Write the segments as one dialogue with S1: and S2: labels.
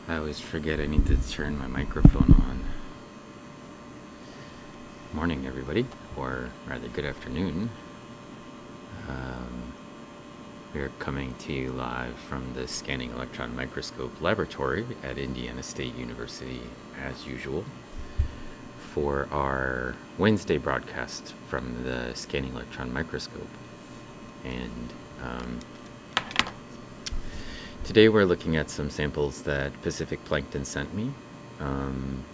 S1: I always forget I need to turn my microphone on. Morning, everybody, or rather good afternoon. We are coming to you live from the Scanning Electron Microscope Laboratory at Indiana State University, as usual, for our Wednesday broadcast from the Scanning Electron Microscope. And today we're looking at some samples that Pacific Plankton sent me.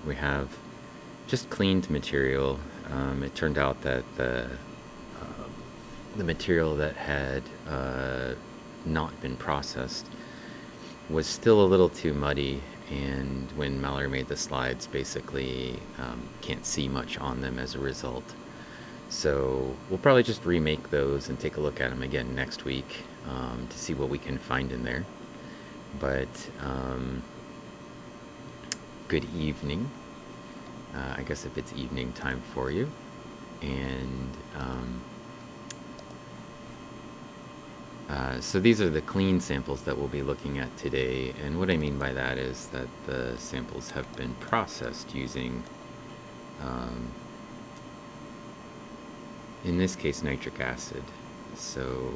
S1: We have just cleaned material. It turned out that the material that had not been processed was still a little too muddy, and when Mallory made the slides, basically can't see much on them as a result. So we'll probably just remake those and take a look at them again next week to see what we can find in there. But good evening. I guess if it's evening time for you. And so these are the clean samples that we'll be looking at today. And what I mean by that is that the samples have been processed using, in this case, nitric acid. So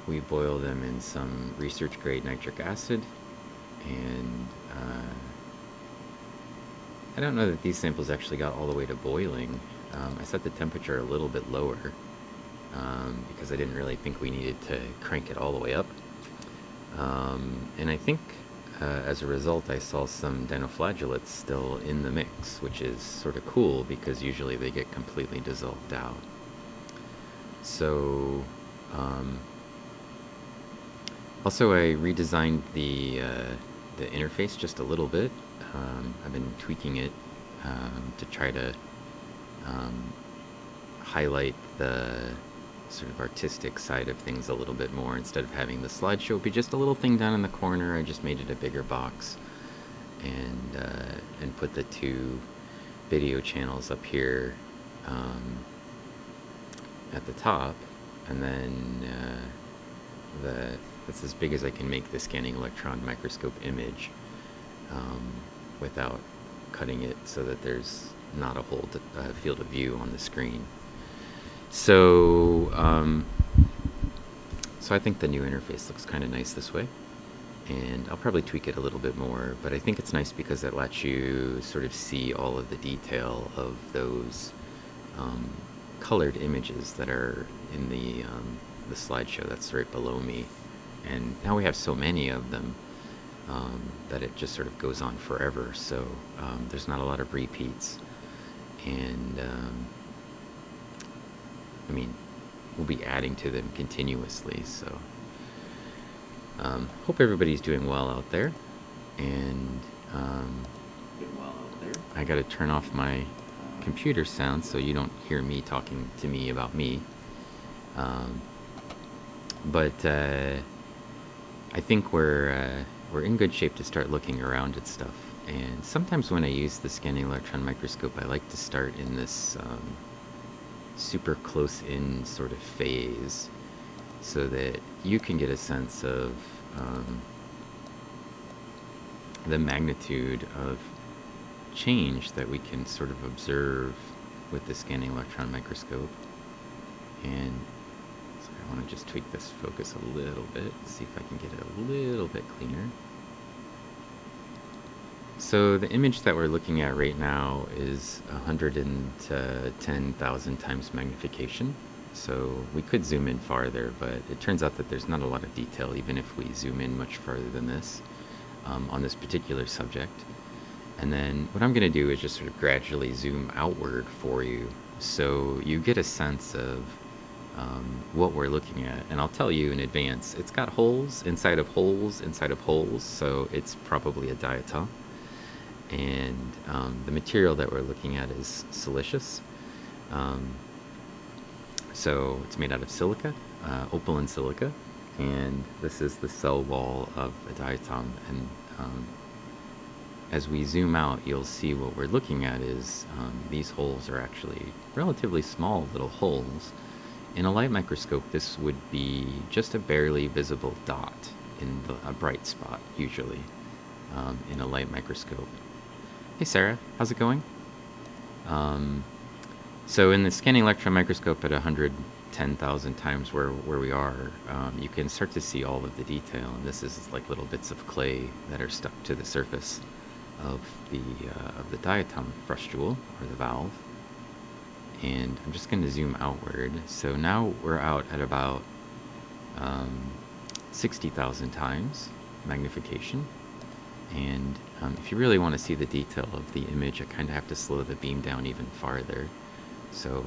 S1: we boil them in some research-grade nitric acid, and I don't know that these samples actually got all the way to boiling. I set the temperature a little bit lower because I didn't really think we needed to crank it all the way up. And I think as a result I saw some dinoflagellates still in the mix, which is sort of cool because usually they get completely dissolved out. So also I redesigned the interface just a little bit. I've been tweaking it to try to highlight the sort of artistic side of things a little bit more. Instead of having the slideshow be just a little thing down in the corner, I just made it a bigger box and put the two video channels up here at the top, and then that's as big as I can make the Scanning Electron Microscope image without cutting it so that there's not a whole field of view on the screen. So I think the new interface looks kind of nice this way, and I'll probably tweak it a little bit more, but I think it's nice because it lets you sort of see all of the detail of those colored images that are in the slideshow that's right below me. And now we have so many of them that it just sort of goes on forever, so there's not a lot of repeats. And I mean, we'll be adding to them continuously, so hope everybody's doing well out there. And I gotta turn off my computer sound so you don't hear me talking to me about me. But I think we're in good shape to start looking around at stuff. And sometimes when I use the Scanning Electron Microscope, I like to start in this super close-in sort of phase so that you can get a sense of the magnitude of change that we can sort of observe with the Scanning Electron Microscope. And so I want to just tweak this focus a little bit, see if I can get it a little bit cleaner. So the image that we're looking at right now is 110,000 times magnification. So we could zoom in farther, but it turns out that there's not a lot of detail even if we zoom in much farther than this on this particular subject. And then what I'm going to do is just sort of gradually zoom outward for you so you get a sense of what we're looking at. And I'll tell you in advance, it's got holes inside of holes inside of holes, so it's probably a diatom. And the material that we're looking at is silicious. So it's made out of silica, opaline silica, and this is the cell wall of a diatom. And as we zoom out, you'll see what we're looking at is these holes are actually relatively small little holes. In a light microscope, this would be just a barely visible dot in a bright spot, usually, in a light microscope. Hey Sarah, how's it going? So in the scanning electron microscope at 110,000 times where we are, you can start to see all of the detail, and this is like little bits of clay that are stuck to the surface of the diatom frustule, or the valve. And I'm just going to zoom outward. So now we're out at about 60,000 times magnification. And if you really want to see the detail of the image, I kind of have to slow the beam down even farther. So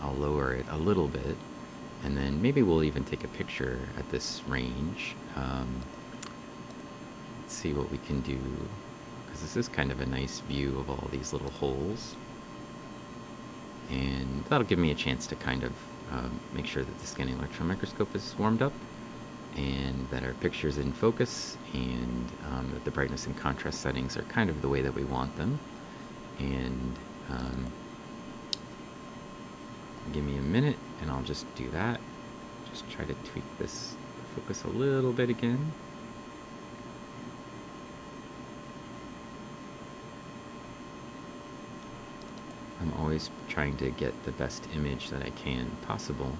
S1: I'll lower it a little bit, and then maybe we'll even take a picture at this range. Let's see what we can do, because this is kind of a nice view of all these little holes. And that'll give me a chance to kind of make sure that the scanning electron microscope is warmed up, and that our picture's in focus, and that the brightness and contrast settings are kind of the way that we want them. And give me a minute, and I'll just do that. Just try to tweak this focus a little bit again. I'm always trying to get the best image that I can possible.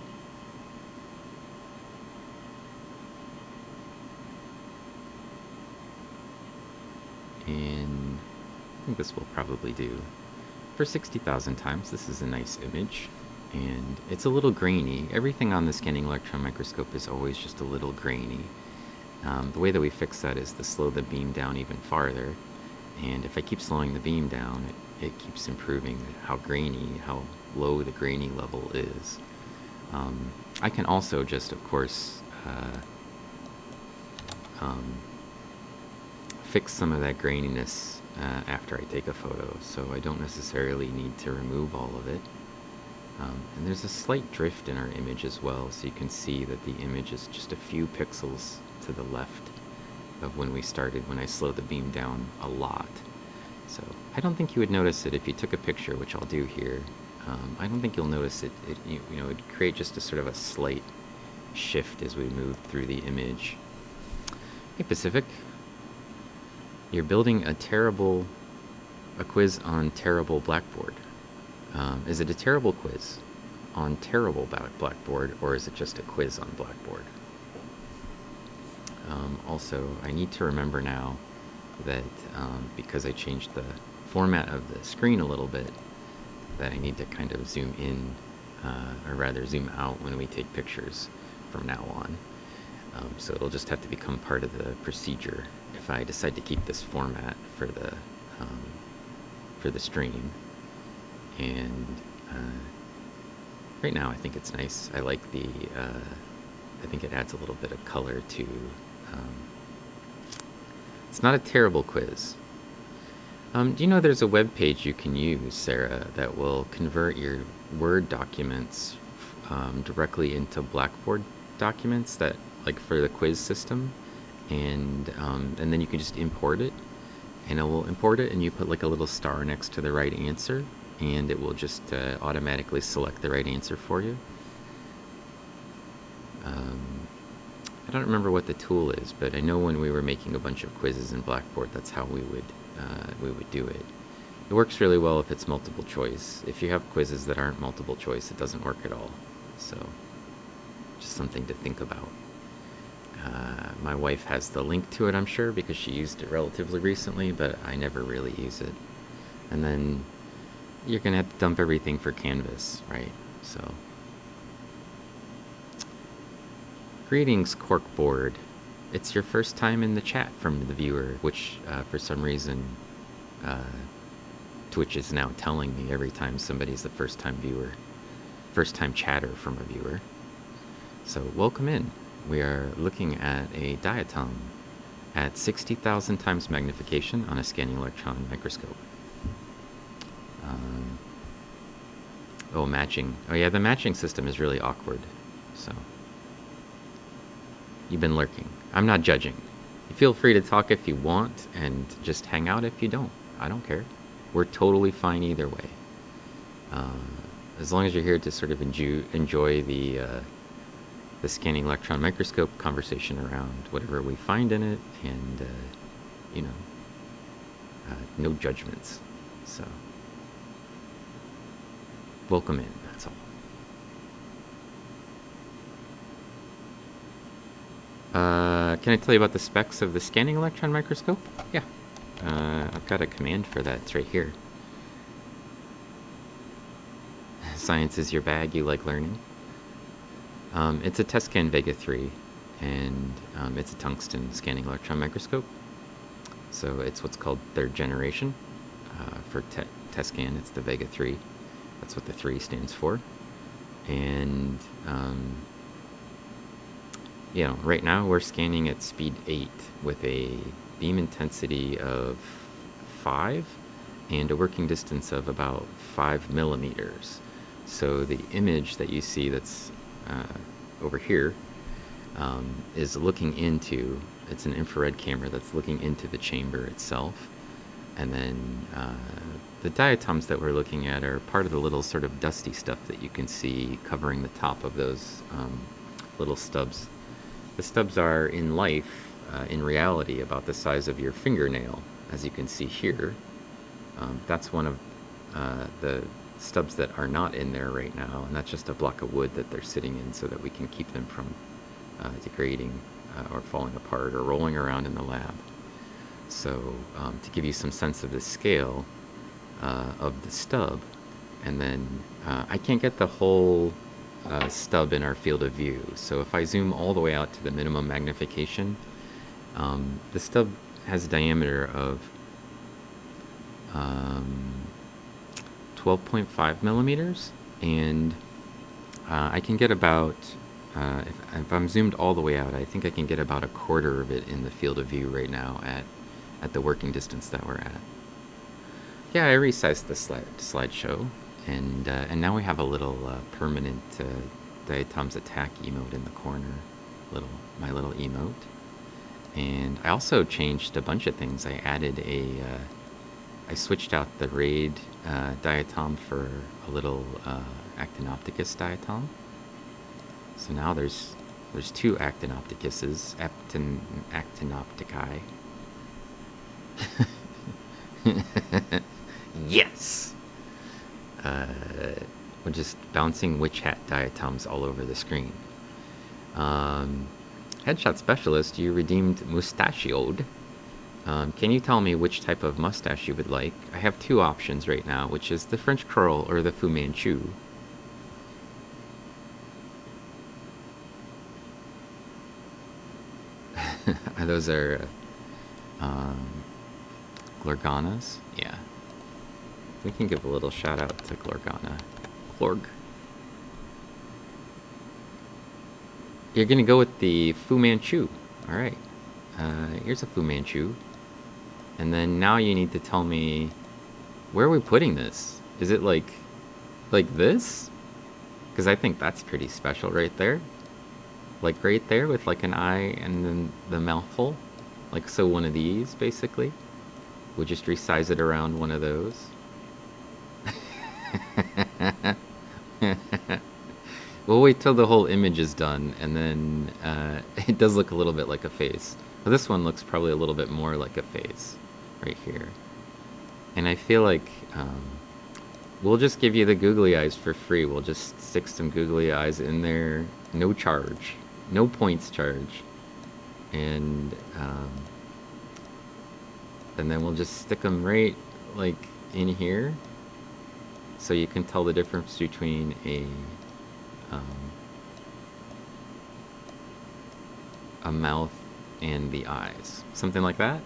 S1: And I think this will probably do. For 60,000 times, this is a nice image. And it's a little grainy. Everything on the scanning electron microscope is always just a little grainy. The way that we fix that is to slow the beam down even farther. And if I keep slowing the beam down, it keeps improving how grainy, how low the grainy level is. I can also just, of course, fix some of that graininess after I take a photo, so I don't necessarily need to remove all of it. And there's a slight drift in our image as well, so you can see that the image is just a few pixels to the left of when we started, when I slowed the beam down a lot. So I don't think you would notice it if you took a picture, which I'll do here. I don't think you'll notice it. It'd create just a sort of a slight shift as we move through the image. Hey Pacific, you're building a quiz on terrible Blackboard. Is it a terrible quiz on terrible Blackboard, or is it just a quiz on Blackboard? Also, I need to remember now that because I changed the format of the screen a little bit, that I need to kind of zoom in, or rather zoom out when we take pictures from now on. So it'll just have to become part of the procedure if I decide to keep this format for the stream. And right now I think it's nice. I like the, I think it adds a little bit of color to, it's not a terrible quiz. Do you know there's a web page you can use, Sarah, that will convert your Word documents directly into Blackboard documents, that, like, for the quiz system, and then you can just import it, and it will import it, and you put like a little star next to the right answer, and it will just automatically select the right answer for you. I don't remember what the tool is, but I know when we were making a bunch of quizzes in Blackboard, that's how we would do it. It works really well if it's multiple choice. If you have quizzes that aren't multiple choice, it doesn't work at all. So, just something to think about. My wife has the link to it, I'm sure, because she used it relatively recently, but I never really use it. And then you're going to have to dump everything for Canvas, right? So, greetings, Corkboard. It's your first time in the chat from the viewer, which for some reason Twitch is now telling me every time somebody's the first-time viewer, first-time chatter from a viewer. So welcome in. We are looking at a diatom at 60,000 times magnification on a scanning electron microscope. Oh, matching. Oh yeah, the matching system is really awkward. So you've been lurking. I'm not judging. Feel free to talk if you want, and just hang out if you don't. I don't care. We're totally fine either way. As long as you're here to sort of enjoy the the scanning electron microscope conversation around whatever we find in it, and you know, no judgments. So, welcome in, that's all. Can I tell you about the specs of the scanning electron microscope? Yeah. I've got a command for that. It's right here. Science is your bag, you like learning. It's a Tescan Vega 3, and it's a tungsten scanning electron microscope. So it's what's called third generation. For Tescan, it's the Vega 3. That's what the 3 stands for. And you know, right now we're scanning at speed 8 with a beam intensity of 5 and a working distance of about 5 millimeters. So the image that you see that's over here is looking into, it's an infrared camera that's looking into the chamber itself. And then the diatoms that we're looking at are part of the little sort of dusty stuff that you can see covering the top of those little stubs. The stubs are in life, in reality, about the size of your fingernail, as you can see here. That's one of the stubs that are not in there right now, and that's just a block of wood that they're sitting in so that we can keep them from degrading or falling apart or rolling around in the lab. So to give you some sense of the scale of the stub, and then I can't get the whole stub in our field of view. So if I zoom all the way out to the minimum magnification, the stub has a diameter of 12.5 millimeters, and I can get about, if I'm zoomed all the way out, I think I can get about a quarter of it in the field of view right now at the working distance that we're at. Yeah, I resized the slideshow, and now we have a little permanent Diatoms attack emote in the corner, my little emote. And I also changed a bunch of things. I added I switched out the raid diatom for a little Actinopticus diatom. So now there's 2 Actinopticuses, Actinoptici. Yes! We're just bouncing witch hat diatoms all over the screen. Headshot Specialist, you redeemed Mustachioed. Can you tell me which type of mustache you would like? I have 2 options right now, which is the French curl or the Fu Manchu. Those are Glorganas? Yeah. We can give a little shout out to Glorgana. Glorg. You're gonna go with the Fu Manchu. Alright. Here's a Fu Manchu. And then now you need to tell me, where are we putting this? Is it like this? Because I think that's pretty special right there. Like right there with like an eye and then the mouth hole. Like so one of these basically. We'll just resize it around one of those. We'll wait till the whole image is done, and then it does look a little bit like a face. But this one looks probably a little bit more like a face right here. And I feel like we'll just give you the googly eyes for free. We'll just stick some googly eyes in there, no charge, no points charge. And then we'll just stick them right like in here, so you can tell the difference between a mouth and the eyes, something like that.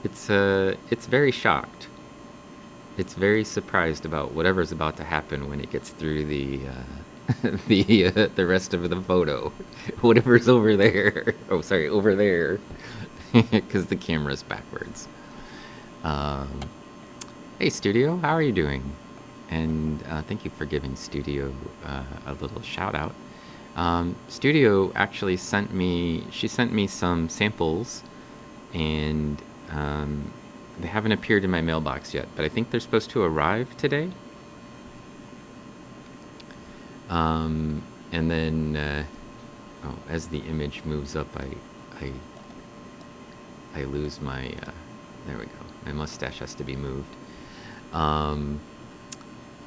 S1: It's very shocked. It's very surprised about whatever's about to happen when it gets through the the rest of the photo. Whatever's over there. Oh, sorry, over there, because the camera's backwards. Hey, Studio, how are you doing? And thank you for giving Studio a little shout out. Studio actually sent me some samples, and they haven't appeared in my mailbox yet, but I think they're supposed to arrive today. And then, as the image moves up, I lose my, there we go. My mustache has to be moved.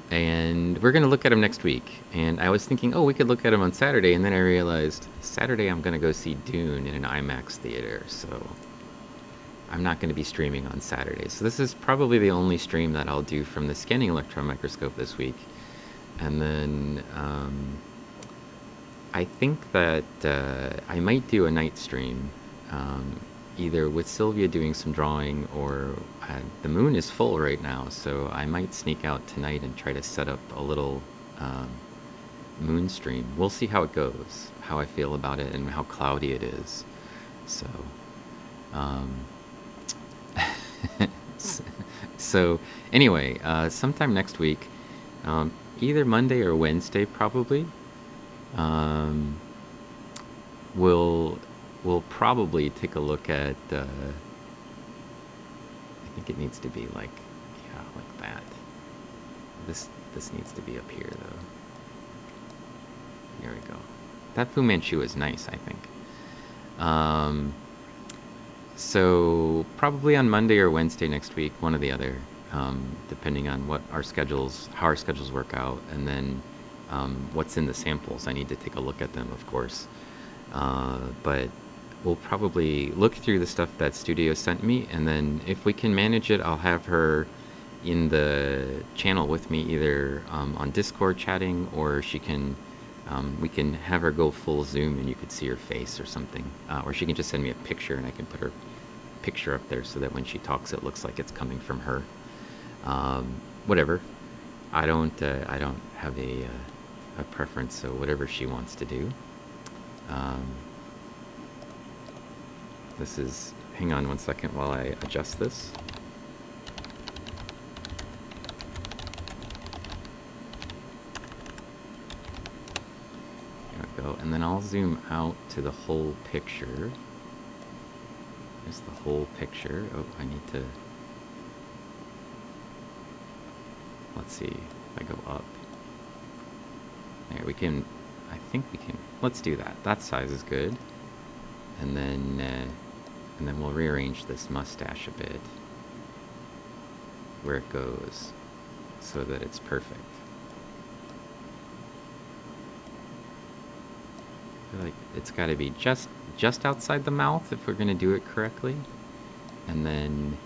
S1: And we're going to look at them next week. And I was thinking, oh, we could look at them on Saturday. And then I realized Saturday I'm going to go see Dune in an IMAX theater. So I'm not going to be streaming on Saturday. So this is probably the only stream that I'll do from the scanning electron microscope this week. And then I think that I might do a night stream, either with Sylvia doing some drawing, or the moon is full right now, so I might sneak out tonight and try to set up a little moon stream. We'll see how it goes, how I feel about it, and how cloudy it is. So, so anyway, sometime next week, either Monday or Wednesday probably, we'll probably take a look at, I think it needs to be like, yeah, like that. This needs to be up here though. Here we go. That Fu Manchu is nice, I think. So probably on Monday or Wednesday next week, one or the other, depending on what how our schedules work out, and then what's in the samples. I need to take a look at them, of course. But we'll probably look through the stuff that Studio sent me, and then if we can manage it, I'll have her in the channel with me, either on Discord chatting, or she can, we can have her go full zoom and you could see her face or something. Or she can just send me a picture and I can put her picture up there so that when she talks it looks like it's coming from her. Whatever. I don't have a preference, so whatever she wants to do. This is, hang on one second while I adjust this. There we go, and then I'll zoom out to the whole picture. There's the whole picture. Oh, I need to, let's see, if I go up. There, we can, I think we can, let's do that. That size is good. And then we'll rearrange this mustache a bit where it goes so that it's perfect. I feel like it's got to be just outside the mouth if we're going to do it correctly. And then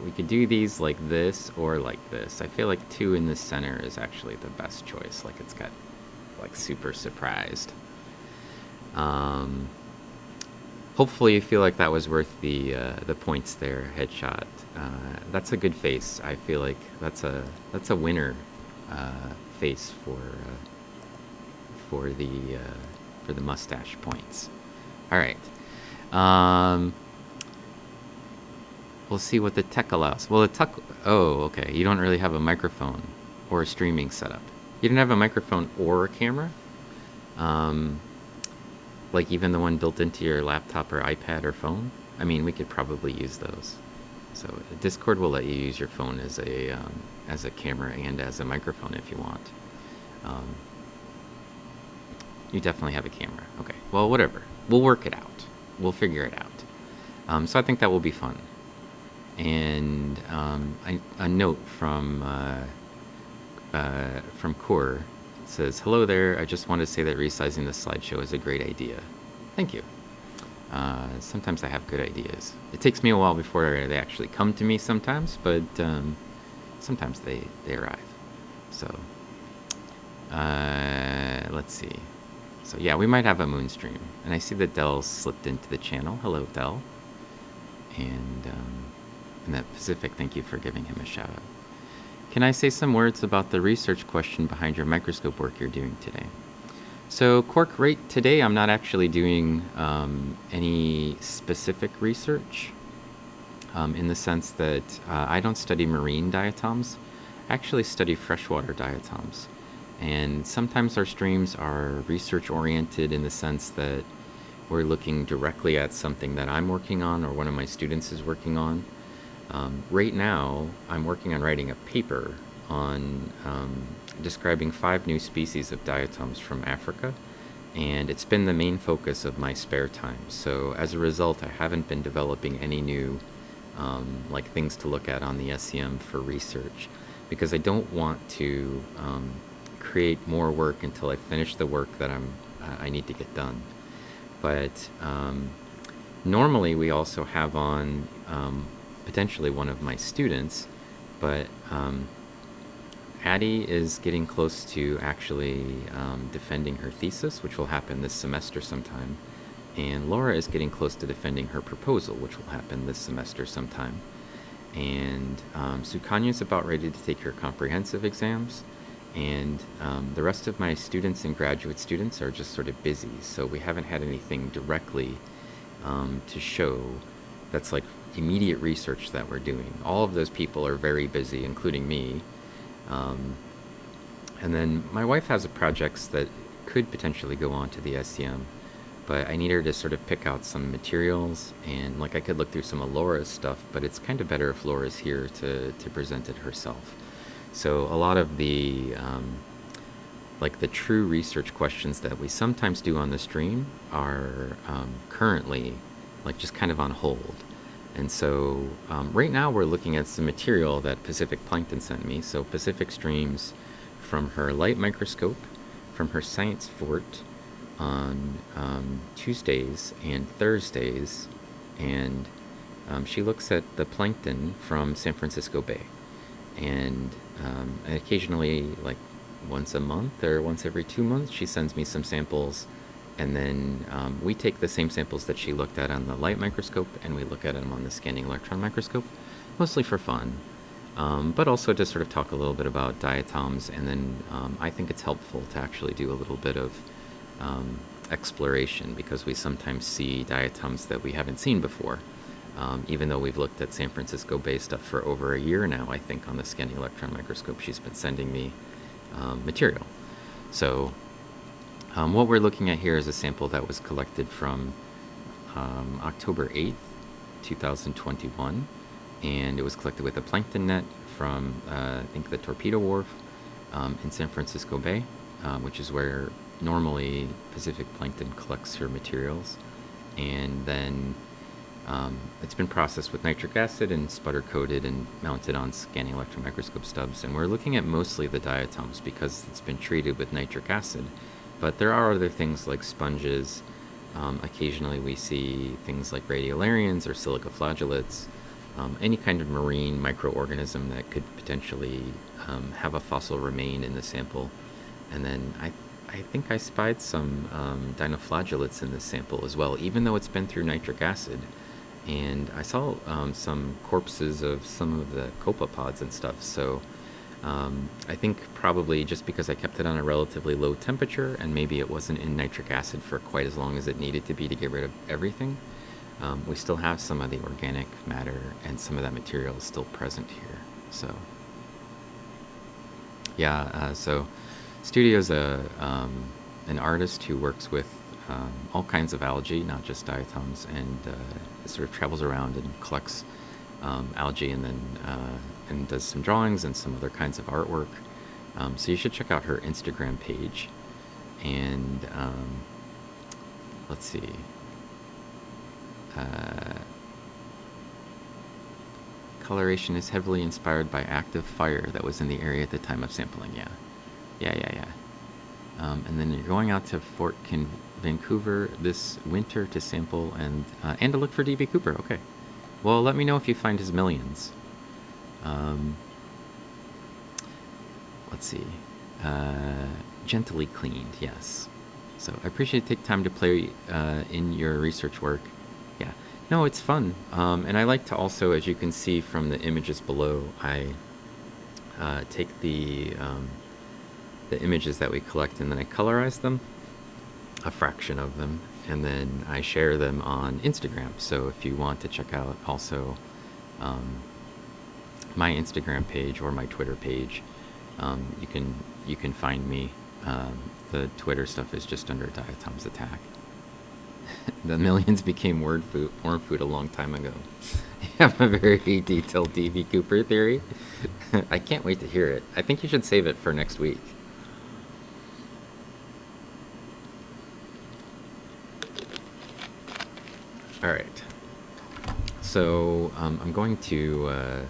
S1: we could do these like this or like this. I feel like 2 in the center is actually the best choice. Like it's got like super surprised. Hopefully you feel like that was worth the points there. Headshot. That's a good face. I feel like that's a winner face for the mustache points. All right. We'll see what the tech allows. Well, the tech. Oh, okay. You don't really have a microphone or a streaming setup. You don't have a microphone or a camera. Like even the one built into your laptop or iPad or phone. I mean, we could probably use those. So Discord will let you use your phone as a camera and as a microphone if you want. You definitely have a camera. Okay. Well, whatever. We'll work it out. We'll figure it out. So I think that will be fun. And a note from Core. It says, hello there, I just wanted to say that resizing the slideshow is a great idea. Thank you. Sometimes I have good ideas. It takes me a while before they actually come to me sometimes, but sometimes they arrive. So, let's see. So yeah, we might have a moon stream. And I see that Dell slipped into the channel. Hello, Dell. And that Pacific, thank you for giving him a shout out. Can I say some words about the research question behind your microscope work you're doing today? So, Quark, right today I'm not actually doing any specific research in the sense that I don't study marine diatoms. I actually study freshwater diatoms. And sometimes our streams are research-oriented in the sense that we're looking directly at something that I'm working on or one of my students is working on. Right now, I'm working on writing a paper on describing 5 new species of diatoms from Africa, and it's been the main focus of my spare time. So as a result, I haven't been developing any new like things to look at on the SEM for research, because I don't want to create more work until I finish the work that I need to get done. But normally we also have on potentially one of my students, but Addie is getting close to actually defending her thesis, which will happen this semester sometime, and Laura is getting close to defending her proposal, which will happen this semester sometime. And Sukanya is about ready to take her comprehensive exams, and the rest of my students and graduate students are just sort of busy, so we haven't had anything directly to show that's like immediate research that we're doing. All of those people are very busy, including me. And then my wife has projects that could potentially go on to the SEM, but I need her to sort of pick out some materials, and like I could look through some of Laura's stuff, but it's kind of better if Laura's here to present it herself. So a lot of the like the true research questions that we sometimes do on the stream are currently like just kind of on hold. And so right now we're looking at some material that Pacific Plankton sent me. So Pacific streams from her light microscope, from her science fort on Tuesdays and Thursdays, and she looks at the plankton from San Francisco Bay. And occasionally, like once a month or once every 2 months, she sends me some samples, and then we take the same samples that she looked at on the light microscope and we look at them on the scanning electron microscope, mostly for fun, but also to sort of talk a little bit about diatoms. And then I think it's helpful to actually do a little bit of exploration, because we sometimes see diatoms that we haven't seen before. Even though we've looked at San Francisco Bay stuff for over a year now, I think, on the scanning electron microscope, she's been sending me material. So what we're looking at here is a sample that was collected from October 8th, 2021, and it was collected with a plankton net from, I think, the Torpedo Wharf in San Francisco Bay, which is where normally Pacific Plankton collects her materials. And then it's been processed with nitric acid and sputter coated and mounted on scanning electron microscope stubs. And we're looking at mostly the diatoms because it's been treated with nitric acid. But there are other things like sponges. Occasionally we see things like radiolarians or silica flagellates, any kind of marine microorganism that could potentially have a fossil remain in the sample. And then I think I spied some dinoflagellates in this sample as well, even though it's been through nitric acid. And I saw some corpses of some of the copepods and stuff. So I think probably just because I kept it on a relatively low temperature, and maybe it wasn't in nitric acid for quite as long as it needed to be to get rid of everything, we still have some of the organic matter and some of that material is still present here. So yeah, so Studio's an artist who works with all kinds of algae, not just diatoms, and sort of travels around and collects algae, and then and does some drawings and some other kinds of artwork. So you should check out her Instagram page. And let's see. Coloration is heavily inspired by active fire that was in the area at the time of sampling. Yeah. And then you're going out to Fort Vancouver this winter to sample and to look for D.B. Cooper. Okay. Well, let me know if you find his millions. Let's see. Gently cleaned, yes. So I appreciate you take time to play in your research work. Yeah. No, it's fun. And I like to also, as you can see from the images below, I take the images that we collect and then I colorize them, a fraction of them, and then I share them on Instagram. So if you want to check out also my Instagram page or my Twitter page, you can find me. The Twitter stuff is just under Diatoms Attack. The millions became worm food a long time ago. You have a very detailed D.B. Cooper theory. I can't wait to hear it. I think you should save it for next week. All right. So I'm going to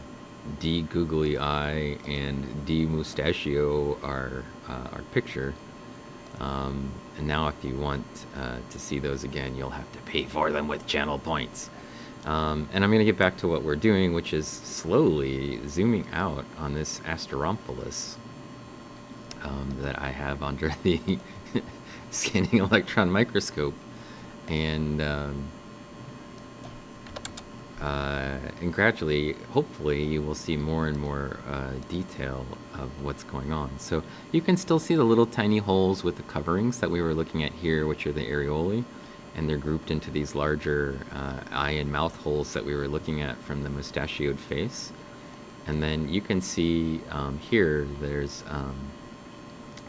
S1: de-googly eye and de-mustachio our picture. And now if you want to see those again, you'll have to pay for them with channel points. And I'm going to get back to what we're doing, which is slowly zooming out on this Asteromphalus that I have under the scanning electron microscope. And gradually, hopefully, you will see more and more detail of what's going on. So you can still see the little tiny holes with the coverings that we were looking at here, which are the areolae, and they're grouped into these larger eye and mouth holes that we were looking at from the mustachioed face. And then you can see here, there's,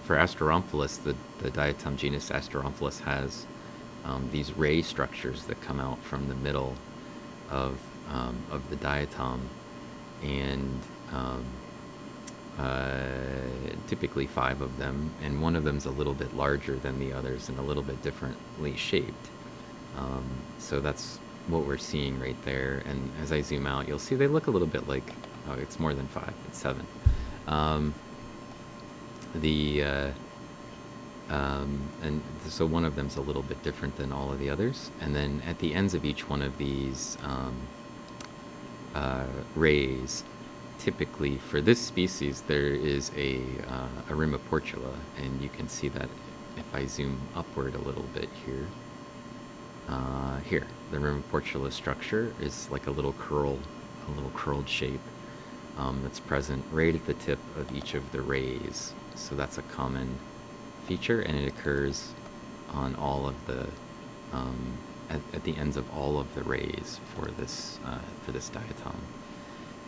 S1: for Asteromphalus, the diatom genus Asteromphalus has these ray structures that come out from the middle of the diatom, and typically 5 of them, and one of them's a little bit larger than the others and a little bit differently shaped. So that's what we're seeing right there. And as I zoom out, you'll see they look a little bit like, oh, it's more than 5, it's 7. And so one of them's a little bit different than all of the others. And then at the ends of each one of these rays, typically for this species, there is a rimmoportula, and you can see that if I zoom upward a little bit here. Here, the rimmoportula structure is like a little curled shape that's present right at the tip of each of the rays. So that's a common feature, and it occurs on all of the at the ends of all of the rays for this diatom.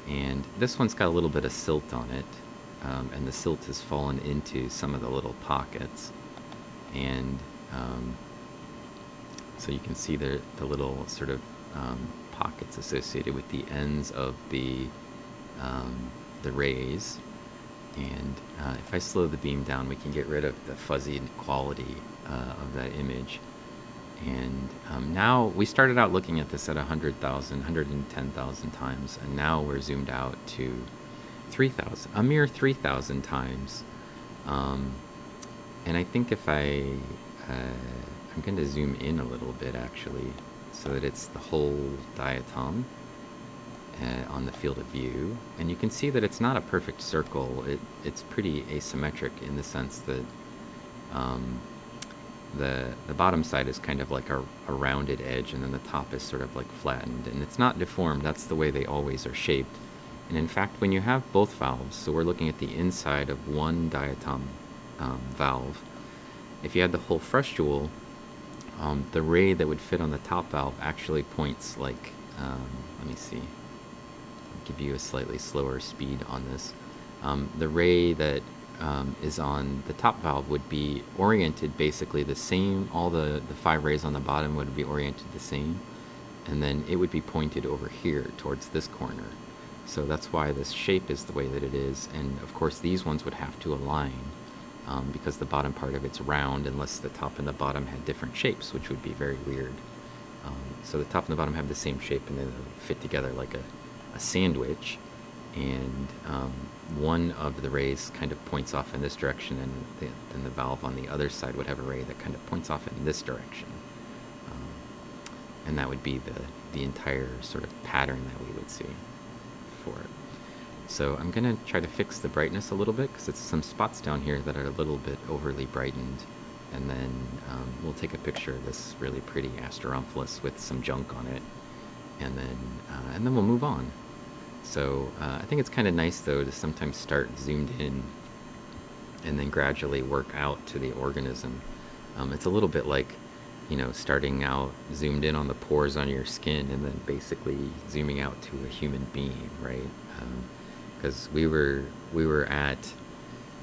S1: And this one's got a little bit of silt on it, and the silt has fallen into some of the little pockets, and so you can see the little sort of pockets associated with the ends of the rays. And if I slow the beam down, we can get rid of the fuzzy quality of that image. And now we started out looking at this at 100,000, 110,000 times, and now we're zoomed out to 3,000, a mere 3,000 times. And I think if I'm going to zoom in a little bit actually, so that it's the whole diatom on the field of view, and you can see that it's not a perfect circle. It's pretty asymmetric in the sense that the bottom side is kind of like a rounded edge, and then the top is sort of like flattened, and it's not deformed. That's the way they always are shaped. And in fact, when you have both valves, so we're looking at the inside of one diatom valve, if you had the whole fresh-jewel, the ray that would fit on the top valve actually points like, let me see, I'll give you a slightly slower speed on this. The ray that is on the top valve would be oriented basically the same. All the 5 rays on the bottom would be oriented the same, and then it would be pointed over here towards this corner. So that's why this shape is the way that it is. And of course these ones would have to align because the bottom part of it's round, unless the top and the bottom had different shapes, which would be very weird. So the top and the bottom have the same shape, and then they fit together like a sandwich. And one of the rays kind of points off in this direction, and then the valve on the other side would have a ray that kind of points off in this direction. And that would be the entire sort of pattern that we would see for it. So I'm going to try to fix the brightness a little bit, because it's some spots down here that are a little bit overly brightened. And then we'll take a picture of this really pretty Asteromphalus with some junk on it, and then we'll move on. So I think it's kind of nice, though, to sometimes start zoomed in and then gradually work out to the organism. It's a little bit like, starting out zoomed in on the pores on your skin and then basically zooming out to a human being, right? Because we were at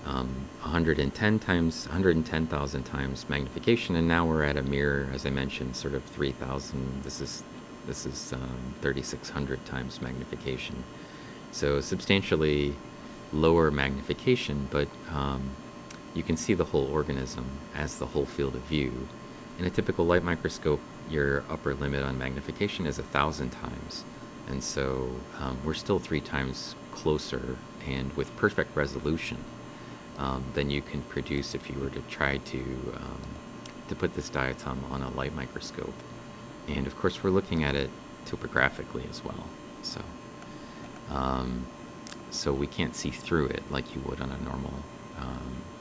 S1: 110 times, 110,000 times magnification, and now we're at a mirror, as I mentioned, sort of 3,000. This is 3,600 times magnification. So substantially lower magnification, but you can see the whole organism as the whole field of view. In a typical light microscope, your upper limit on magnification is 1,000 times. And so we're still 3 times closer and with perfect resolution than you can produce if you were to try to put this diatom on a light microscope. And of course, we're looking at it topographically as well. So we can't see through it like you would on a normal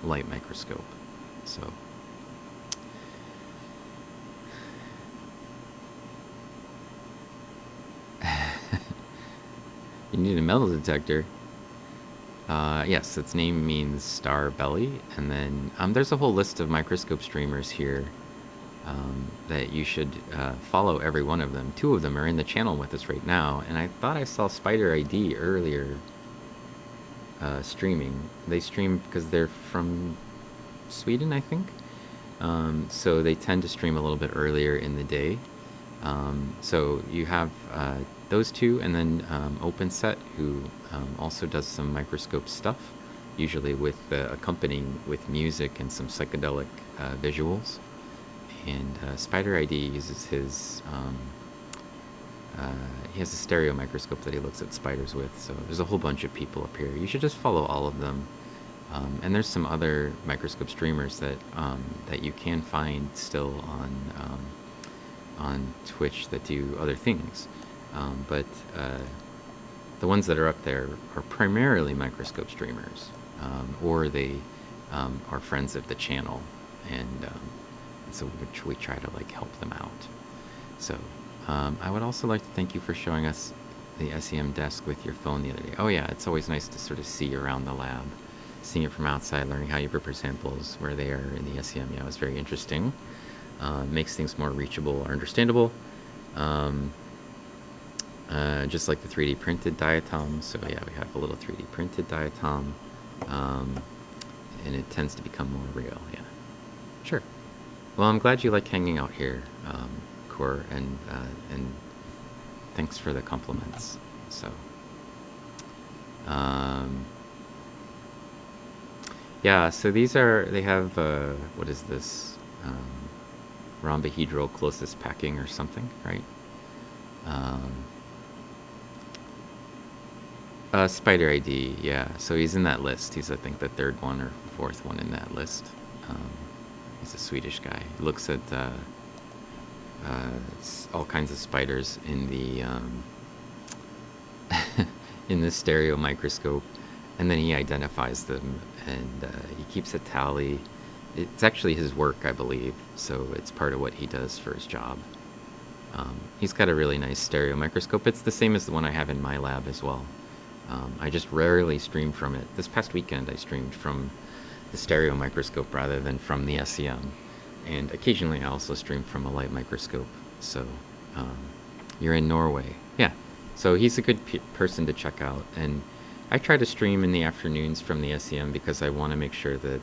S1: light microscope. So you need a metal detector. Yes, its name means star belly. And then there's a whole list of microscope streamers here that you should follow, every one of them. 2 of them are in the channel with us right now. And I thought I saw Spider ID earlier streaming. They stream because they're from Sweden, I think. So they tend to stream a little bit earlier in the day. So you have those 2, and then OpenSet, who also does some microscope stuff, usually with accompanying with music and some psychedelic visuals. And Spider ID uses his he has a stereo microscope that he looks at spiders with. So there's a whole bunch of people up here. You should just follow all of them. And there's some other microscope streamers that that you can find still on Twitch that do other things. But the ones that are up there are primarily microscope streamers, or they are friends of the channel, and so we try to like help them out. So I would also like to thank you for showing us the SEM desk with your phone the other day. Oh yeah, it's always nice to sort of see around the lab, seeing it from outside, learning how you prepare samples, where they are in the SEM. Yeah, it was very interesting. Makes things more reachable or understandable. Just like the 3D printed diatom. So yeah, we have a little 3D printed diatom, and it tends to become more real. Yeah, sure. Well, I'm glad you like hanging out here, Core, and thanks for the compliments. So, yeah. So these are, they have what is this? Rhombohedral closest packing or something, right? Spider ID, yeah. So he's in that list. He's, I think, the 3rd one or 4th one in that list. He's a Swedish guy. He looks at all kinds of spiders in the in the stereo microscope, and then he identifies them, and he keeps a tally. It's actually his work, I believe, so it's part of what he does for his job. He's got a really nice stereo microscope. It's the same as the one I have in my lab as well. I just rarely stream from it. This past weekend I streamed from the stereo microscope rather than from the SEM. And occasionally I also stream from a light microscope. So you're in Norway. Yeah. So he's a good person to check out. And I try to stream in the afternoons from the SEM because I want to make sure that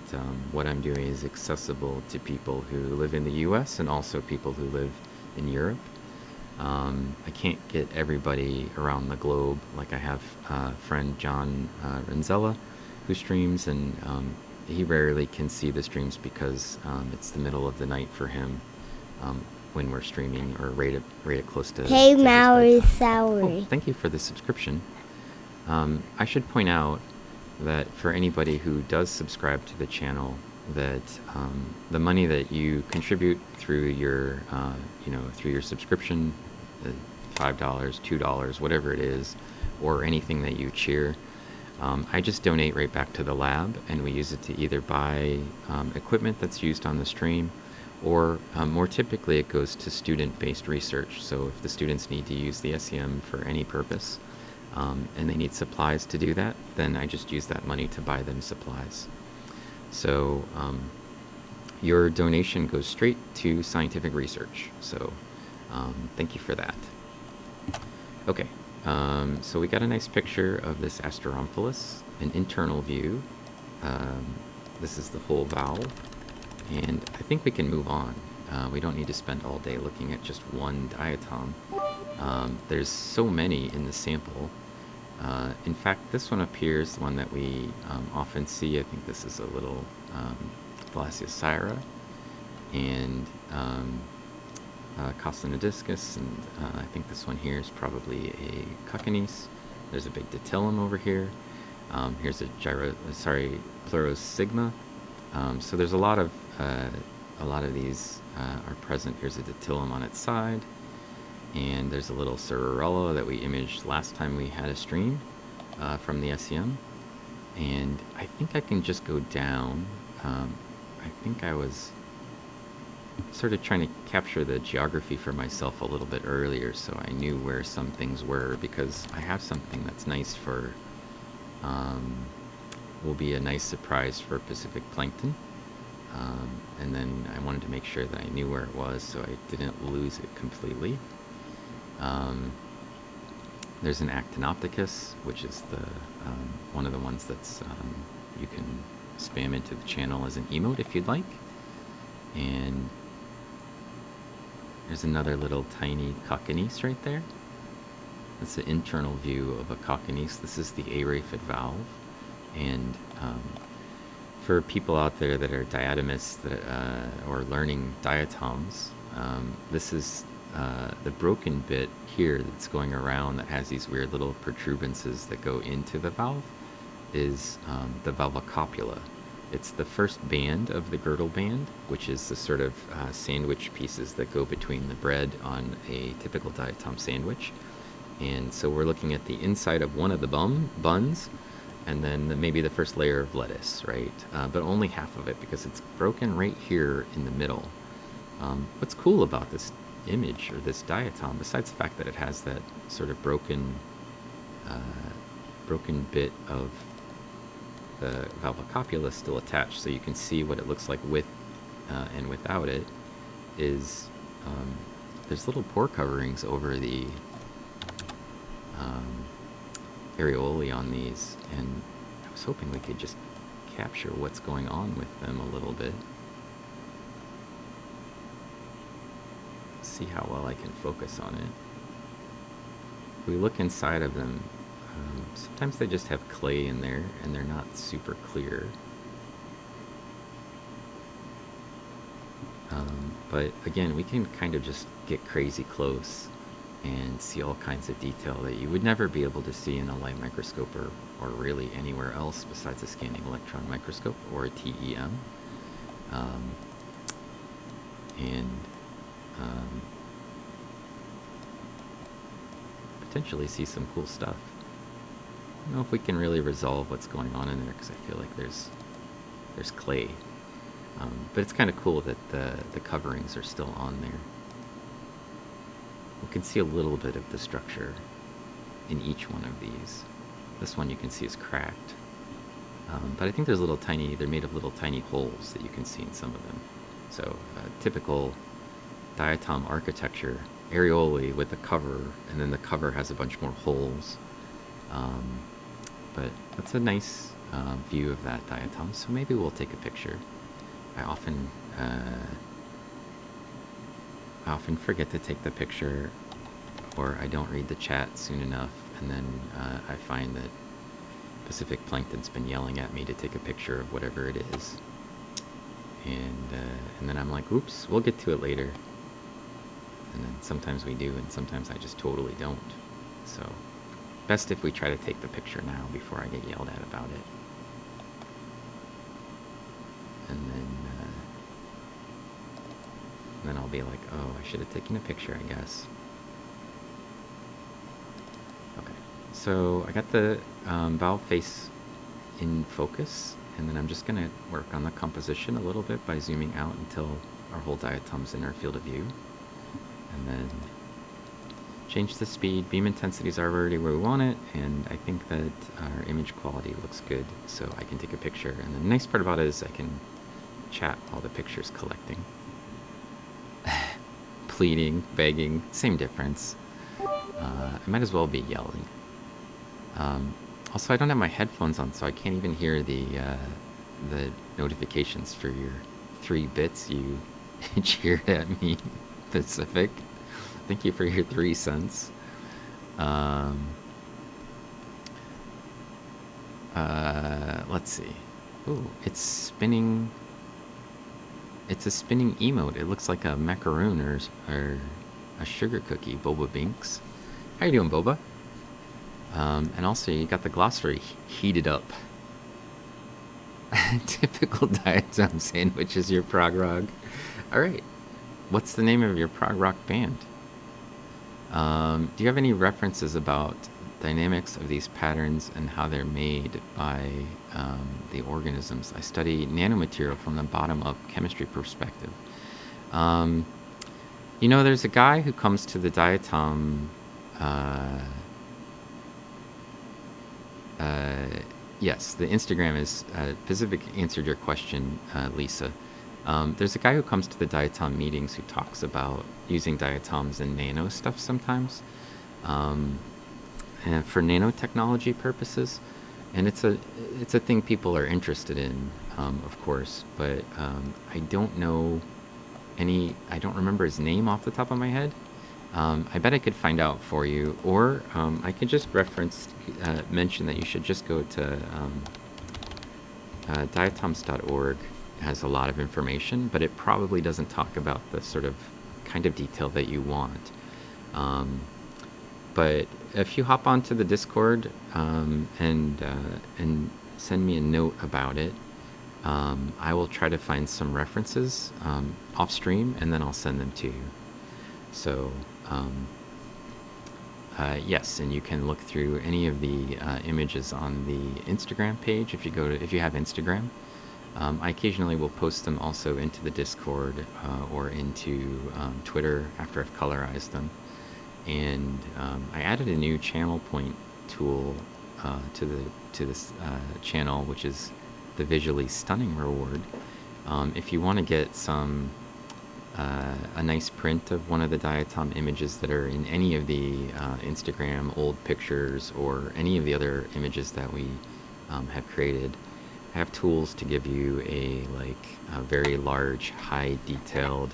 S1: what I'm doing is accessible to people who live in the US and also people who live in Europe. I can't get everybody around the globe. Like I have a friend, John Renzella, who streams, and he rarely can see the streams because it's the middle of the night for him when we're streaming, or rated close to.
S2: Hey, Maori Souri.
S1: Oh, thank you for the subscription. I should point out that for anybody who does subscribe to the channel, that the money that you contribute through your, through your subscription, $5, $2, whatever it is, or anything that you cheer, I just donate right back to the lab, and we use it to either buy equipment that's used on the stream, or more typically it goes to student-based research. So if the students need to use the SEM for any purpose, and they need supplies to do that, then I just use that money to buy them supplies. So your donation goes straight to scientific research. So thank you for that. Okay, so we got a nice picture of this Asteromphalus, an internal view. this is the whole valve, and I think we can move on. We don't need to spend all day looking at just one diatom. There's so many in the sample. In fact, this one appears, the one that we often see. I think this is a little Thalassius Cyra, and Costinodiscus, and I think this one here is probably a Cockanies. There's a big Ditilum over here. Here's a Pleurosigma. So there's a lot of these are present. Here's a Ditilum on its side, and there's a little Cirrella that we imaged last time we had a stream from the SEM. And I think I can just go down. I think I was sort of trying to capture the geography for myself a little bit earlier, so I knew where some things were, because I have something that's nice for, will be a nice surprise for Pacific plankton. And then I wanted to make sure that I knew where it was so I didn't lose it completely. There's an Actinopithecus, which is the one of the ones that's you can spam into the channel as an emote if you'd like. And there's another little tiny Cockanies right there. That's the internal view of a Cockanies. This is the araphid valve. And for people out there that are diatomists or learning diatoms, this is the broken bit here that's going around that has these weird little protuberances that go into the valve is the valvocopula. It's the first band of the girdle band, which is the sort of sandwich pieces that go between the bread on a typical diatom sandwich. And so we're looking at the inside of one of the buns, and then maybe the first layer of lettuce, right? But only half of it, because it's broken right here in the middle. What's cool about this image, or this diatom, besides the fact that it has that sort of broken bit of the valvocopula still attached, so you can see what it looks like with and without it, is there's little pore coverings over the areolae on these, and I was hoping we could just capture what's going on with them a little bit. See how well I can focus on it. If we look inside of them, sometimes they just have clay in there and they're not super clear. But again, we can kind of just get crazy close and see all kinds of detail that you would never be able to see in a light microscope, or really anywhere else besides a scanning electron microscope or a TEM. Potentially see some cool stuff. I don't know if we can really resolve what's going on in there, because I feel like there's clay. But it's kind of cool that the coverings are still on there. We can see a little bit of the structure in each one of these. This one you can see is cracked. But I think there's they're made of little tiny holes that you can see in some of them. So typical diatom architecture, areolae with a cover, and then the cover has a bunch more holes. But that's a nice view of that diatom, so maybe we'll take a picture. I often forget to take the picture, or I don't read the chat soon enough, and then I find that Pacific Plankton's been yelling at me to take a picture of whatever it is. And then I'm like, oops, we'll get to it later. And then sometimes we do, and sometimes I just totally don't. So best if we try to take the picture now before I get yelled at about it. And then I'll be like, oh, I should have taken a picture, I guess. Okay, so I got the valve face in focus, and then I'm just going to work on the composition a little bit by zooming out until our whole diatom's in our field of view. And then change the speed. Beam intensities are already where we want it, and I think that our image quality looks good, so I can take a picture. And the nice part about it is I can chat while the picture's collecting. Pleading, begging, same difference. I might as well be yelling. Also, I don't have my headphones on, so I can't even hear the the notifications for your 3 bits you cheered at me, Pacific. Thank you for your 3 cents. Let's see. Ooh, it's spinning. It's a spinning emote. It looks like a macaroon or a sugar cookie. Boba Binks. How you doing, Boba? And also, you got the glossary heated up. Typical diatom sandwich is your prog rock. All right. What's the name of your prog rock band? Do you have any references about dynamics of these patterns and how they're made by the organisms? I study nanomaterial from the bottom-up chemistry perspective. You know, there's a guy who comes to the diatom. Yes, the Instagram is Pacific answered your question, Lisa. There's a guy who comes to the diatom meetings who talks about using diatoms and nano stuff sometimes, and for nanotechnology purposes, and it's a thing people are interested in, of course. But I don't know I don't remember his name off the top of my head. I bet I could find out for you, or I could just mention that you should just go to diatoms.org. It has a lot of information, but it probably doesn't talk about the sort of kind of detail that you want. But if you hop onto the Discord and send me a note about it, I will try to find some references off stream, and then I'll send them to you. So yes, and you can look through any of the images on the Instagram page if you have Instagram. I occasionally will post them also into the Discord or into Twitter after I've colorized them. And I added a new channel point tool to this channel, which is the visually stunning reward. If you want to get a nice print of one of the diatom images that are in any of the Instagram old pictures or any of the other images that we have created, I have tools to give you a very large, high detailed,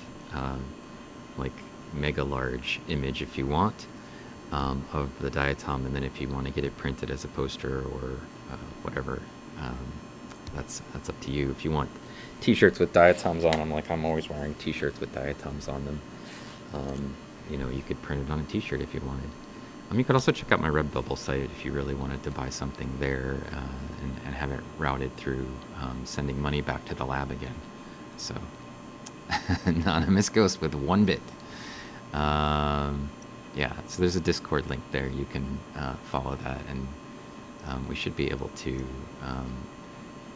S1: mega large image if you want of the diatom, and then if you want to get it printed as a poster or whatever, that's up to you. If you want t-shirts with diatoms on them, like I'm always wearing t-shirts with diatoms on them, you could print it on a t-shirt if you wanted. You could also check out my Redbubble site if you really wanted to buy something there and have it routed through sending money back to the lab again. So, anonymous ghost with 1 bit. Yeah, so there's a Discord link there. You can follow that, and we should be able to.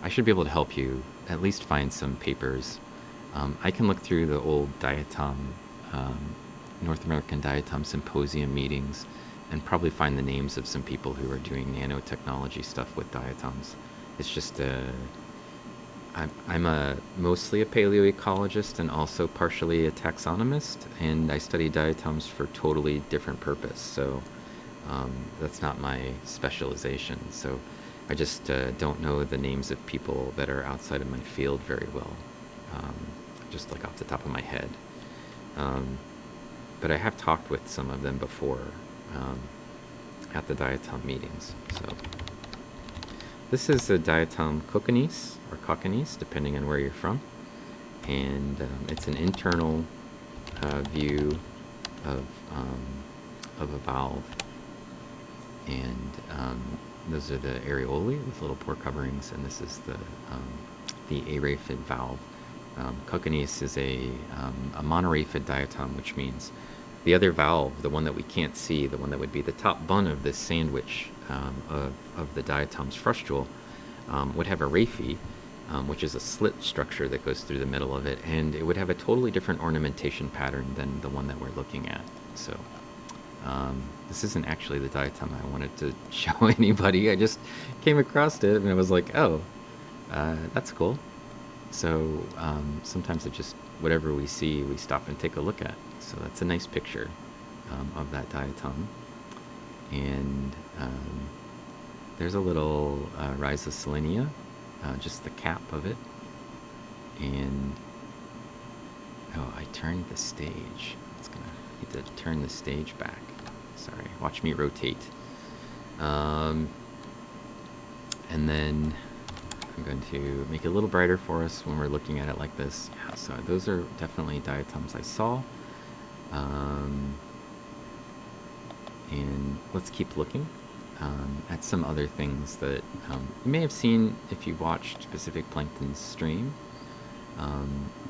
S1: I should be able to help you at least find some papers. I can look through the old diatom, North American Diatom Symposium meetings, and probably find the names of some people who are doing nanotechnology stuff with diatoms. It's just I'm mostly a paleoecologist and also partially a taxonomist, and I study diatoms for totally different purpose. So that's not my specialization. So I just don't know the names of people that are outside of my field very well, just like off the top of my head. But I have talked with some of them before at the diatom meetings. So this is a diatom cocconyce or cocconese, depending on where you're from, and it's an internal view of a valve, and those are the areolae with little pore coverings, and this is the araphid valve. Cocconese is a monoraphid diatom, which means the other valve, the one that we can't see, the one that would be the top bun of this sandwich of the diatom's frustule, would have a raphe, which is a slit structure that goes through the middle of it, and it would have a totally different ornamentation pattern than the one that we're looking at. So this isn't actually the diatom I wanted to show anybody. I just came across it and I was like, oh, that's cool. So sometimes it just, whatever we see, we stop and take a look at. So that's a nice picture of that diatom. And there's a little Rhizosolenia just the cap of it. And oh, I turned the stage. It's gonna need to turn the stage back. Sorry, watch me rotate. And then I'm going to make it a little brighter for us when we're looking at it like this. Yeah, so those are definitely diatoms I saw. And let's keep looking at some other things that you may have seen if you've watched Pacific Plankton's stream.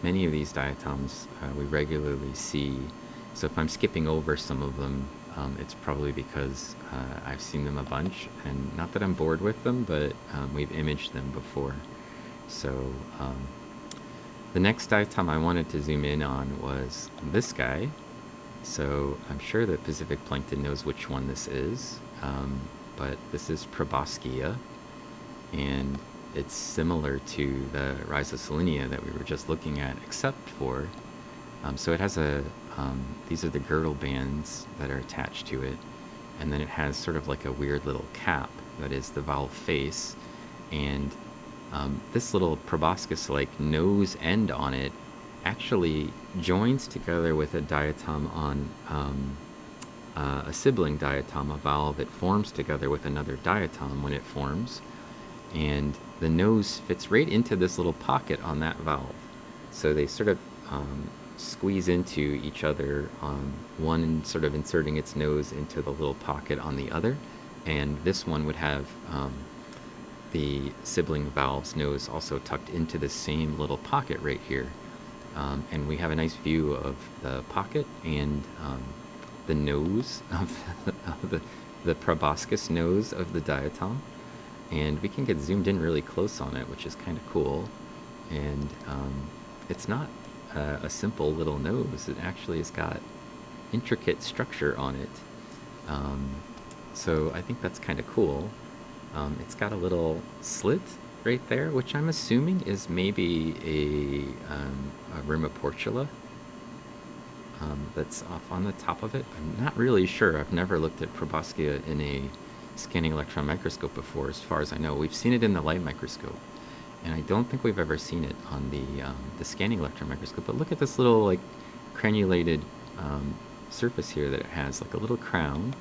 S1: Many of these diatoms we regularly see. So if I'm skipping over some of them, it's probably because I've seen them a bunch, and not that I'm bored with them, but we've imaged them before. So the next diatom I wanted to zoom in on was this guy. So I'm sure that Pacific Plankton knows which one this is, but this is Proboscia, and it's similar to the Rhizosolenia that we were just looking at, except for, so it has these are the girdle bands that are attached to it, and then it has sort of like a weird little cap that is the valve face, and this little proboscis-like nose end on it actually joins together with a diatom on a sibling diatom, a valve. It forms together with another diatom when it forms, and the nose fits right into this little pocket on that valve. So they sort of squeeze into each other, one sort of inserting its nose into the little pocket on the other, and this one would have the sibling valve's nose also tucked into the same little pocket right here. And we have a nice view of the pocket and the nose of the proboscis nose of the diatom, and we can get zoomed in really close on it, which is kind of cool. And it's not a simple little nose. It actually has got intricate structure on it. So I think that's kind of cool. It's got a little slit right there, which I'm assuming is maybe a Rimoportula that's off on the top of it. I'm not really sure. I've never looked at Proboscia in a scanning electron microscope before, as far as I know. We've seen it in the light microscope, and I don't think we've ever seen it on the scanning electron microscope. But look at this little like crenulated surface here that it has, like a little crown.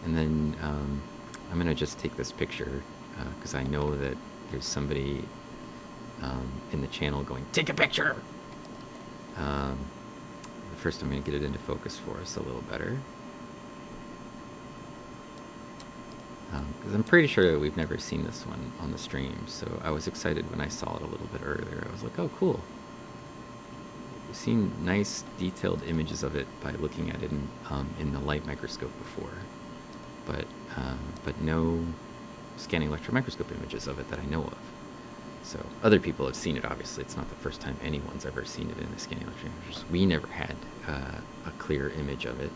S1: And then I'm gonna just take this picture because I know that there's somebody in the channel going, take a picture! First I'm going to get it into focus for us a little better. Because I'm pretty sure that we've never seen this one on the stream, so I was excited when I saw it a little bit earlier. I was like, oh cool. We've seen nice detailed images of it by looking at it in the light microscope before, but no scanning electron microscope images of it that I know of. So other people have seen it, obviously. It's not the first time anyone's ever seen it in the scanning electron microscope. We never had a clear image of it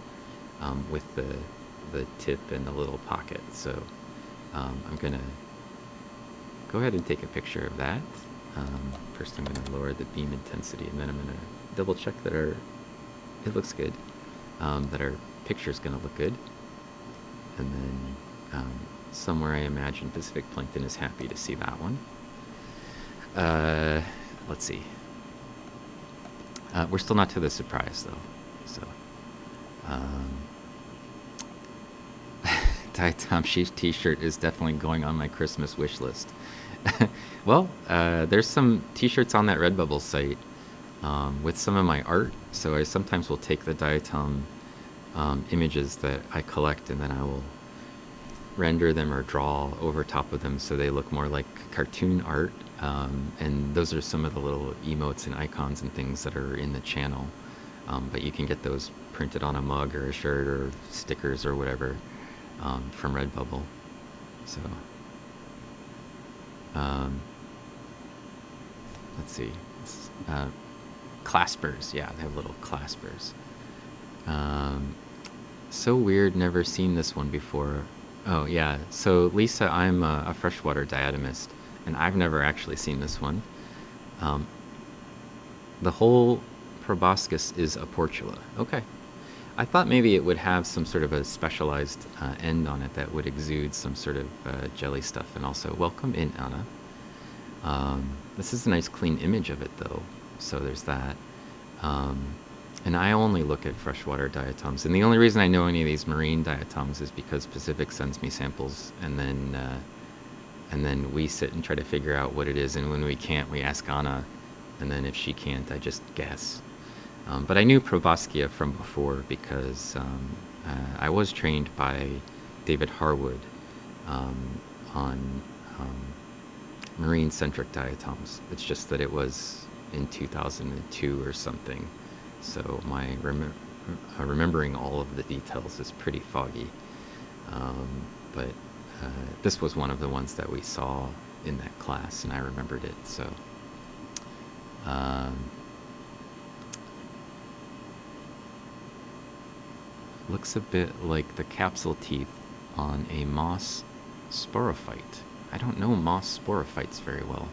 S1: with the tip and the little pocket. So I'm going to go ahead and take a picture of that. First I'm going to lower the beam intensity, and then I'm going to double check that it looks good, that our picture's going to look good. And then somewhere I imagine Pacific Plankton is happy to see that one. Let's see. We're still not to the surprise, though. So, Diatom t-shirt is definitely going on my Christmas wish list. Well, there's some t-shirts on that Redbubble site with some of my art. So I sometimes will take the Diatom images that I collect, and then I will render them or draw over top of them so they look more like cartoon art. And those are some of the little emotes and icons and things that are in the channel. But you can get those printed on a mug or a shirt or stickers or whatever from Redbubble. So, let's see. Claspers. Yeah, they have little claspers. So weird, never seen this one before. Oh, yeah. So, Lisa, I'm a freshwater diatomist, and I've never actually seen this one. The whole proboscis is a portula. Okay. I thought maybe it would have some sort of a specialized end on it that would exude some sort of jelly stuff. And also, welcome in, Anna. This is a nice clean image of it though, so there's that. And I only look at freshwater diatoms, and the only reason I know any of these marine diatoms is because Pacific sends me samples, and then we sit and try to figure out what it is, and when we can't, we ask Anna, and then if she can't, I just guess. But I knew Proboscia from before because I was trained by David Harwood on marine-centric diatoms. It's just that it was in 2002 or something, so my remembering all of the details is pretty foggy. But this was one of the ones that we saw in that class, and I remembered it, so... looks a bit like the capsule teeth on a moss sporophyte. I don't know moss sporophytes very well.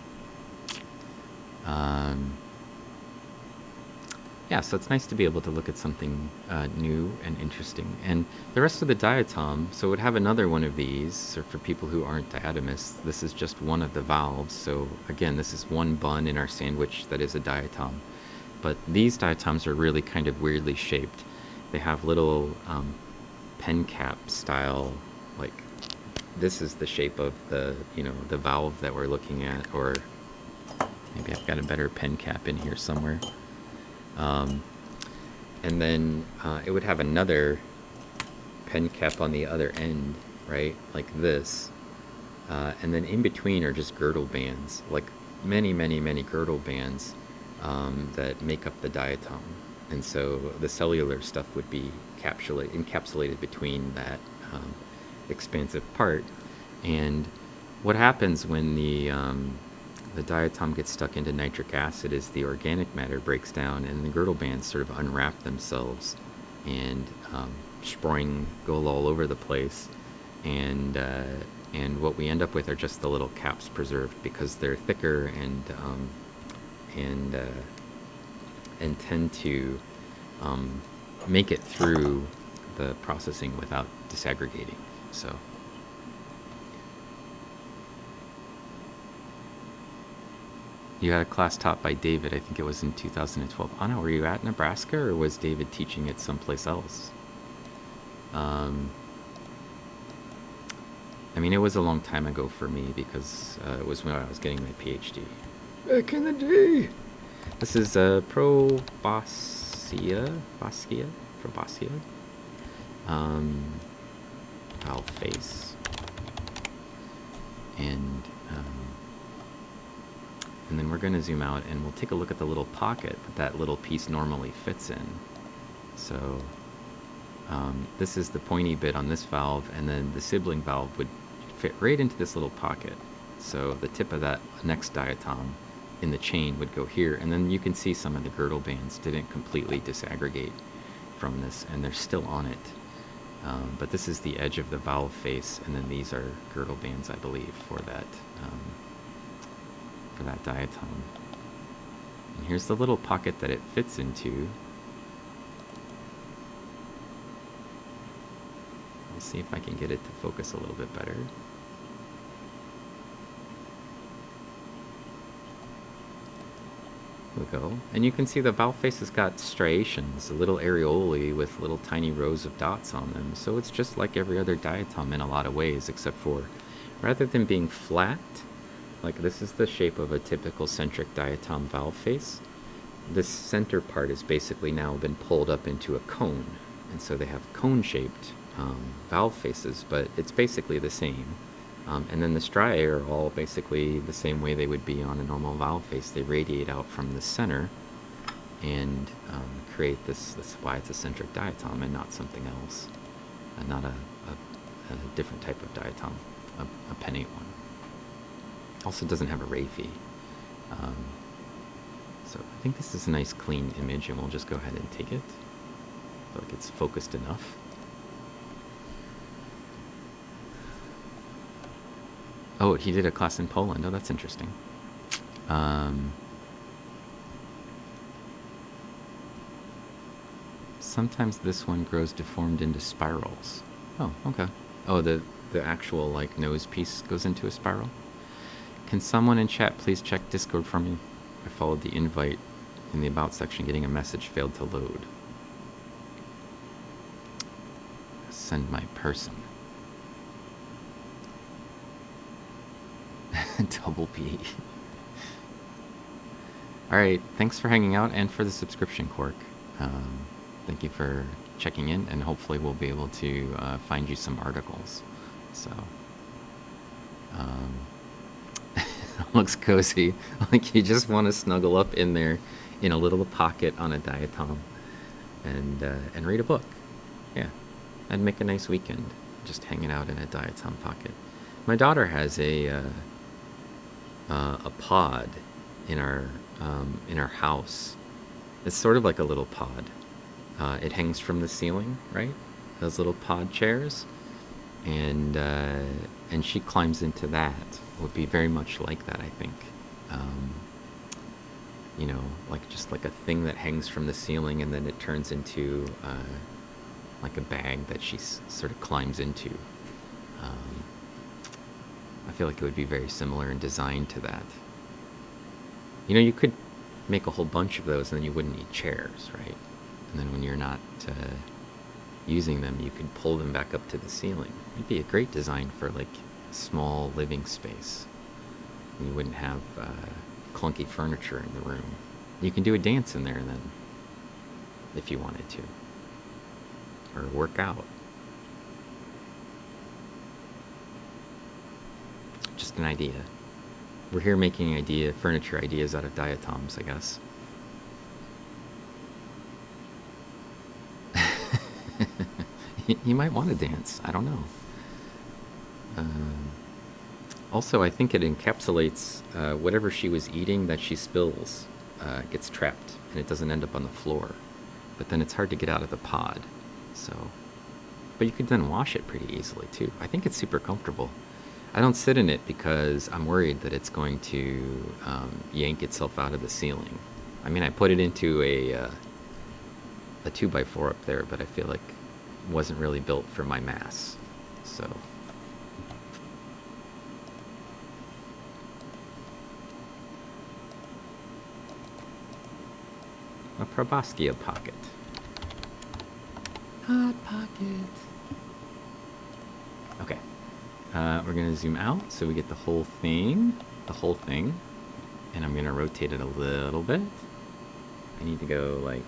S1: Yeah, so it's nice to be able to look at something new and interesting. And the rest of the diatom, so it would have another one of these, so for people who aren't diatomists, this is just one of the valves. So again, this is one bun in our sandwich that is a diatom. But these diatoms are really kind of weirdly shaped. They have little pen cap style, like this is the shape of the, the valve that we're looking at, or maybe I've got a better pen cap in here somewhere. And then it would have another pen cap on the other end, right, like this. And then in between are just girdle bands, like many, many, many girdle bands that make up the diatom. And so the cellular stuff would be encapsulated between that expansive part. And what happens when the diatom gets stuck into nitric acid is the organic matter breaks down, and the girdle bands sort of unwrap themselves, and sproing go all over the place. And what we end up with are just the little caps preserved because they're thicker and tend to make it through the processing without disaggregating. So you had a class taught by David, I think it was in 2012. Anna, were you at Nebraska, or was David teaching it someplace else? I mean, it was a long time ago for me because it was when I was getting my PhD. Back in the day. This is Proboscia, valve face, and then we're going to zoom out and we'll take a look at the little pocket that little piece normally fits in. So this is the pointy bit on this valve, and then the sibling valve would fit right into this little pocket. So the tip of that next diatom in the chain would go here, and then you can see some of the girdle bands didn't completely disaggregate from this, and they're still on it. But this is the edge of the valve face, and then these are girdle bands, I believe, for that diatom. And here's the little pocket that it fits into. I'll see if I can get it to focus a little bit better. There we go. And you can see the valve face has got striations, a little areolae with little tiny rows of dots on them. So it's just like every other diatom in a lot of ways, except for rather than being flat, like this is the shape of a typical centric diatom valve face, this center part has basically now been pulled up into a cone. And so they have cone-shaped valve faces, but it's basically the same. And then the striae are all basically the same way they would be on a normal valve face. They radiate out from the center and create this. That's why it's a centric diatom and not something else, not a different type of diatom, a pennate one. Also doesn't have a raphe. So I think this is a nice clean image, and we'll just go ahead and take it. I feel like it's focused enough. Oh, he did a class in Poland. Oh, that's interesting. Sometimes this one grows deformed into spirals. Oh, okay. Oh, the actual, like, nose piece goes into a spiral. Can someone in chat please check Discord for me? I followed the invite in the About section, getting a message failed to load. Send my person. Double P. Alright, thanks for hanging out and for the subscription, Quark. Thank you for checking in, and hopefully we'll be able to find you some articles. So, looks cozy. Like you just want to snuggle up in there in a little pocket on a diatom and read a book. Yeah, I'd make a nice weekend just hanging out in a diatom pocket. My daughter has a pod in our house. It's sort of like a little pod. It hangs from the ceiling, right? Those little pod chairs, and she climbs into that. It would be very much like that, I think. You know, like just like a thing that hangs from the ceiling, and then it turns into like a bag that she sort of climbs into. I feel like it would be very similar in design to that. You know, you could make a whole bunch of those, and then you wouldn't need chairs, right? And then when you're not using them, you could pull them back up to the ceiling. It'd be a great design for like a small living space. And you wouldn't have clunky furniture in the room. You can do a dance in there then, if you wanted to, or work out. Just an idea. We're here making furniture ideas out of diatoms, I guess. You might want to dance. I don't know. Also, I think it encapsulates whatever she was eating that she spills gets trapped, and it doesn't end up on the floor. But then it's hard to get out of the pod. So, but you could then wash it pretty easily too. I think it's super comfortable. I don't sit in it because I'm worried that it's going to yank itself out of the ceiling. I mean, I put it into a 2x4 up there, but I feel like it wasn't really built for my mass. So, a Proboscia pocket. Hot pocket. Okay. We're going to zoom out so we get the whole thing, and I'm going to rotate it a little bit. I need to go like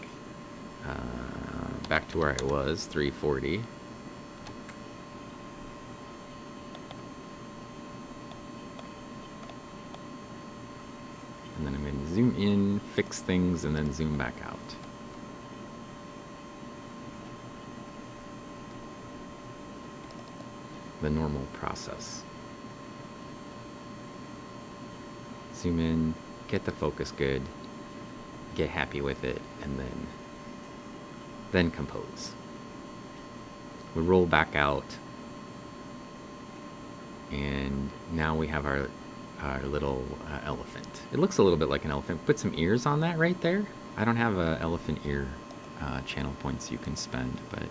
S1: back to where I was, 340. And then I'm going to zoom in, fix things, and then zoom back out. The normal process. Zoom in, get the focus good, get happy with it, and then compose. We roll back out, and now we have our little elephant. It looks a little bit like an elephant. Put some ears on that right there. I don't have elephant ear channel points you can spend, but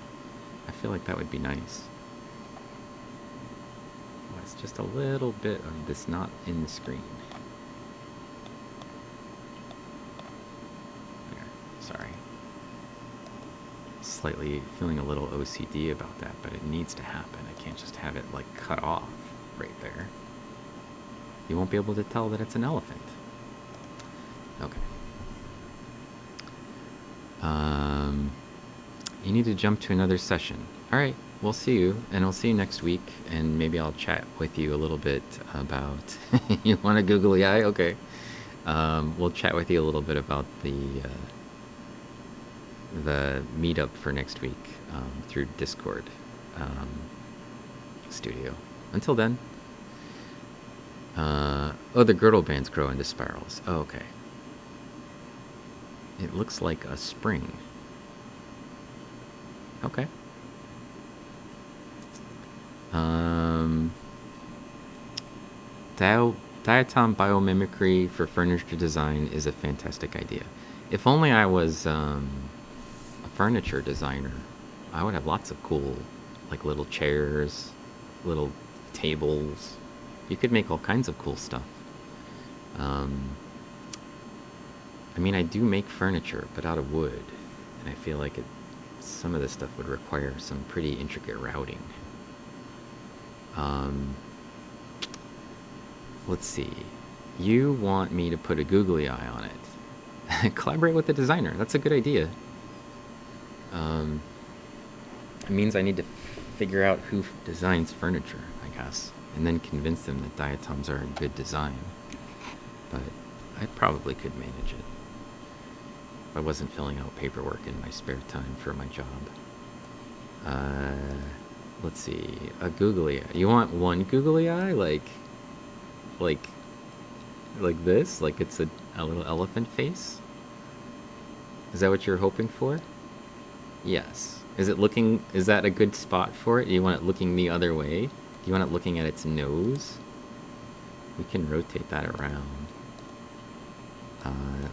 S1: I feel like that would be nice. Just a little bit of this not in the screen. There, sorry. Slightly feeling a little OCD about that, but it needs to happen. I can't just have it like cut off right there. You won't be able to tell that it's an elephant. Okay. You need to jump to another session. All right. We'll see you, and I'll see you next week, and maybe I'll chat with you a little bit about... You want a googly eye? Okay. We'll chat with you a little bit about the meetup for next week through Discord studio. Until then... oh, the girdle bands grow into spirals. Oh, okay. It looks like a spring. Okay. Diatom biomimicry for furniture design is a fantastic idea. If only I was a furniture designer, I would have lots of cool, like little chairs, little tables. You could make all kinds of cool stuff. Um, I mean, I do make furniture, but out of wood, and I feel like some of this stuff would require some pretty intricate routing. Let's see. You want me to put a googly eye on it. Collaborate with the designer. That's a good idea. It means I need to figure out who designs furniture, I guess, and then convince them that diatoms are a good design. But I probably could manage it if I wasn't filling out paperwork in my spare time for my job. Let's see. A googly eye. You want one googly eye? Like this? Like it's a little elephant face? Is that what you're hoping for? Yes. Is that a good spot for it? Do you want it looking the other way? Do you want it looking at its nose? We can rotate that around.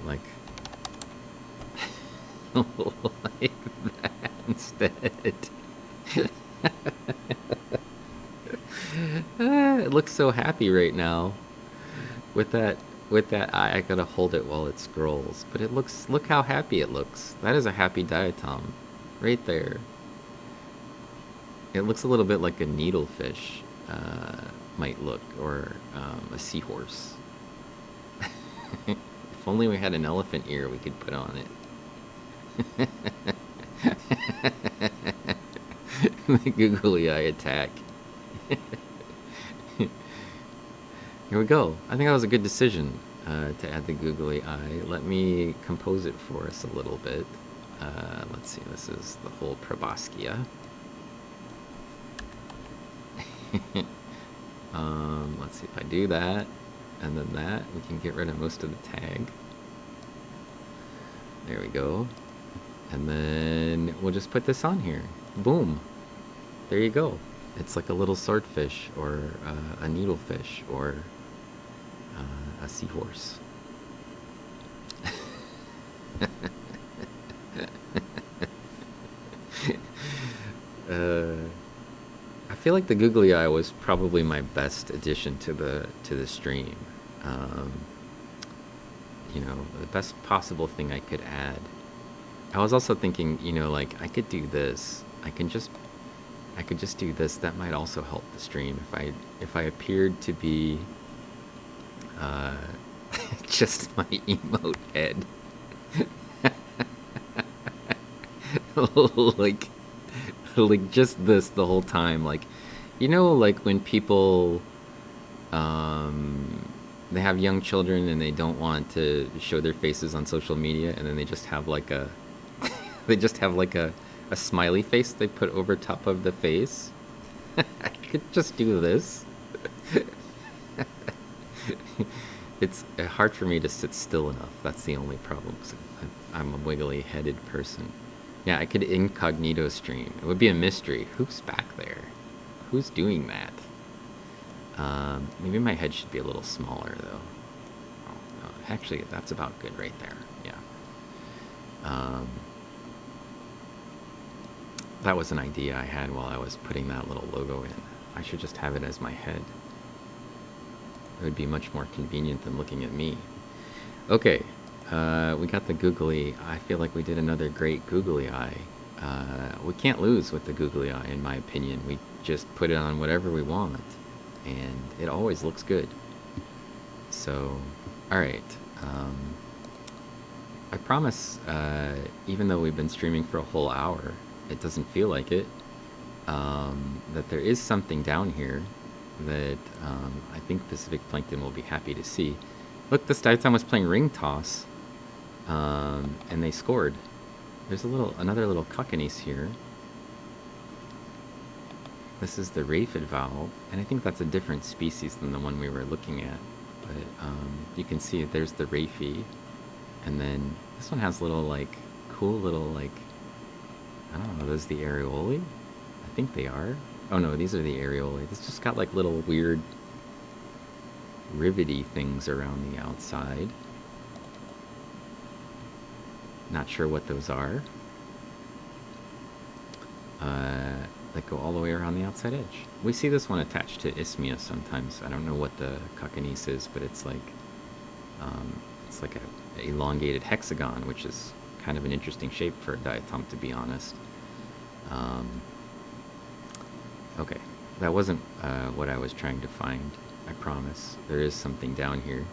S1: Like like that instead. It looks so happy right now. With that eye, I gotta hold it while it scrolls. But look how happy it looks. That is a happy diatom. Right there. It looks a little bit like a needlefish might look, or a seahorse. If only we had an elephant ear we could put on it. The googly eye attack. Here we go. I think that was a good decision to add the googly eye. Let me compose it for us a little bit. Let's see, this is the whole Proboscia. Let's see if I do that, and then that, we can get rid of most of the tag. There we go. And then we'll just put this on here. Boom. There you go. It's like a little swordfish, or a needlefish, or a seahorse. I feel like the googly eye was probably my best addition to the stream. You know, the best possible thing I could add. I was also thinking, you know, like I could do this. I could just do this. That might also help the stream if I appeared to be just my emote head. like just this the whole time. Like, you know, like when people they have young children and they don't want to show their faces on social media, and then they just have like a a smiley face they put over top of the face. I could just do this. It's hard for me to sit still enough. That's the only problem. I'm a wiggly-headed person. Yeah, I could incognito stream. It would be a mystery. Who's back there? Who's doing that? Maybe my head should be a little smaller, though. Oh, no. Actually, that's about good right there. Yeah. That was an idea I had while I was putting that little logo in. I should just have it as my head. It would be much more convenient than looking at me. Okay, we got the googly. I feel like we did another great googly eye. We can't lose with the googly eye, in my opinion. We just put it on whatever we want, and it always looks good. So, alright. I promise, even though we've been streaming for a whole hour, it doesn't feel like it, that there is something down here that I think Pacific Plankton will be happy to see. Look, this diatom was playing ring toss, and they scored. There's another little cockanies here. This is the Raphid valve, and I think that's a different species than the one we were looking at. But you can see there's the Raphy, and then this one has little, like, cool little, like, I don't know, are those the areolae? I think they are. Oh no, these are the areolae. This just got like little weird rivety things around the outside. Not sure what those are. That go all the way around the outside edge. We see this one attached to Isthmia sometimes. I don't know what the cockanies is, but it's like It's like a elongated hexagon, which is kind of an interesting shape for a diatom, to be honest. Okay, that wasn't what I was trying to find, I promise. There is something down here.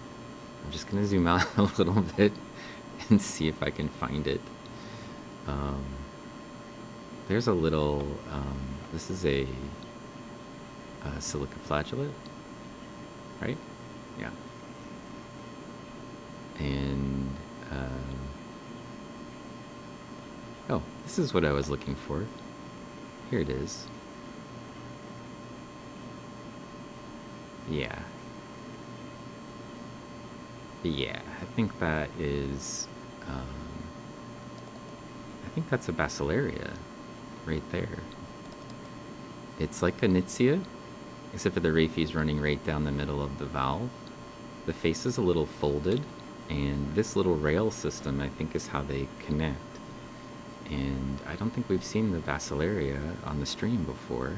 S1: I'm just going to zoom out a little bit and see if I can find it. There's a little, this is a silica flagellate, right? Yeah. And, oh, this is what I was looking for. Here it is. Yeah. Yeah, I think that is, I think that's a Basilaria right there. It's like a Nitzia, except for the Raphi's running right down the middle of the valve. The face is a little folded, and this little rail system, I think, is how they connect. And I don't think we've seen the Basilaria on the stream before.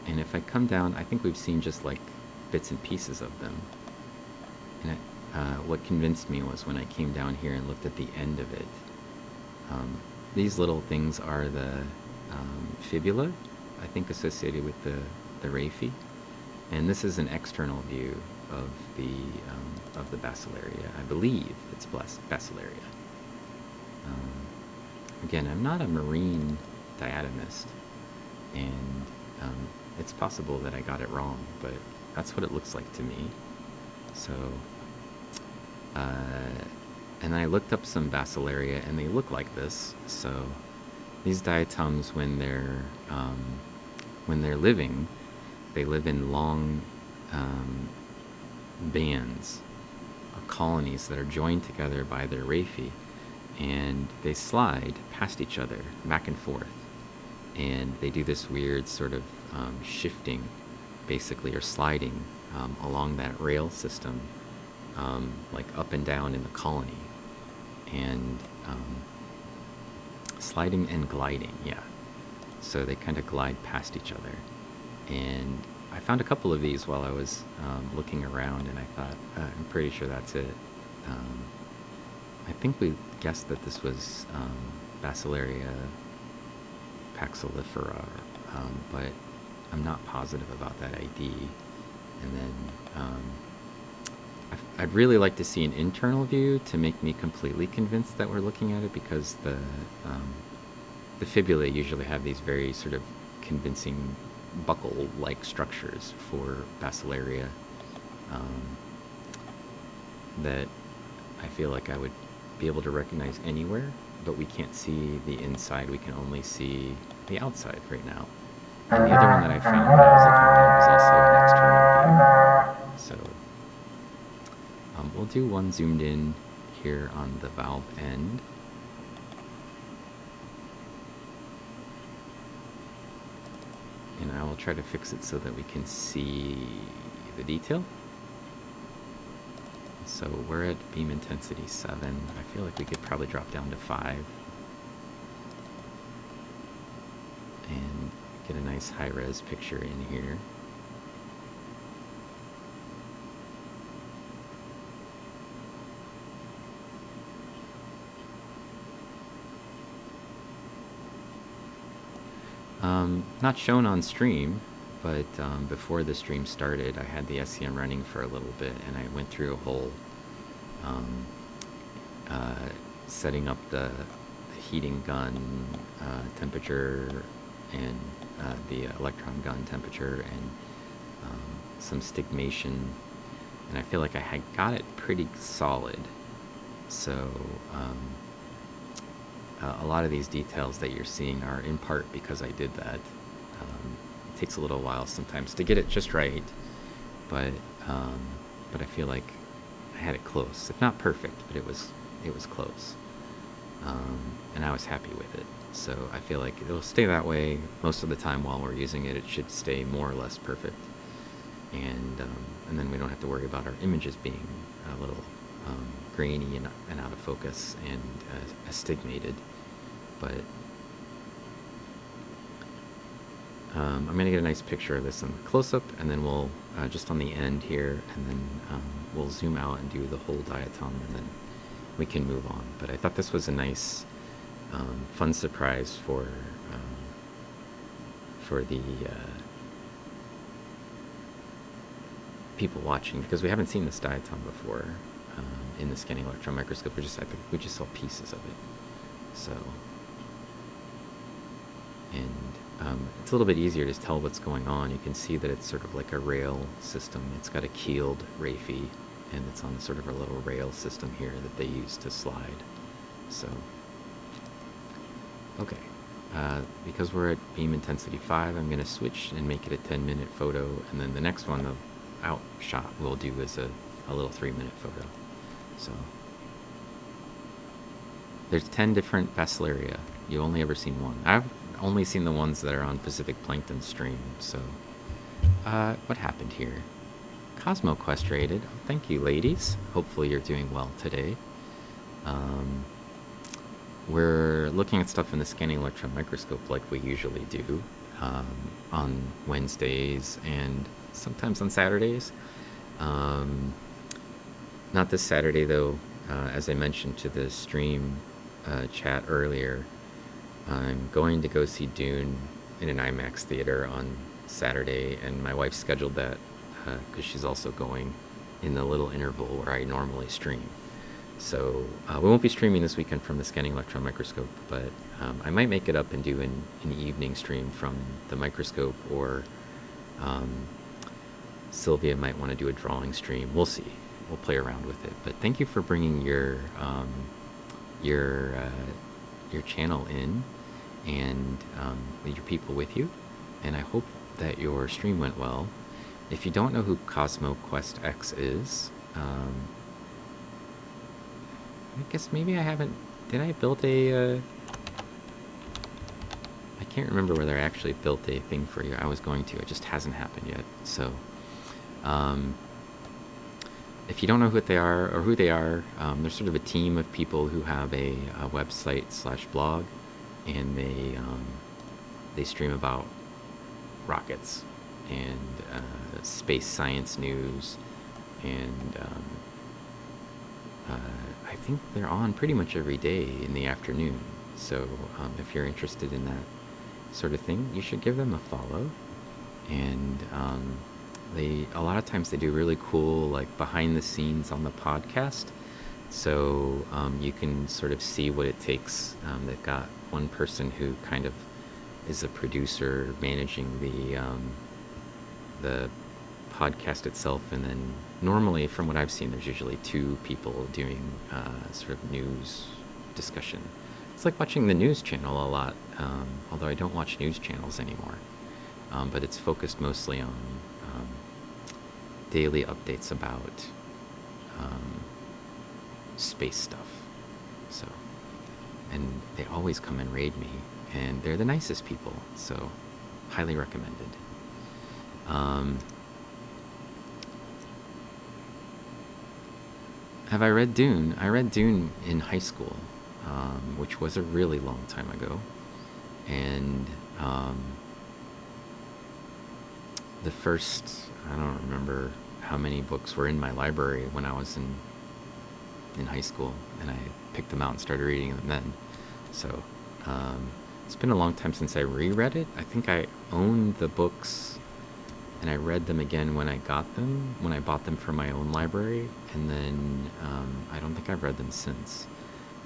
S1: And if I come down, I think we've seen just like bits and pieces of them. And what convinced me was when I came down here and looked at the end of it. These little things are the fibula, I think, associated with the Raphi. And this is an external view of the Basilaria. I believe it's Basilaria. Again, I'm not a marine diatomist, and it's possible that I got it wrong, but that's what it looks like to me. So, and I looked up some Basilaria, and they look like this. So, these diatoms, when they're living, they live in long bands, colonies that are joined together by their raphi, and they slide past each other, back and forth. And they do this weird sort of shifting, basically, or sliding along that rail system, like up and down in the colony. And sliding and gliding, yeah. So they kind of glide past each other. And I found a couple of these while I was looking around, and I thought, I'm pretty sure that's it. I think we guessed that this was Basilaria paxillifera, but I'm not positive about that ID. And then I'd really like to see an internal view to make me completely convinced that we're looking at it, because the fibulae usually have these very sort of convincing buckle-like structures for Basilaria that I feel like I would be able to recognize anywhere, but we can't see the inside. We can only see the outside right now. And the other one that I found when I was looking at was also an external view. So we'll do one zoomed in here on the valve end. And I will try to fix it so that we can see the detail. So we're at beam intensity 7. I feel like we could probably drop down to 5. And get a nice high-res picture in here. Not shown on stream, but before the stream started, I had the SEM running for a little bit, and I went through a whole setting up the heating gun temperature and the electron gun temperature and some stigmation, and I feel like I had got it pretty solid. So a lot of these details that you're seeing are in part because I did that. It takes a little while sometimes to get it just right, but I feel like I had it close, if not perfect, but it was close, and I was happy with it. So I feel like it'll stay that way most of the time while we're using it. It should stay more or less perfect, and then we don't have to worry about our images being a little grainy and out of focus and astigmated. But I'm going to get a nice picture of this in the close-up, and then we'll just on the end here, and then we'll zoom out and do the whole diatom, and then we can move on. But I thought this was a nice, fun surprise for the people watching, because we haven't seen this diatom before in the scanning electron microscope. I think we just saw pieces of it. So, and it's a little bit easier to tell what's going on. You can see that it's sort of like a rail system. It's got a keeled Raphy, and it's on sort of a little rail system here that they use to slide. So, okay. Because we're at beam intensity 5, I'm going to switch and make it a 10-minute photo, and then the next one, the out shot, we'll do is a little 3-minute photo. So, there's 10 different Bacillaria. You've only ever seen one. I've only seen the ones that are on Pacific Plankton stream, so... what happened here? Cosmo Quest rated. Thank you, ladies. Hopefully you're doing well today. We're looking at stuff in the scanning electron microscope like we usually do on Wednesdays and sometimes on Saturdays. Not this Saturday, though. As I mentioned to the stream chat earlier, I'm going to go see Dune in an IMAX theater on Saturday, and my wife scheduled that because she's also going in the little interval where I normally stream. So we won't be streaming this weekend from the scanning electron microscope, but I might make it up and do an evening stream from the microscope, or Sylvia might want to do a drawing stream. We'll see. We'll play around with it. But thank you for bringing your channel in, and your people with you. And I hope that your stream went well. If you don't know who Cosmo Quest X is, I guess maybe I haven't... Did I build a... I can't remember whether I actually built a thing for you. I was going to. It just hasn't happened yet. So, if you don't know what they are, or who they are, they're sort of a team of people who have a website/blog, and they stream about rockets and space science news, and I think they're on pretty much every day in the afternoon. So if you're interested in that sort of thing, you should give them a follow. And a lot of times they do really cool, like, behind the scenes on the podcast. So you can sort of see what it takes. They've got one person who kind of is a producer managing the podcast itself, and then normally, from what I've seen, there's usually 2 people doing sort of news discussion. It's like watching the news channel a lot, although I don't watch news channels anymore. But it's focused mostly on daily updates about space stuff. So, and they always come and raid me, and they're the nicest people, so highly recommended. Have I read Dune? I read Dune in high school, which was a really long time ago. And the first, I don't remember how many books were in my library when I was in high school, and I picked them out and started reading them then. So it's been a long time since I reread it. I think I owned the books, and I read them again when I got them, when I bought them from my own library, and then I don't think I've read them since.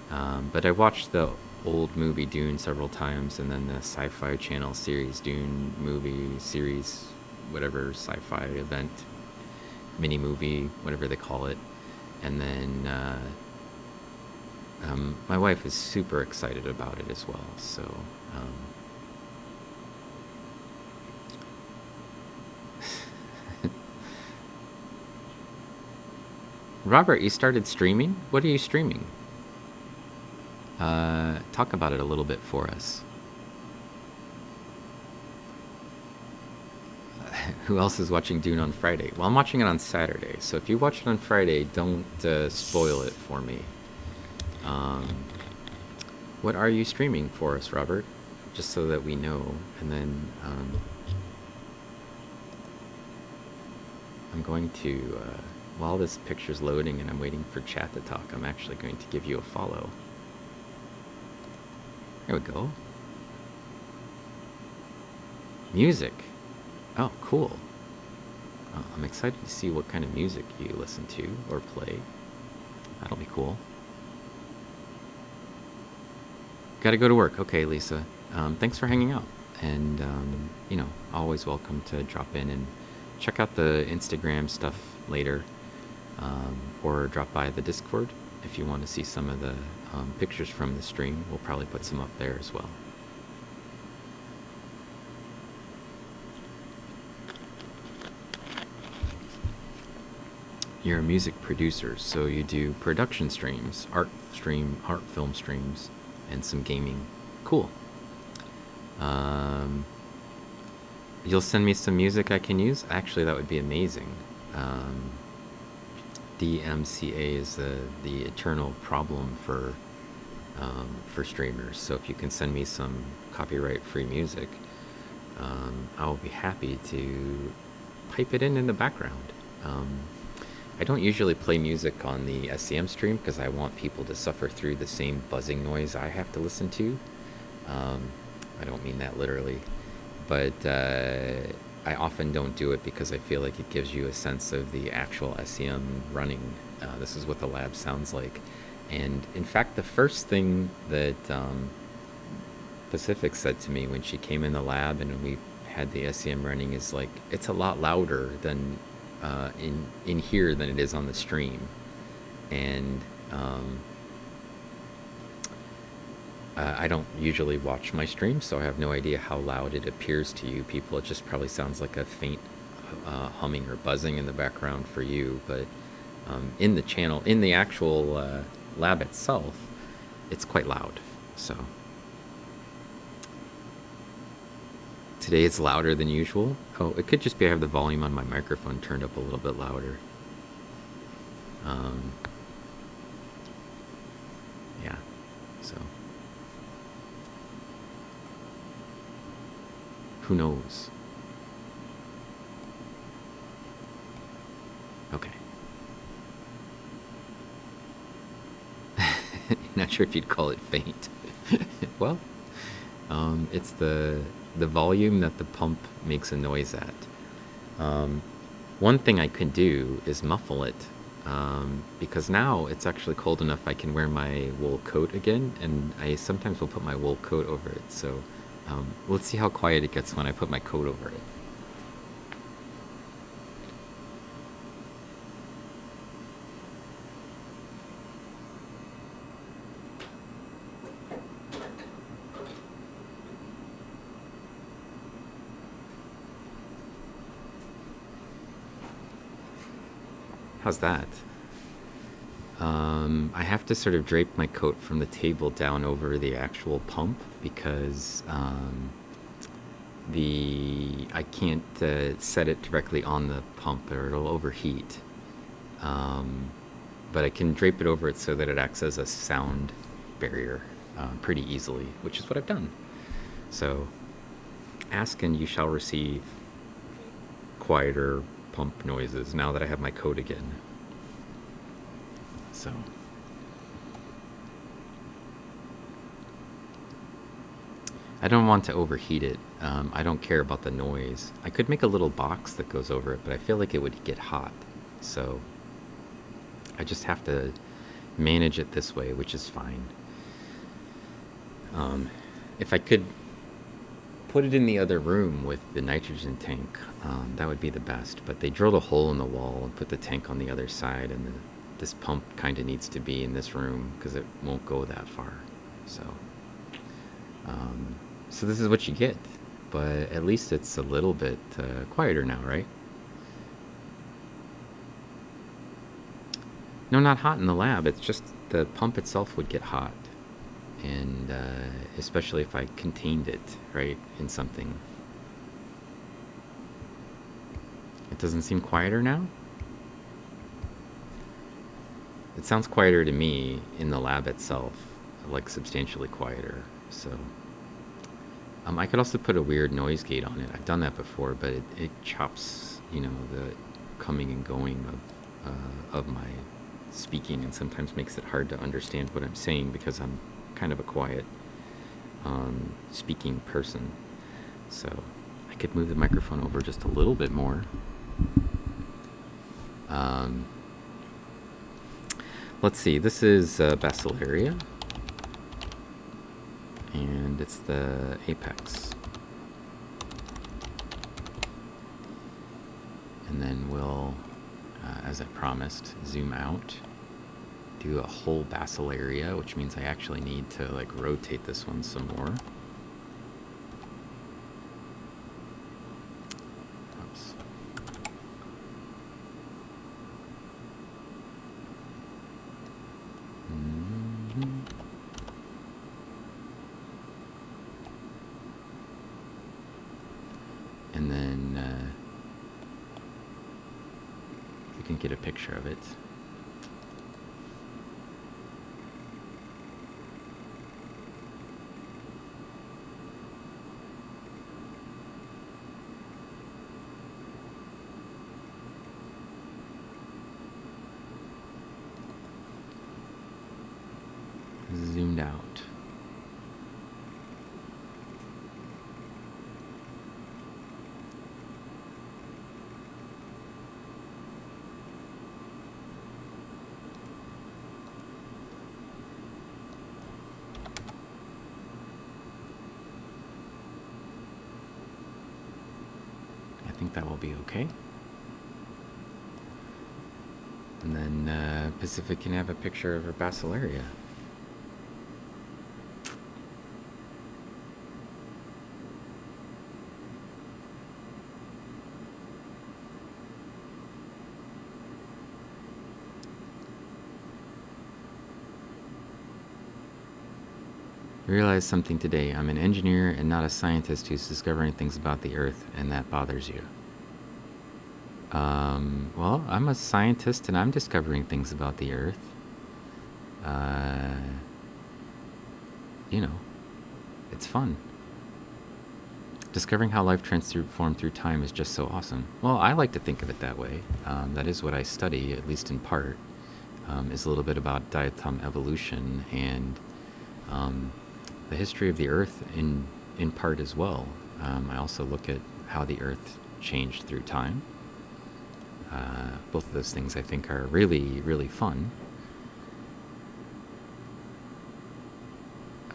S1: But I watched the old movie Dune several times, and then the Sci-Fi Channel series Dune movie series, whatever, sci-fi event, mini-movie, whatever they call it. And then my wife is super excited about it as well, so... Robert, you started streaming? What are you streaming? Talk about it a little bit for us. Who else is watching Dune on Friday? Well, I'm watching it on Saturday, so if you watch it on Friday, don't spoil it for me. What are you streaming for us, Robert? Just so that we know, and then... I'm going to, while this picture's loading and I'm waiting for chat to talk, I'm actually going to give you a follow. There we go. Music. Oh, cool. I'm excited to see what kind of music you listen to or play. That'll be cool. Gotta go to work. Okay, Lisa. Thanks for hanging out. And, you know, always welcome to drop in and check out the Instagram stuff later. Or drop by the Discord if you want to see some of the pictures from the stream. We'll probably put some up there as well. You're a music producer, so you do production streams, art film streams, and some gaming. Cool. You'll send me some music I can use? Actually, that would be amazing. DMCA is the eternal problem for streamers. So if you can send me some copyright-free music, I'll be happy to pipe it in the background. I don't usually play music on the SEM stream because I want people to suffer through the same buzzing noise I have to listen to. I don't mean that literally, but I often don't do it because I feel like it gives you a sense of the actual SEM running. This is what the lab sounds like. And in fact, the first thing that Pacific said to me when she came in the lab and we had the SEM running is like, it's a lot louder than in here than it is on the stream. And I don't usually watch my stream, so I have no idea how loud it appears to you people. It just probably sounds like a faint humming or buzzing in the background for you, but in the channel, in the actual lab itself, it's quite loud. So today it's louder than usual. Oh, it could just be I have the volume on my microphone turned up a little bit louder. Yeah, so who knows? Okay. Not sure if you'd call it faint. Well, it's the volume that the pump makes a noise at. One thing I could do is muffle it, because now it's actually cold enough I can wear my wool coat again, and I sometimes will put my wool coat over it. So let's see how quiet it gets when I put my coat over it. How's that? I have to sort of drape my coat from the table down over the actual pump because I can't set it directly on the pump or it'll overheat. But I can drape it over it so that it acts as a sound barrier pretty easily, which is what I've done. So ask and you shall receive quieter pump noises now that I have my coat again. So I don't want to overheat it. I don't care about the noise. I could make a little box that goes over it, but I feel like it would get hot. So I just have to manage it this way, which is fine. If I could put it in the other room with the nitrogen tank, that would be the best. But they drilled a hole in the wall and put the tank on the other side, and this pump kind of needs to be in this room because it won't go that far. So so this is what you get, but at least it's a little bit quieter now, right? No, not hot in the lab. It's just the pump itself would get hot, and especially if I contained it, right, in something. It doesn't seem quieter now? It sounds quieter to me in the lab itself, like substantially quieter. So I could also put a weird noise gate on it. I've done that before, but it chops, you know, coming and going of my speaking, and sometimes makes it hard to understand what I'm saying because I'm kind of a quiet speaking person. So I could move the microphone over just a little bit more. Let's see, this is Basilaria, and it's the apex. And then we'll, as I promised, zoom out, do a whole Basilaria, which means I actually need to like rotate this one some more. Oops. And then we can get a picture of it. Zoomed out. I think that will be okay. And then Pacifica can have a picture of her Basilaria. I realized something today. I'm an engineer and not a scientist who's discovering things about the Earth, and that bothers you. Well, I'm a scientist and I'm discovering things about the Earth. You know, it's fun. Discovering how life transformed through time is just so awesome. Well, I like to think of it that way. That is what I study, at least in part, is a little bit about diatom evolution and the history of the Earth in part as well. I also look at how the Earth changed through time. Both of those things I think are really, really fun.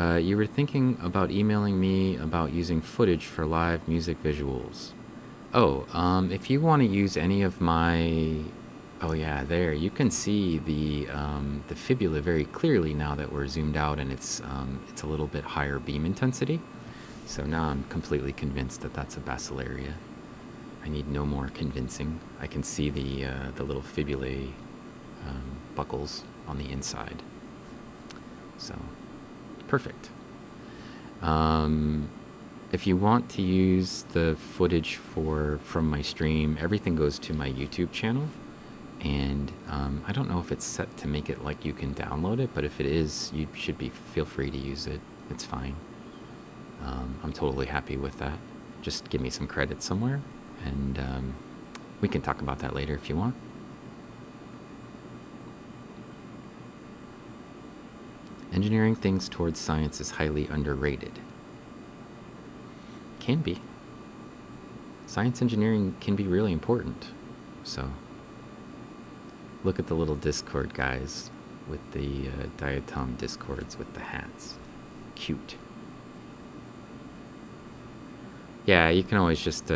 S1: You were thinking about emailing me about using footage for live music visuals. Oh, if you want to use any of my... Oh yeah, there, you can see the fibula very clearly now that we're zoomed out, and it's a little bit higher beam intensity. So now I'm completely convinced that that's a Basilaria. I need no more convincing. I can see the little fibulae buckles on the inside. So, perfect. If you want to use the footage from my stream, everything goes to my YouTube channel. And I don't know if it's set to make it like you can download it, but if it is, you should feel free to use it. It's fine. I'm totally happy with that. Just give me some credit somewhere, and we can talk about that later if you want. Engineering things towards science is highly underrated. Can be. Science engineering can be really important. So look at the little Discord guys with the Diatom Discords with the hats. Cute. Yeah, you can always just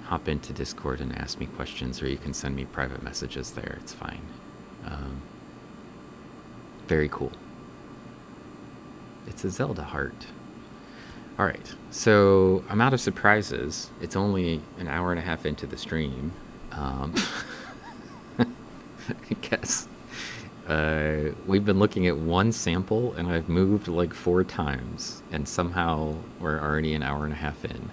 S1: hop into Discord and ask me questions, or you can send me private messages there. It's fine. Very cool. It's a Zelda heart. Alright, so I'm out of surprises. It's only an hour and a half into the stream. I guess. We've been looking at one sample, and I've moved like 4 times, and somehow we're already an hour and a half in.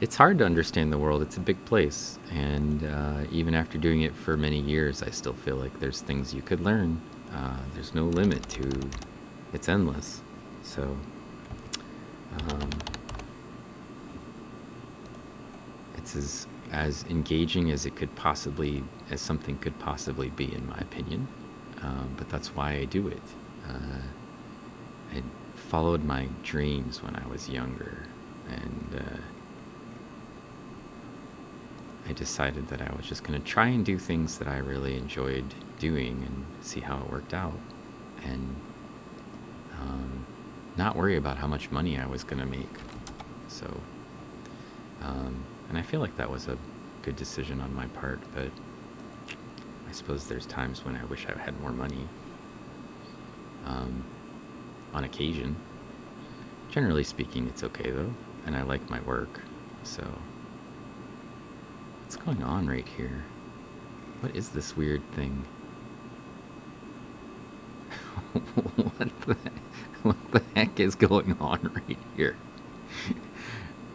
S1: It's hard to understand the world. It's a big place, and even after doing it for many years, I still feel like there's things you could learn. There's no limit to... It's endless. So... It's as engaging as it could possibly, as something could possibly be, in my opinion. But that's why I do it. I followed my dreams when I was younger, and I decided that I was just going to try and do things that I really enjoyed doing and see how it worked out, and not worry about how much money I was going to make. So, and I feel like that was a good decision on my part, but I suppose there's times when I wish I had more money. On occasion. Generally speaking, it's okay though, and I like my work, so... What's going on right here? What is this weird thing? What the heck is going on right here?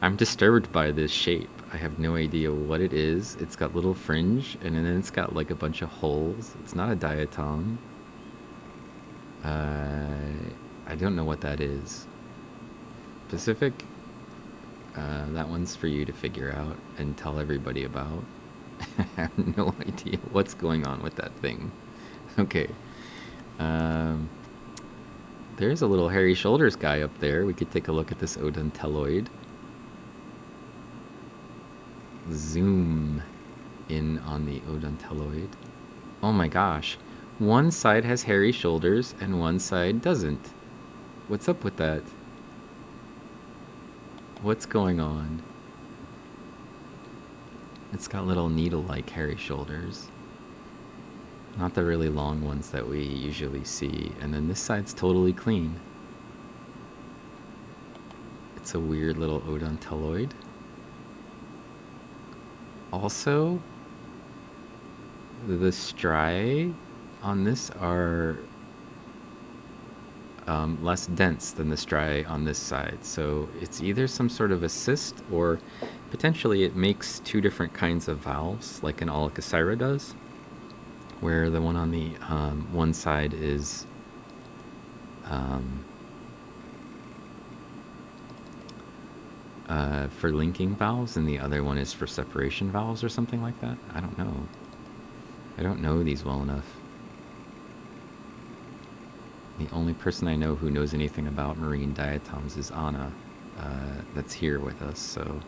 S1: I'm disturbed by this shape. I have no idea what it is. It's got little fringe, and then it's got like a bunch of holes. It's not a diatom. I don't know what that is. Pacific, that one's for you to figure out and tell everybody about. I have no idea what's going on with that thing. Okay. There's a little hairy shoulders guy up there. We could take a look at this odontelloid. Zoom in on the odontelloid. Oh my gosh. One side has hairy shoulders and one side doesn't. What's up with that? What's going on? It's got little needle-like hairy shoulders. Not the really long ones that we usually see. And then this side's totally clean. It's a weird little odontelloid. Also, the striae on this are less dense than the striae on this side. So it's either some sort of a cyst, or potentially it makes two different kinds of valves, like an Cyra does, where the one on the one side is for linking valves, and the other one is for separation valves or something like that. I don't know. I don't know these well enough. The only person I know who knows anything about marine diatoms is Anna, that's here with us, so...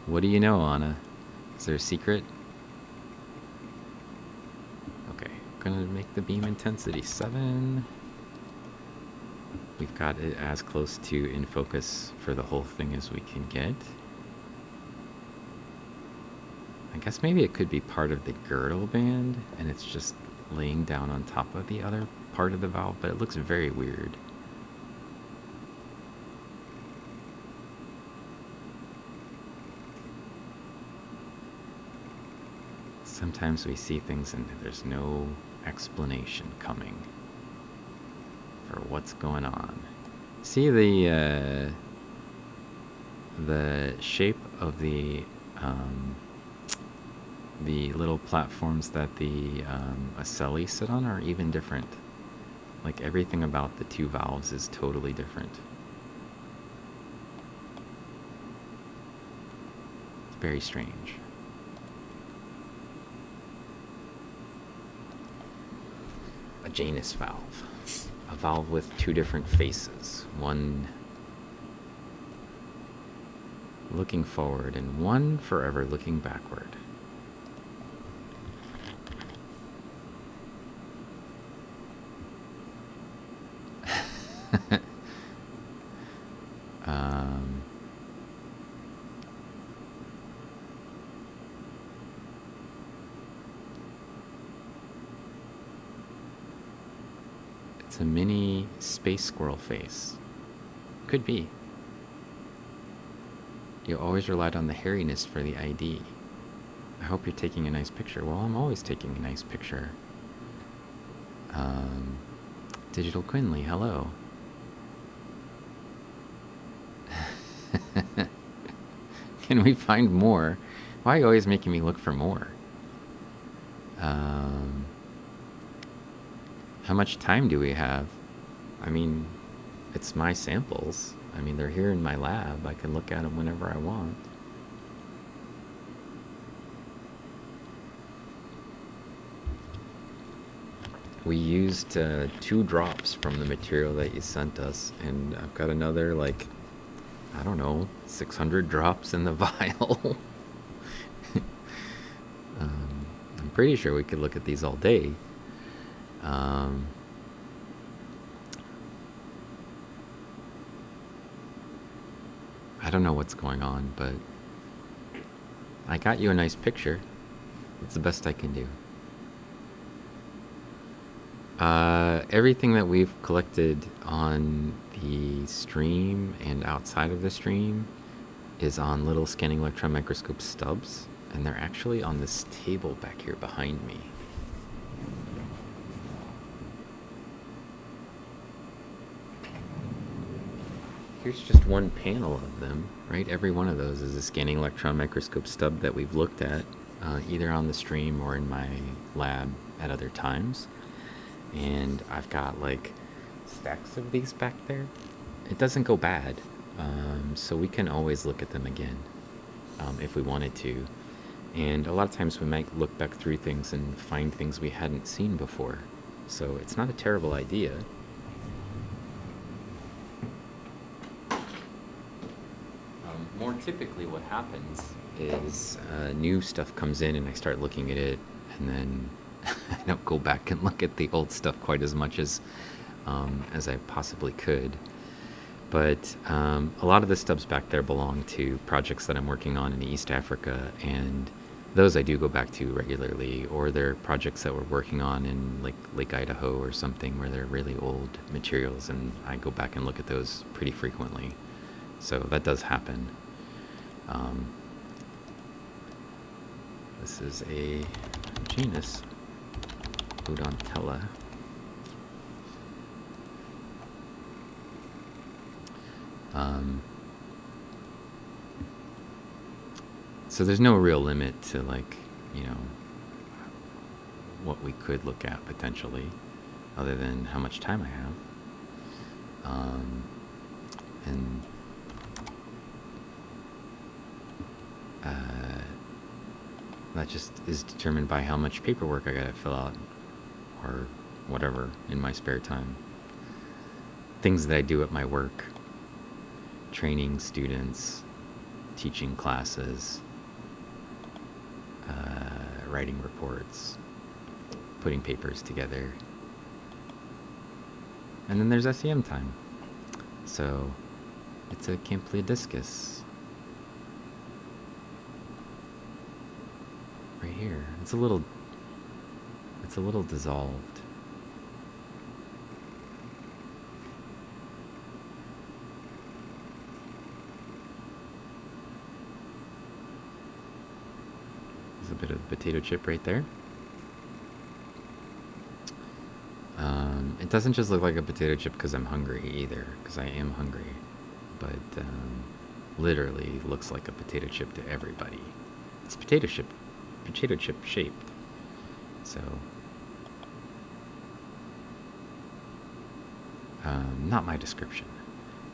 S1: What do you know, Anna? Is there a secret? Okay, gonna make the beam intensity 7. We've got it as close to in focus for the whole thing as we can get. I guess maybe it could be part of the girdle band, and it's just laying down on top of the other part of the valve, but it looks very weird. Sometimes we see things and there's no explanation coming for what's going on. See the shape of the little platforms that the ocelli sit on are even different. Like everything about the two valves is totally different. It's very strange. A Janus valve. A valve with two different faces. One looking forward and one forever looking backward. It's a mini space squirrel face. Could be. You always relied on the hairiness for the ID. I hope you're taking a nice picture. Well, I'm always taking a nice picture. Digital Quinley, hello. Can we find more? Why are you always making me look for more? How much time do we have? I mean, it's my samples. I mean, they're here in my lab. I can look at them whenever I want. We used 2 drops from the material that you sent us, and I've got another, like, I don't know, 600 drops in the vial. I'm pretty sure we could look at these all day. I don't know what's going on, but I got you a nice picture. It's the best I can do. Everything that we've collected on the stream and outside of the stream is on little scanning electron microscope stubs, and they're actually on this table back here behind me. Here's just one panel of them, right? Every one of those is a scanning electron microscope stub that we've looked at, either on the stream or in my lab at other times. And I've got like stacks of these back there. It doesn't go bad, so we can always look at them again if we wanted to. And a lot of times we might look back through things and find things we hadn't seen before. So it's not a terrible idea. More typically what happens is new stuff comes in and I start looking at it, and then I don't go back and look at the old stuff quite as much as I possibly could. But a lot of the stubs back there belong to projects that I'm working on in East Africa, and those I do go back to regularly, or they're projects that we're working on in like Lake Idaho or something where they're really old materials, and I go back and look at those pretty frequently. So that does happen. This is a genus, Odontella. So there's no real limit to, like, you know, what we could look at potentially, other than how much time I have. And that just is determined by how much paperwork I gotta fill out or whatever in my spare time. Things that I do at my work, training students, teaching classes, writing reports, putting papers together. And then there's SEM time. So it's a Campliodiscus. Right here. It's a little dissolved. There's a bit of potato chip right there. It doesn't just look like a potato chip because I'm hungry either, because I am hungry, but literally looks like a potato chip to everybody. It's potato chip shaped. So not my description.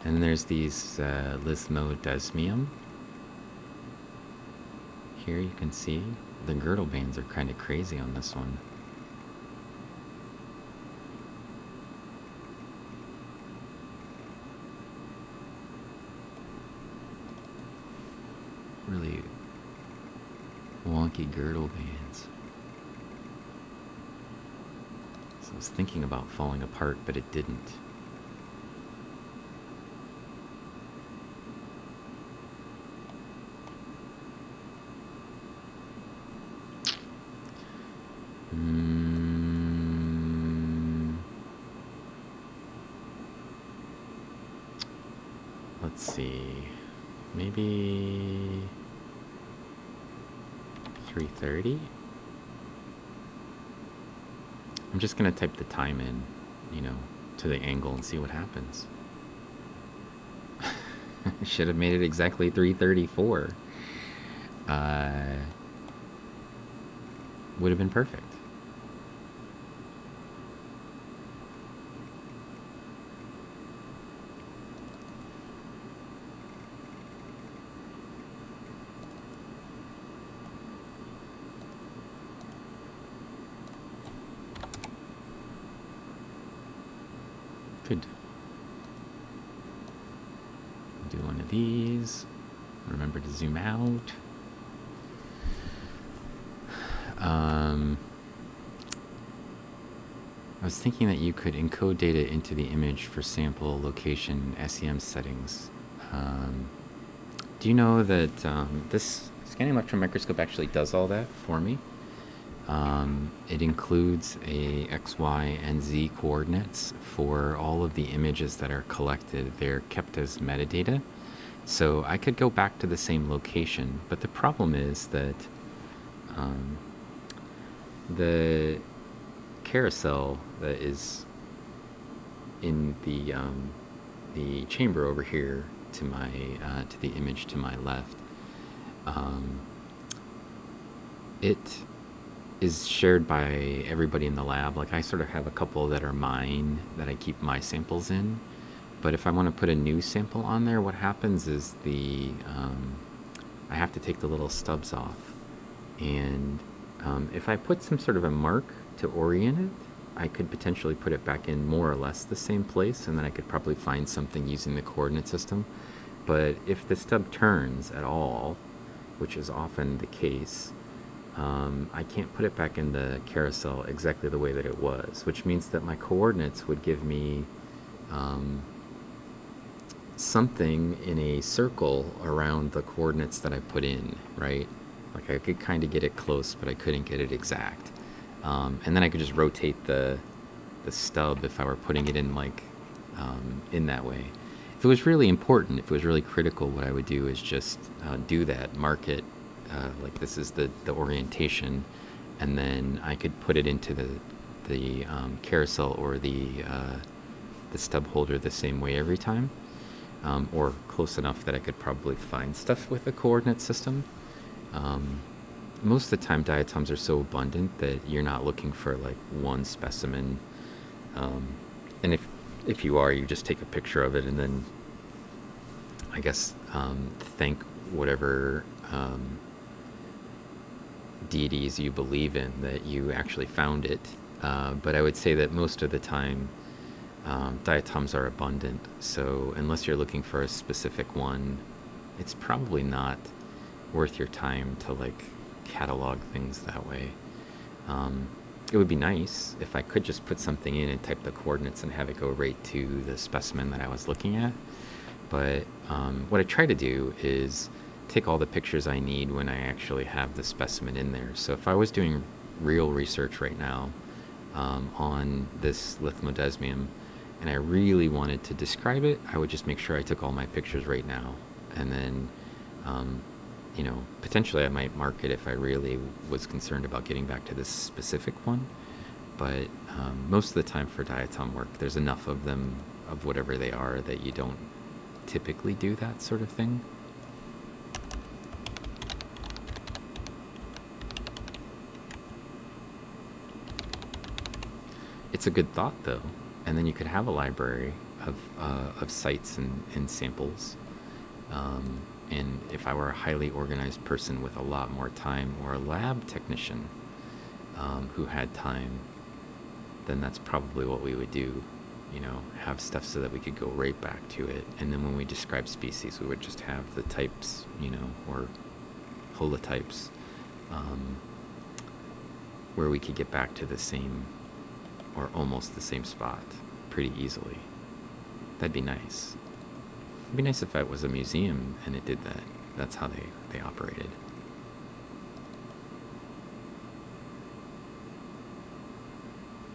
S1: And there's these Lismodesmium. Here you can see the girdle bands are kind of crazy on this one. Really wonky girdle bands. So I was thinking about falling apart, but it didn't. Let's see. Maybe 3:30. I'm just gonna type the time in, you know, to the angle and see what happens. Should have made it exactly 3:34. Would have been perfect. Good. Do one of these. Remember to zoom out. I was thinking that you could encode data into the image for sample location SEM settings. Do you know that this scanning electron microscope actually does all that for me? It includes a X, Y, and Z coordinates for all of the images that are collected. They're kept as metadata. So I could go back to the same location, but the problem is that the carousel that is in the chamber over here to my to the image to my left, it is shared by everybody in the lab. Like I sort of have a couple that are mine that I keep my samples in, but if I want to put a new sample on there, what happens is I have to take the little stubs off, and if I put some sort of a mark to orient it, I could potentially put it back in more or less the same place, and then I could probably find something using the coordinate system. But if the stub turns at all, which is often the case, I can't put it back in the carousel exactly the way that it was, which means that my coordinates would give me something in a circle around the coordinates that I put in, right? Like I could kind of get it close, but I couldn't get it exact. And then I could just rotate the stub if I were putting it in like in that way. If it was really important, if it was really critical, what I would do is just do that, mark it, like this is the orientation, and then I could put it into the carousel or the stub holder the same way every time, or close enough that I could probably find stuff with a coordinate system. Most of the time diatoms are so abundant that you're not looking for like one specimen, and if you are, you just take a picture of it and then I guess thank whatever deities you believe in that you actually found it. But I would say that most of the time diatoms are abundant, so unless you're looking for a specific one, it's probably not worth your time to like catalog things that way. It would be nice if I could just put something in and type the coordinates and have it go right to the specimen that I was looking at. But what I try to do is take all the pictures I need when I actually have the specimen in there. So if I was doing real research right now on this Lithodomesmium and I really wanted to describe it, I would just make sure I took all my pictures right now, and then you know, potentially I might mark it if I really was concerned about getting back to this specific one. But most of the time for diatom work, there's enough of them, of whatever they are, that you don't typically do that sort of thing. It's a good thought, though. And then you could have a library of sites and samples. And if I were a highly organized person with a lot more time, or a lab technician who had time, then that's probably what we would do. You know, have stuff so that we could go right back to it. And then when we describe species, we would just have the types, you know, or holotypes, where we could get back to the same, or almost the same spot pretty easily. That'd be nice. It'd be nice if it was a museum and it did that. That's how they operated.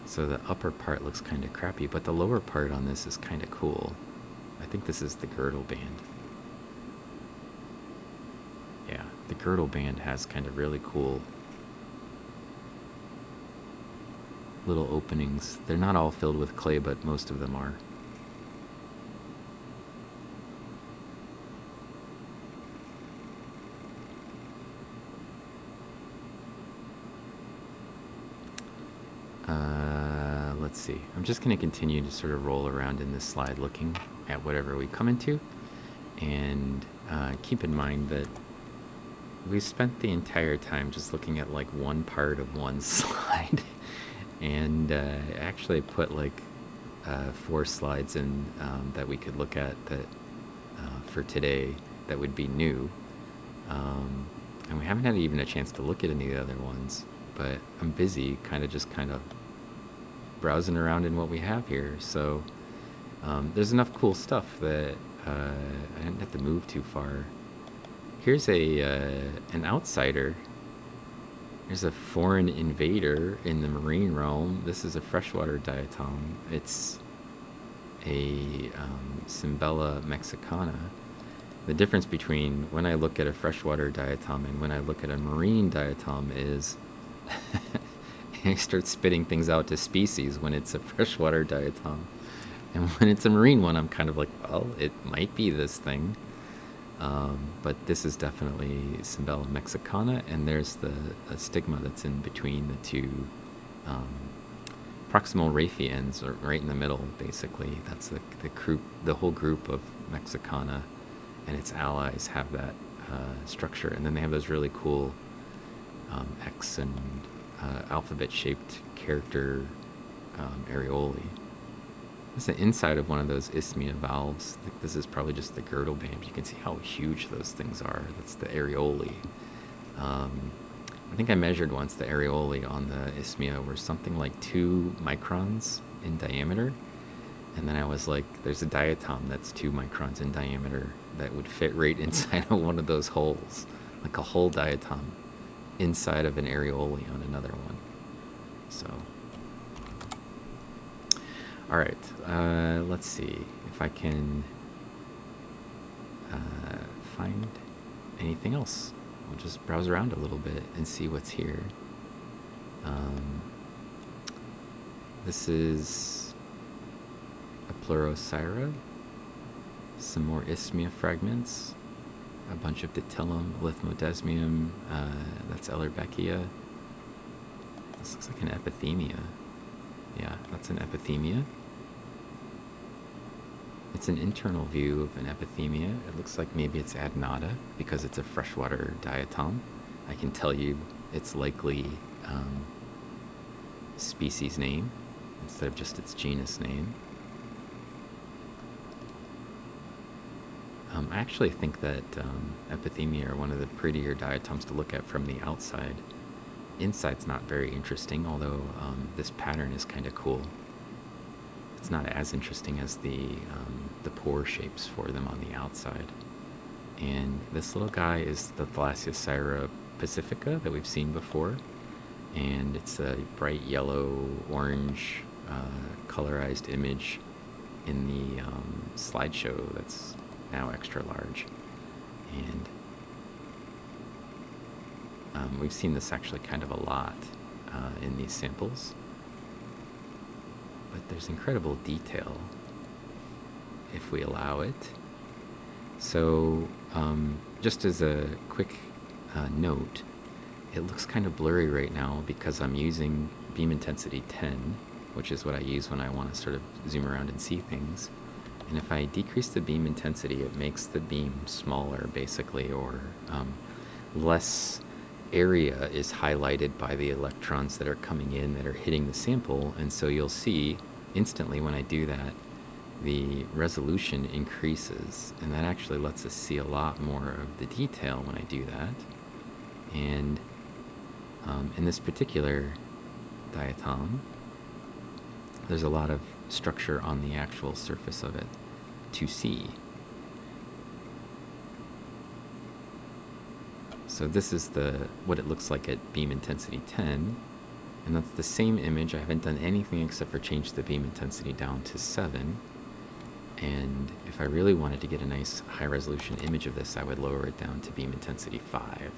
S1: So the upper part looks kind of crappy, but the lower part on this is kind of cool. I think this is the Girdle Band. Yeah, the Girdle Band has kind of really cool little openings. They're not all filled with clay, but most of them are. Let's see. I'm just going to continue to sort of roll around in this slide looking at whatever we come into, and keep in mind that we spent the entire time just looking at like one part of one slide, and actually put like 4 slides in that we could look at that for today that would be new. And we haven't had even a chance to look at any of the other ones, but I'm busy kind of browsing around in what we have here. So there's enough cool stuff that I didn't have to move too far. Here's an outsider. There's a foreign invader in the marine realm. This is a freshwater diatom. It's a Cymbella mexicana. The difference between when I look at a freshwater diatom and when I look at a marine diatom is I start spitting things out to species when it's a freshwater diatom. And when it's a marine one, I'm kind of like, well, it might be this thing. But this is definitely Cymbella mexicana, and there's the stigma that's in between the two proximal raphe ends, or right in the middle, basically. That's the whole group of mexicana and its allies have that structure, and then they have those really cool X and alphabet-shaped character areolae. This is the inside of one of those isthmia valves. This is probably just the girdle band. You can see how huge those things are. That's the areolae. I think I measured once the areolae on the isthmia were something like 2 microns in diameter. And then I was like, there's a diatom that's 2 microns in diameter that would fit right inside of one of those holes. Like a whole diatom inside of an areolae on another one. So... all right, let's see if I can find anything else. We'll just browse around a little bit and see what's here. This is a Cyra, some more isthmia fragments, a bunch of Datillum, Lithmodesmium, that's Ellerbeckia. This looks like an epithemia. Yeah, that's an epithemia. It's an internal view of an epithemia. It looks like maybe it's adnata because it's a freshwater diatom. I can tell you its likely species name instead of just its genus name. I actually think that epithemia are one of the prettier diatoms to look at from the outside. Inside's not very interesting, although this pattern is kind of cool. It's not as interesting as the pore shapes for them on the outside. And this little guy is the Thalassius Cyra Pacifica that we've seen before. And it's a bright yellow, orange, colorized image in the slideshow that's now extra large. And we've seen this actually kind of a lot in these samples. But there's incredible detail if we allow it. So just as a quick note, it looks kind of blurry right now because I'm using beam intensity 10, which is what I use when I want to sort of zoom around and see things. And if I decrease the beam intensity, it makes the beam smaller, basically, or less area is highlighted by the electrons that are coming in that are hitting the sample. And so you'll see instantly when I do that, the resolution increases, and that actually lets us see a lot more of the detail when I do that. And in this particular diatom, there's a lot of structure on the actual surface of it to see. So this is what it looks like at beam intensity 10, and that's the same image. I haven't done anything except for change the beam intensity down to 7. And if I really wanted to get a nice high resolution image of this, I would lower it down to beam intensity 5.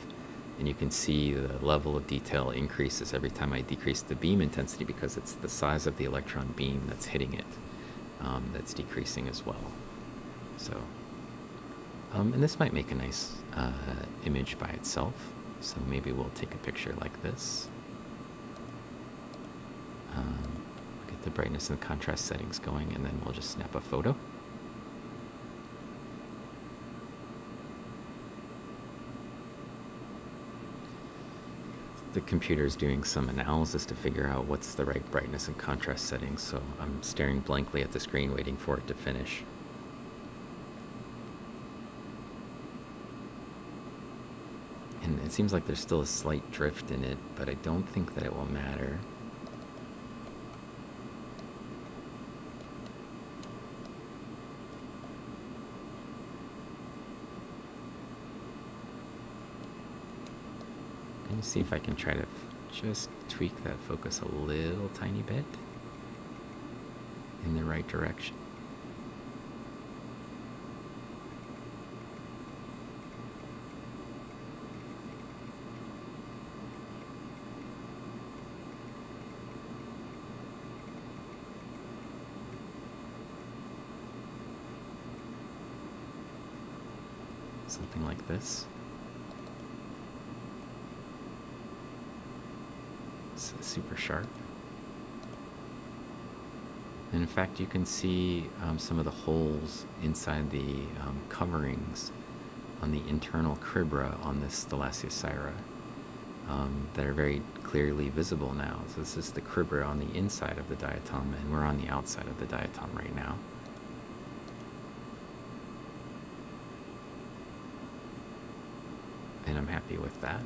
S1: And you can see the level of detail increases every time I decrease the beam intensity because it's the size of the electron beam that's hitting it that's decreasing as well. So, and this might make a nice image by itself. So maybe we'll take a picture like this. Get the brightness and contrast settings going, and then we'll just snap a photo. the computer's doing some analysis to figure out what's the right brightness and contrast settings, so I'm staring blankly at the screen waiting for it to finish. And it seems like there's still a slight drift in it, but I don't think that it will matter. Let me see if I can try to just tweak that focus a little tiny bit in the right direction. Something like this. It's super sharp. And in fact, you can see some of the holes inside the coverings on the internal cribra on this Thalassius Cyra that are very clearly visible now. So this is the cribra on the inside of the diatom, and we're on the outside of the diatom right now. And I'm happy with that.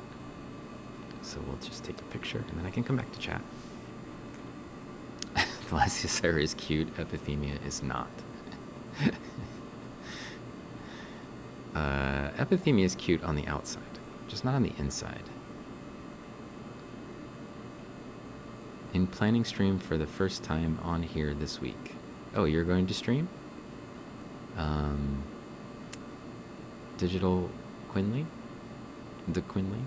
S1: So we'll just take a picture, and then I can come back to chat. Thalassius Cyra is cute, Epithemia is not. Epithemia is cute on the outside, just not on the inside. In planning stream for the first time on here this week. Oh, you're going to stream? Digital Quinley? The Quinley?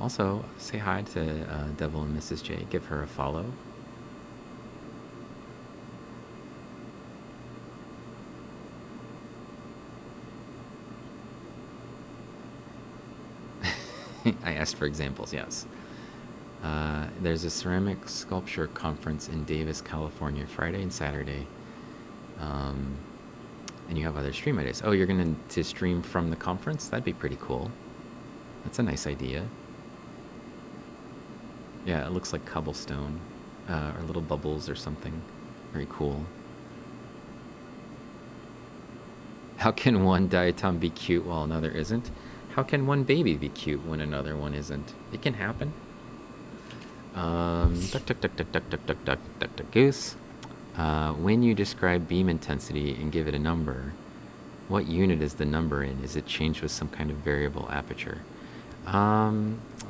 S1: Also, say hi to Devil and Mrs. J. Give her a follow. I asked for examples, yes. There's a ceramic sculpture conference in Davis, California, Friday and Saturday. And you have other stream ideas. Oh, you're going to stream from the conference? That'd be pretty cool. That's a nice idea. Yeah, it looks like cobblestone, or little bubbles or something. Very cool. How can one diatom be cute while another isn't? How can one baby be cute when another one isn't? It can happen. Duck, duck, duck, duck, duck, duck, duck, duck, duck, duck, goose. When you describe beam intensity and give it a number, what unit is the number in? Is it changed with some kind of variable aperture?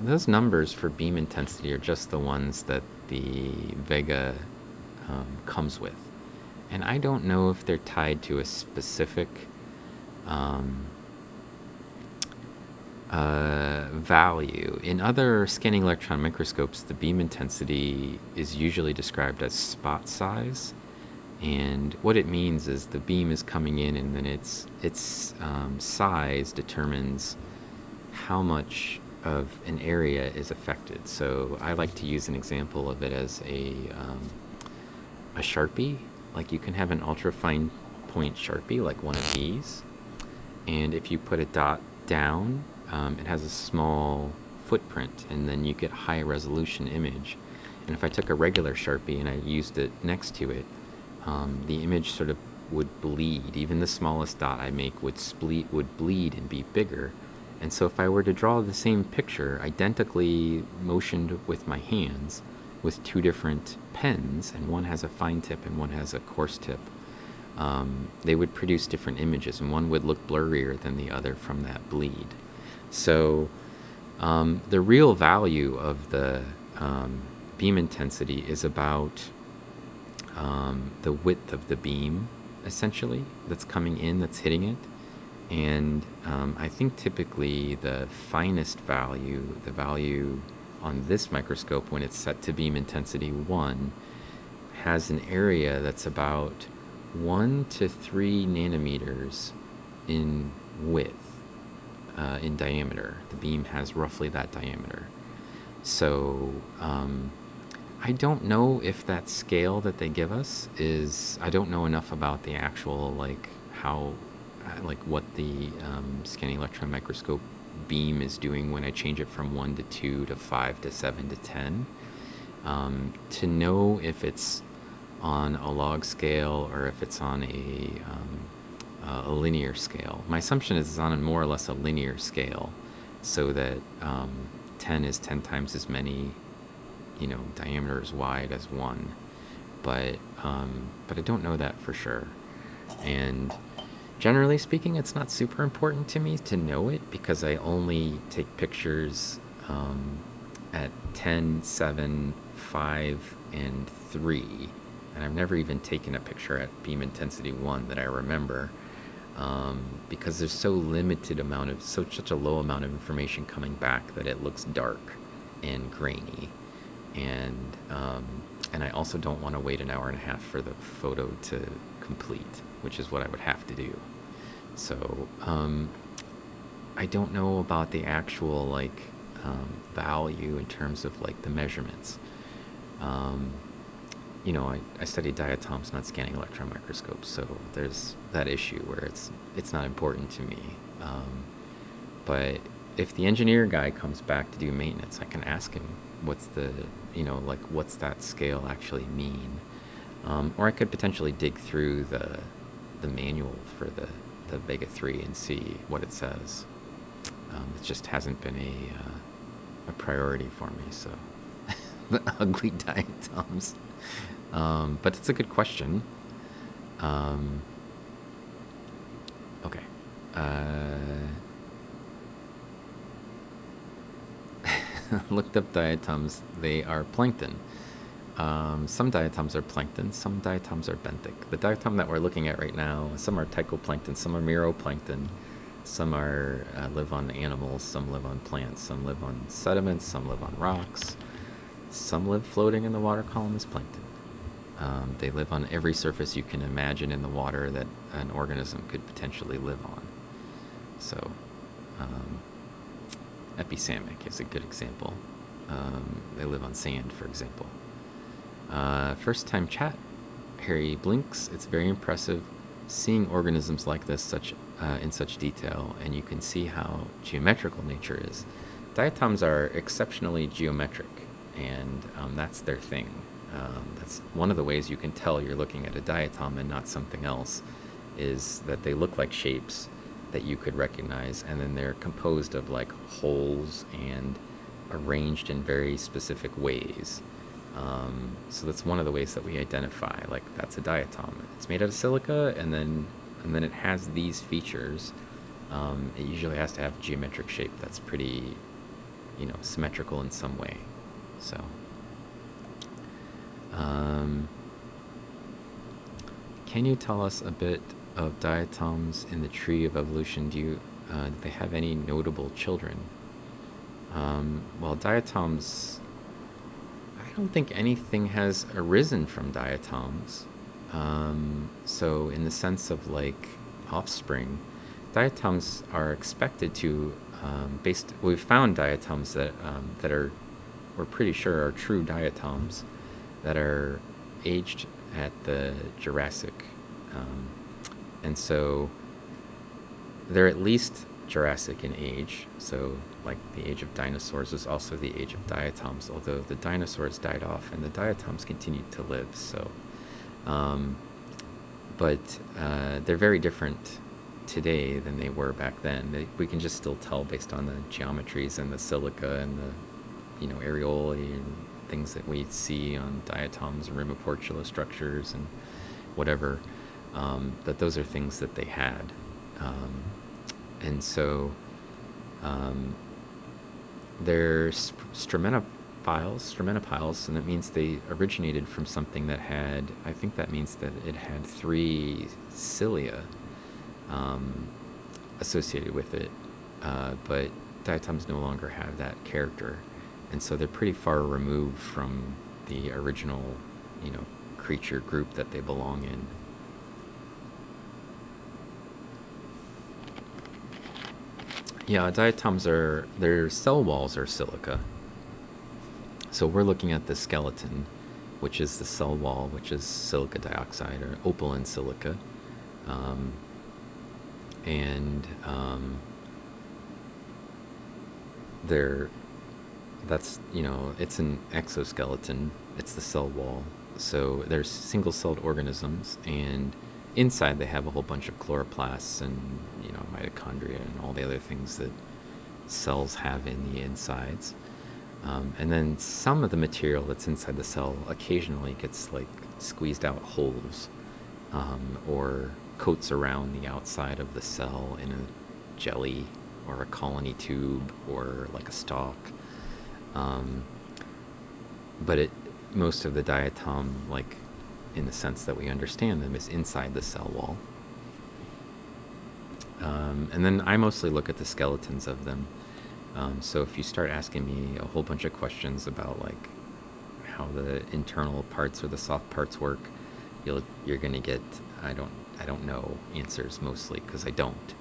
S1: Those numbers for beam intensity are just the ones that the Vega comes with. And I don't know if they're tied to a specific value. In other scanning electron microscopes, the beam intensity is usually described as spot size. And what it means is the beam is coming in, and then its size determines how much of an area is affected. So I like to use an example of it as a Sharpie. Like, you can have an ultra fine point Sharpie, like one of these, and if you put a dot down, it has a small footprint, and then you get a high resolution image. And if I took a regular Sharpie and I used it next to it, the image sort of would bleed. Even the smallest dot I make would bleed and be bigger. And so if I were to draw the same picture, identically motioned with my hands, with two different pens, and one has a fine tip and one has a coarse tip, they would produce different images, and one would look blurrier than the other from that bleed. So the real value of the beam intensity is about the width of the beam, essentially, that's coming in, that's hitting it. And I think typically the finest value, the value on this microscope when it's set to beam intensity 1, has an area that's about 1 to 3 nanometers in width, in diameter. The beam has roughly that diameter. So I don't know if that scale that they give us is, I don't know enough about the actual, like, how, like, what the scanning electron microscope beam is doing when I change it from 1 to 2 to 5 to 7 to 10. To know if it's on a log scale or if it's on a linear scale. My assumption is it's on a more or less a linear scale, so that 10 is 10 times as many, diameters wide as 1. But I don't know that for sure. And generally speaking, it's not super important to me to know it, because I only take pictures at 10, 7, 5, and 3. And I've never even taken a picture at beam intensity 1 that I remember, because there's such a low amount of information coming back that it looks dark and grainy. And I also don't want to wait an hour and a half for the photo to complete, which is what I would have to do. So I don't know about the actual value in terms of the measurements. I study diatoms, not scanning electron microscopes, so there's that issue where it's not important to me. But if the engineer guy comes back to do maintenance, I can ask him what's that scale actually mean, or I could potentially dig through the manual for the Vega 3 and see what it says. It just hasn't been a priority for me, so the ugly diatoms. But it's a good question. Okay. Looked up diatoms. They are plankton. Some diatoms are plankton, some diatoms are benthic. The diatom that we're looking at right now, some are tychoplankton, some are meroplankton, some live on animals, some live on plants, some live on sediments, some live on rocks, some live floating in the water column as plankton. They live on every surface you can imagine in the water that an organism could potentially live on. So, epistemic is a good example. They live on sand, for example. First time chat. Harry blinks. It's very impressive seeing organisms like this in such detail, and you can see how geometrical nature is. Diatoms are exceptionally geometric, and that's their thing. That's one of the ways you can tell you're looking at a diatom and not something else, is that they look like shapes that you could recognize, and then they're composed of holes and arranged in very specific ways. So that's one of the ways that we identify, that's a diatom. It's made out of silica, and then it has these features. It usually has to have a geometric shape that's pretty, symmetrical in some way. So, can you tell us a bit of diatoms in the tree of evolution? Do they have any notable children? Well, diatoms, I don't think anything has arisen from diatoms. So in the sense of offspring, diatoms are expected to, we've found diatoms that we're pretty sure are true diatoms that are aged at the Jurassic. And so they're at least Jurassic in age. So the age of dinosaurs is also the age of diatoms, although the dinosaurs died off and the diatoms continued to live. So, but they're very different today than they were back then. We can just still tell based on the geometries and the silica and the areolae and things that we see on diatoms and rimoportula structures and whatever, that those are things that they had. And so they're stramenopiles, and that means they originated from something that had, I think that means that it had 3 cilia associated with it, but diatoms no longer have that character, and so they're pretty far removed from the original, creature group that they belong in. Yeah, diatoms their cell walls are silica. So we're looking at the skeleton, which is the cell wall, which is silica dioxide or opaline silica. they're that's it's an exoskeleton. It's the cell wall. So there's single-celled organisms, and inside they have a whole bunch of chloroplasts and mitochondria and all the other things that cells have in the insides. And then some of the material that's inside the cell occasionally gets like squeezed out holes, or coats around the outside of the cell in a jelly or a colony tube or like a stalk. But most of the diatom, like in the sense that we understand them, is inside the cell wall. And then I mostly look at the skeletons of them. So if you start asking me a whole bunch of questions about like how the internal parts or the soft parts work, you're gonna get I don't know answers, mostly because I don't.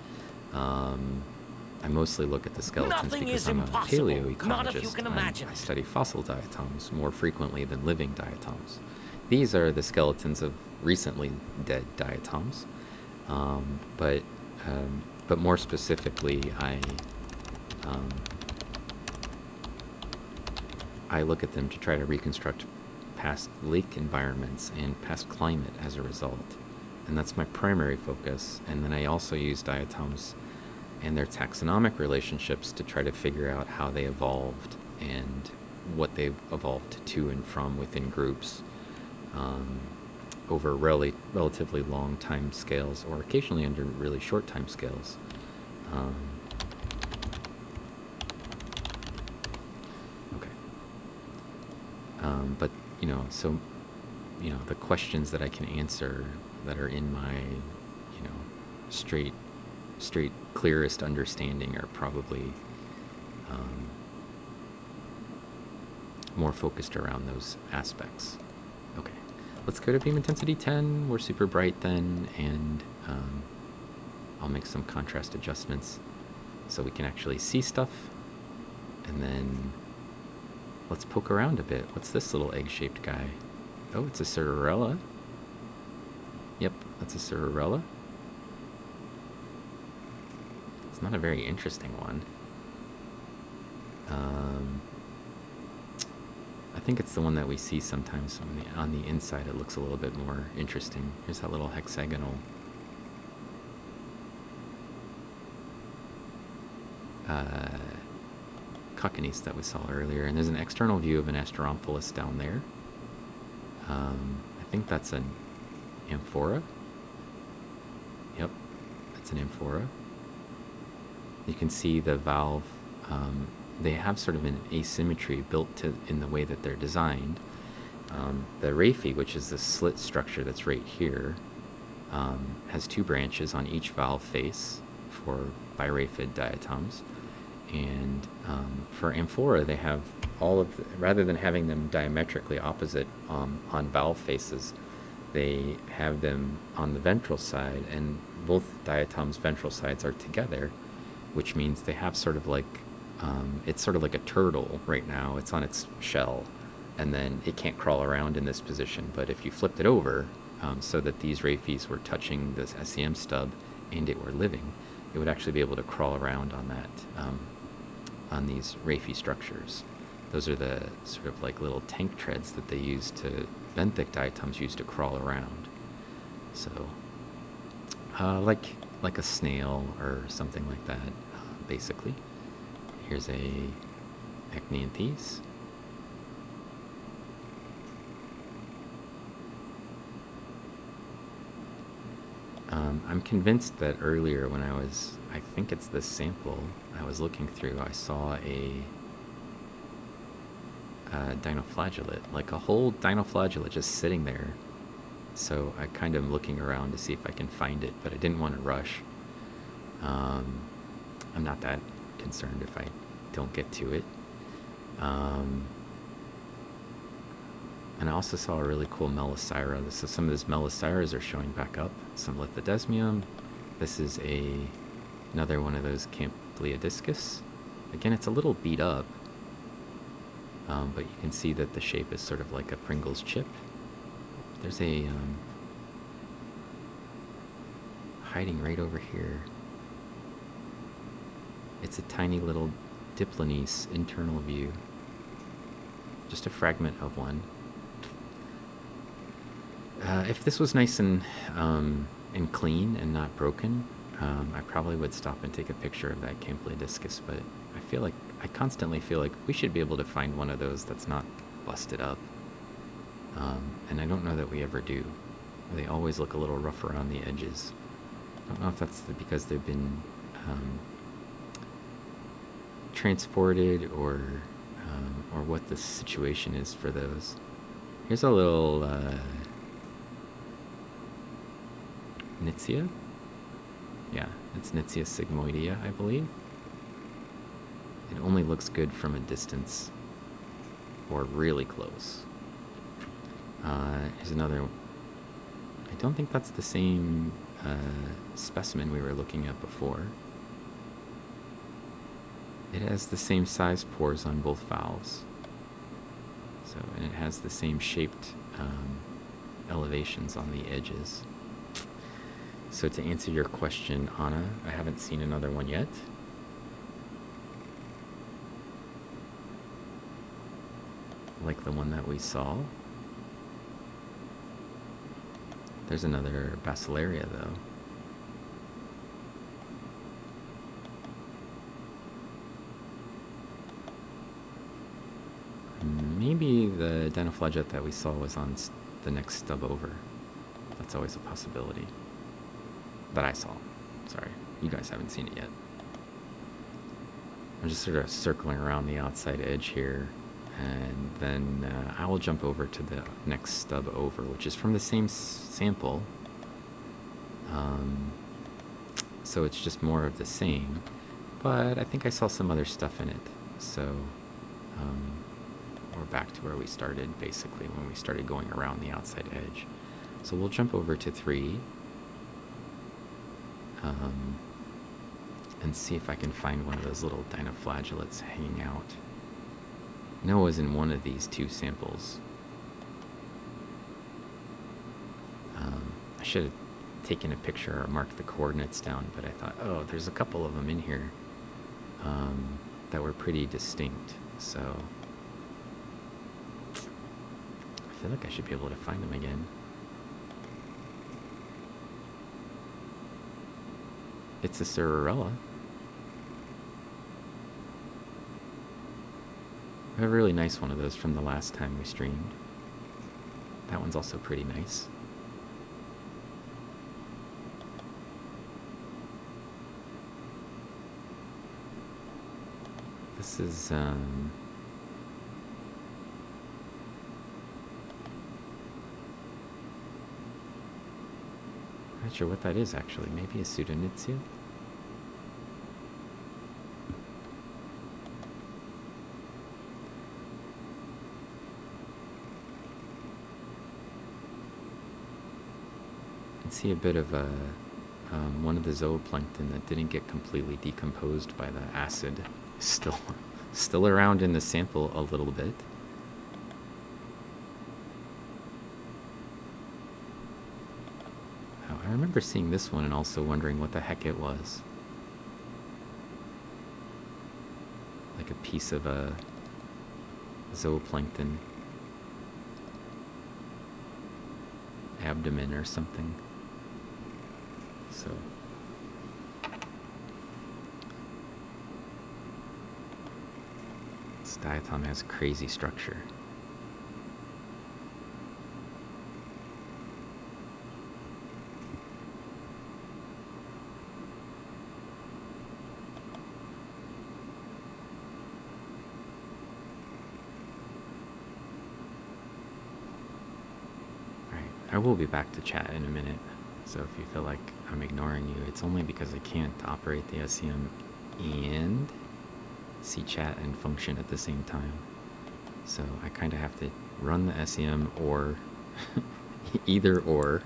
S1: I mostly look at the skeletons
S2: Nothing
S1: because
S2: is
S1: I'm a
S2: impossible.
S1: paleoecologist.
S2: Not if you can imagine
S1: I
S2: it.
S1: study fossil diatoms more frequently than living diatoms. These are the skeletons of recently dead diatoms, but more specifically, I look at them to try to reconstruct past lake environments and past climate as a result, and that's my primary focus. And then I also use diatoms and their taxonomic relationships to try to figure out how they evolved and what they evolved to and from within groups, over relatively long time scales, or occasionally under really short time scales. Okay. But so the questions that I can answer that are in my straight clearest understanding are probably more focused around those aspects. Okay, let's go to beam intensity 10. We're super bright then, and I'll make some contrast adjustments so we can actually see stuff. And then let's poke around a bit. What's this little egg-shaped guy? Oh, it's a Cirrella. Yep, that's a Cirrella. It's not a very interesting one. I think it's the one that we see sometimes on the inside. It looks a little bit more interesting. Here's that little hexagonal Cockneys that we saw earlier. And there's an external view of an Asteromphalus down there. I think that's an amphora. Yep, that's an amphora. You can see the valve. They have sort of an asymmetry built in the way that they're designed. The raphe, which is the slit structure that's right here, has two branches on each valve face for biraphed diatoms. And for amphora, they have rather than having them diametrically opposite on valve faces, they have them on the ventral side, and both diatoms' ventral sides are together, which means they have sort of like, it's sort of like a turtle right now. It's on its shell, and then it can't crawl around in this position. But if you flipped it over so that these raphes were touching this SEM stub and it were living, it would actually be able to crawl around on that, on these raphe structures. Those are the sort of like little tank treads that they use benthic diatoms use to crawl around. So, like a snail or something like that, basically. Here's a Ecneanthes. I'm convinced that earlier when I think it's this sample I was looking through, I saw a dinoflagellate, like a whole dinoflagellate just sitting there. So I kind of am looking around to see if I can find it, but I didn't want to rush. I'm not that concerned if I don't get to it. And I also saw a really cool Meliscyra. So some of these Meliscyras are showing back up. Some Lithidesmium. This is another one of those Campleodiscus. Again, it's a little beat up, but you can see that the shape is sort of like a Pringles chip. There's a hiding right over here. It's a tiny little Diplonese internal view. Just a fragment of one. If this was nice and clean and not broken, I probably would stop and take a picture of that Campylodiscus, but I constantly feel like we should be able to find one of those that's not busted up. And I don't know that we ever do. They always look a little rough around the edges. I don't know if that's because they've been transported or what the situation is for those. Here's a little Nitzia. Yeah, it's Nitzia sigmoidea, I believe. It only looks good from a distance or really close. Here's another. I don't think that's the same specimen we were looking at before. It has the same size pores on both valves. So, and it has the same shaped elevations on the edges. So to answer your question, Anna, I haven't seen another one yet. Like the one that we saw. There's another Basilaria though. Maybe the dinoflagellate that we saw was on the next stub over. That's always a possibility. That I saw. Sorry, you guys haven't seen it yet. I'm just sort of circling around the outside edge here, and then I will jump over to the next stub over, which is from the same sample. So it's just more of the same, but I think I saw some other stuff in it. So we're back to where we started, basically, when we started going around the outside edge. So we'll jump over to 3. And see if I can find one of those little dinoflagellates hanging out. Noah's in one of these 2 samples. I should have taken a picture or marked the coordinates down, but I thought, oh, there's a couple of them in here that were pretty distinct, so I feel like I should be able to find them again. It's a Cirrella. I have a really nice one of those from the last time we streamed. That one's also pretty nice. This is not sure what that is actually. Maybe a Pseudonytzia? I can see a bit of one of the zooplankton that didn't get completely decomposed by the acid. Still around in the sample a little bit. I remember seeing this one and also wondering what the heck it was. Like a piece of a zooplankton abdomen or something. So this diatom has crazy structure. I will be back to chat in a minute, so if you feel like I'm ignoring you, it's only because I can't operate the SEM and see chat and function at the same time. So I kind of have to run the SEM or either or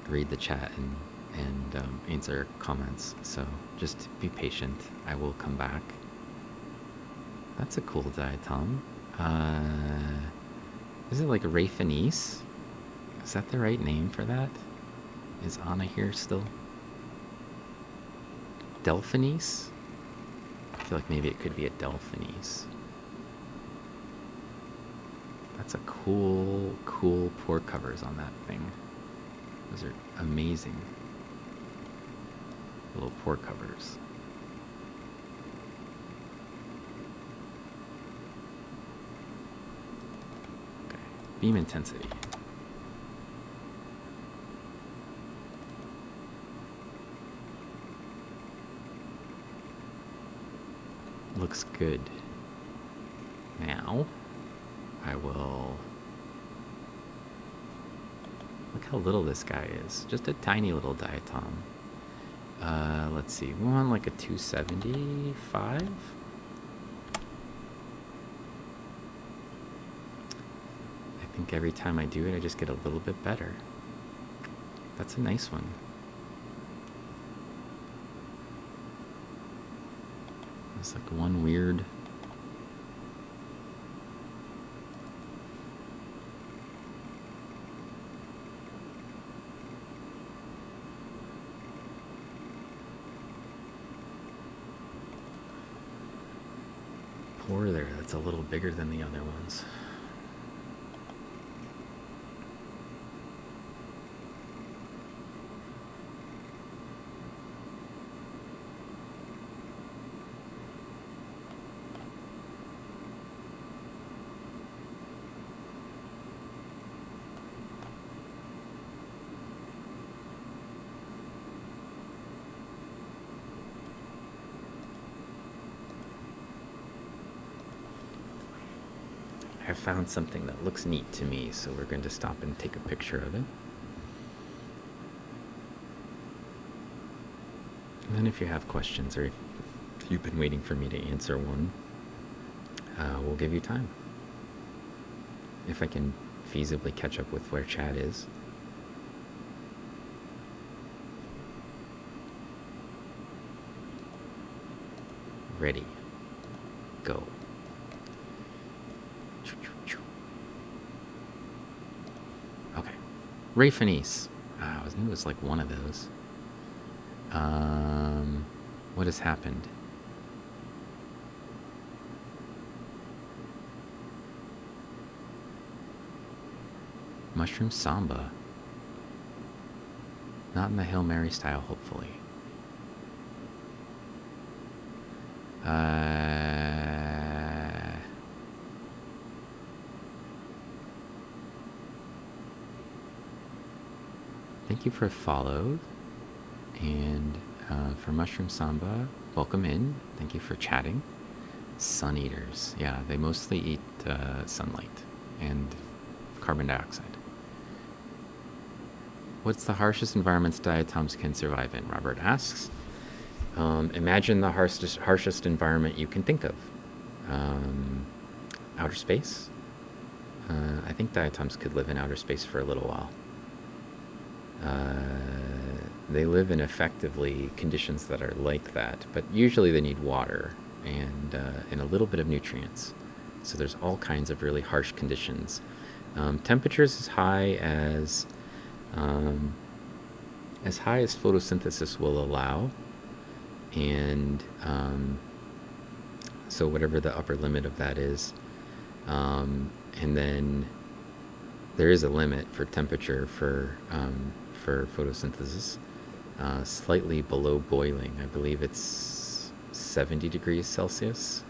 S1: read the chat and answer comments. So just be patient. I will come back. That's a cool diatom. Is it like Rayfinese? Is that the right name for that? Is Anna here still? Delphinies? I feel like maybe it could be a Delphinies. That's a cool pore covers on that thing. Those are amazing. Little pore covers. Okay, beam intensity. Looks good. Now, I will... Look how little this guy is. Just a tiny little diatom. Let's see. We want like a 275? I think every time I do it, I just get a little bit better. That's a nice one. It's like one weird... pore there that's a little bigger than the other ones. I found something that looks neat to me, so we're going to stop and take a picture of it. And then if you have questions, or if you've been waiting for me to answer one, we'll give you time. If I can feasibly catch up with where chat is. Ready. Go. Okay. Rayphanice. I knew it was like one of those. What has happened? Mushroom Samba. Not in the Hail Mary style, hopefully. Thank you for a follow. And for Mushroom Samba, welcome in. Thank you for chatting. Sun eaters. Yeah, they mostly eat sunlight and carbon dioxide. What's the harshest environments diatoms can survive in? Robert asks. Imagine the harshest environment you can think of. Outer space. I think diatoms could live in outer space for a little while. They live in effectively conditions that are like that, but usually they need water and a little bit of nutrients. So there's all kinds of really harsh conditions. Temperatures as high as photosynthesis will allow, and so whatever the upper limit of that is, and then there is a limit for temperature for photosynthesis, slightly below boiling. I believe it's 70 degrees Celsius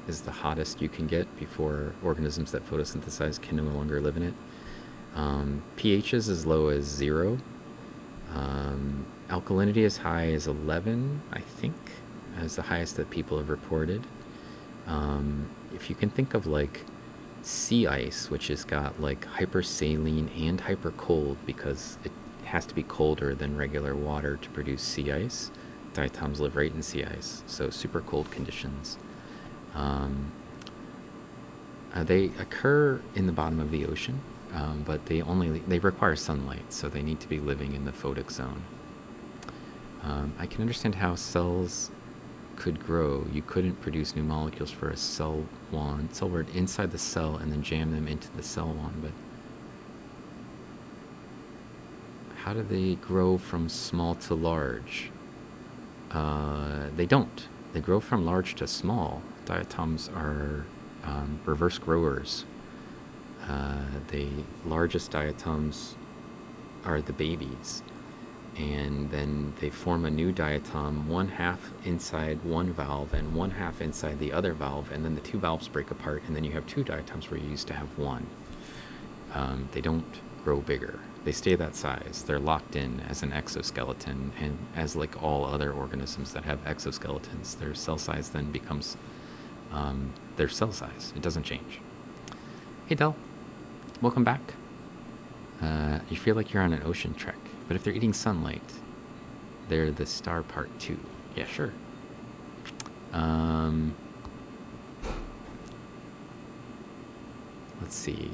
S1: is the hottest you can get before organisms that photosynthesize can no longer live in it. pHs as low as 0. Alkalinity as high as 11, I think, as the highest that people have reported. If you can think of like sea ice, which has got like hypersaline and hypercold because it has to be colder than regular water to produce sea ice. Diatoms live right in sea ice, so super cold conditions. They occur in the bottom of the ocean, but they require sunlight, so they need to be living in the photic zone. I can understand how cells could grow. You couldn't produce new molecules for a cell word inside the cell and then jam them into the cell wand, but how do they grow from small to large? They don't. They grow from large to small. Diatoms are reverse growers. The largest diatoms are the babies, and then they form a new diatom, one half inside one valve and one half inside the other valve, and then the two valves break apart, and then you have two diatoms where you used to have one. They don't grow bigger. They stay that size. They're locked in as an exoskeleton, and as like all other organisms that have exoskeletons, their cell size then becomes their cell size. It doesn't change. Hey Del, welcome back. You feel like you're on an ocean trek, but if they're eating sunlight, they're the star part too. Yeah, sure. Let's see.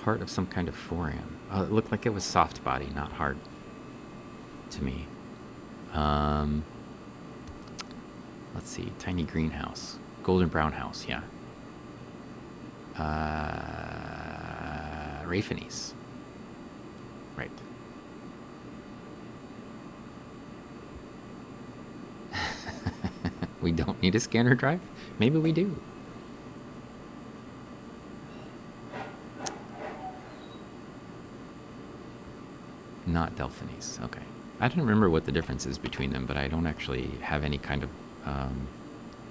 S1: Part of some kind of foram. Oh, it looked like it was soft body, not hard to me. Let's see. Tiny greenhouse. Golden brown house, yeah. Raffinese. Right. We don't need a scanner drive? Maybe we do. Not Delphines. Okay. I don't remember what the difference is between them, but I don't actually have any kind of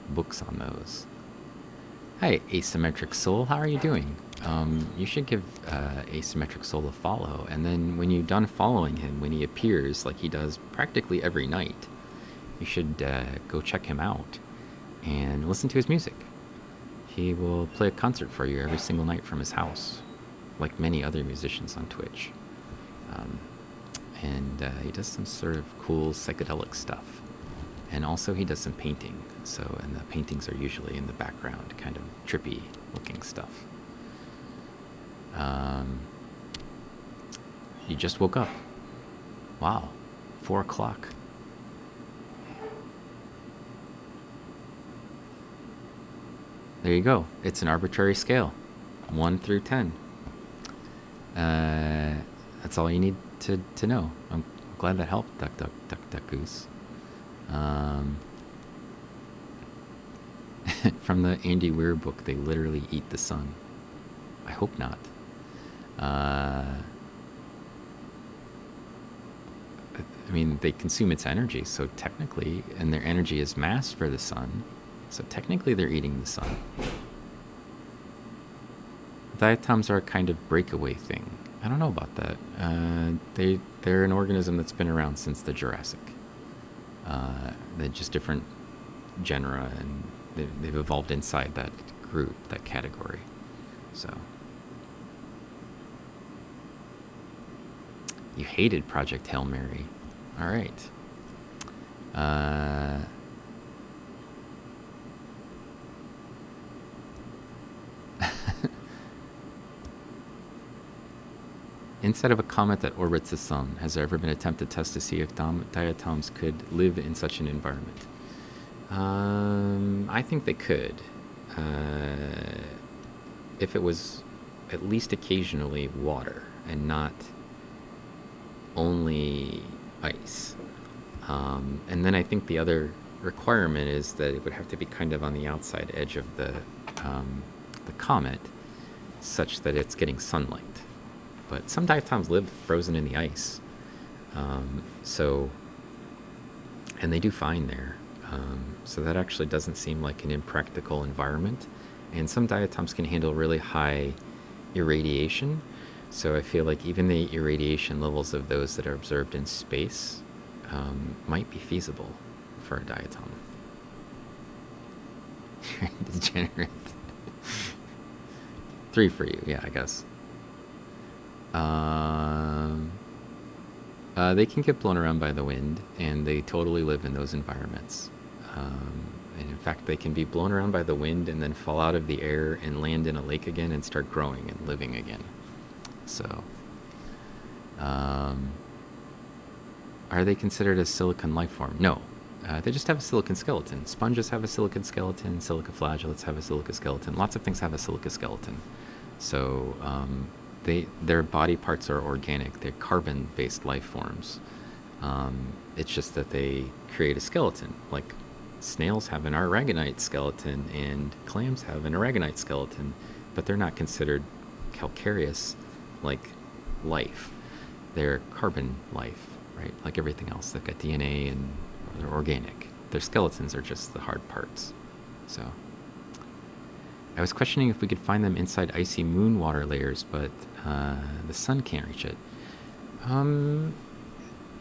S1: books on those. Hi, Asymmetric Soul. How are you doing? You should give Asymmetric Soul a follow, and then when you're done following him, when he appears, like he does practically every night, you should go check him out and listen to his music. He will play a concert for you every single night from his house, like many other musicians on Twitch. And he does some sort of cool psychedelic stuff. And also he does some painting. And the paintings are usually in the background, kind of trippy looking stuff. You just woke up. Wow. 4 o'clock. There you go. It's an arbitrary scale. 1 through 10. That's all you need to know. I'm glad that helped, Duck Goose. From the Andy Weir book, they literally eat the sun. I hope not. I mean, they consume its energy, so technically, and their energy is mass for the sun, so technically they're eating the sun. Diatoms are a kind of breakaway thing. I don't know about that. They're an organism that's been around since the Jurassic. They're just different genera, and they've evolved inside that group, that category. So you hated Project Hail Mary. All right. Inside of a comet that orbits the sun, has there ever been an attempt to test to see if diatoms could live in such an environment? I think they could. If it was at least occasionally water and not only ice. And then I think the other requirement is that it would have to be kind of on the outside edge of the comet, such that it's getting sunlight. But some diatoms live frozen in the ice. And they do fine there. So that actually doesn't seem like an impractical environment. And some diatoms can handle really high irradiation. So I feel like even the irradiation levels of those that are observed in space might be feasible for a diatom. Degenerate. 3 for you, yeah, I guess. They can get blown around by the wind, and they totally live in those environments. And in fact, they can be blown around by the wind and then fall out of the air and land in a lake again and start growing and living again. So, are they considered a silicon life form? No. They just have a silicon skeleton. Sponges have a silicon skeleton. Silica flagellates have a silica skeleton. Lots of things have a silica skeleton. So, their body parts are organic. They're carbon-based life forms. It's just that they create a skeleton. Like snails have an aragonite skeleton and clams have an aragonite skeleton, but they're not considered calcareous like life. They're carbon life, right? Like everything else. They've got DNA and they're organic. Their skeletons are just the hard parts. So I was questioning if we could find them inside icy moon water layers, but the sun can't reach it.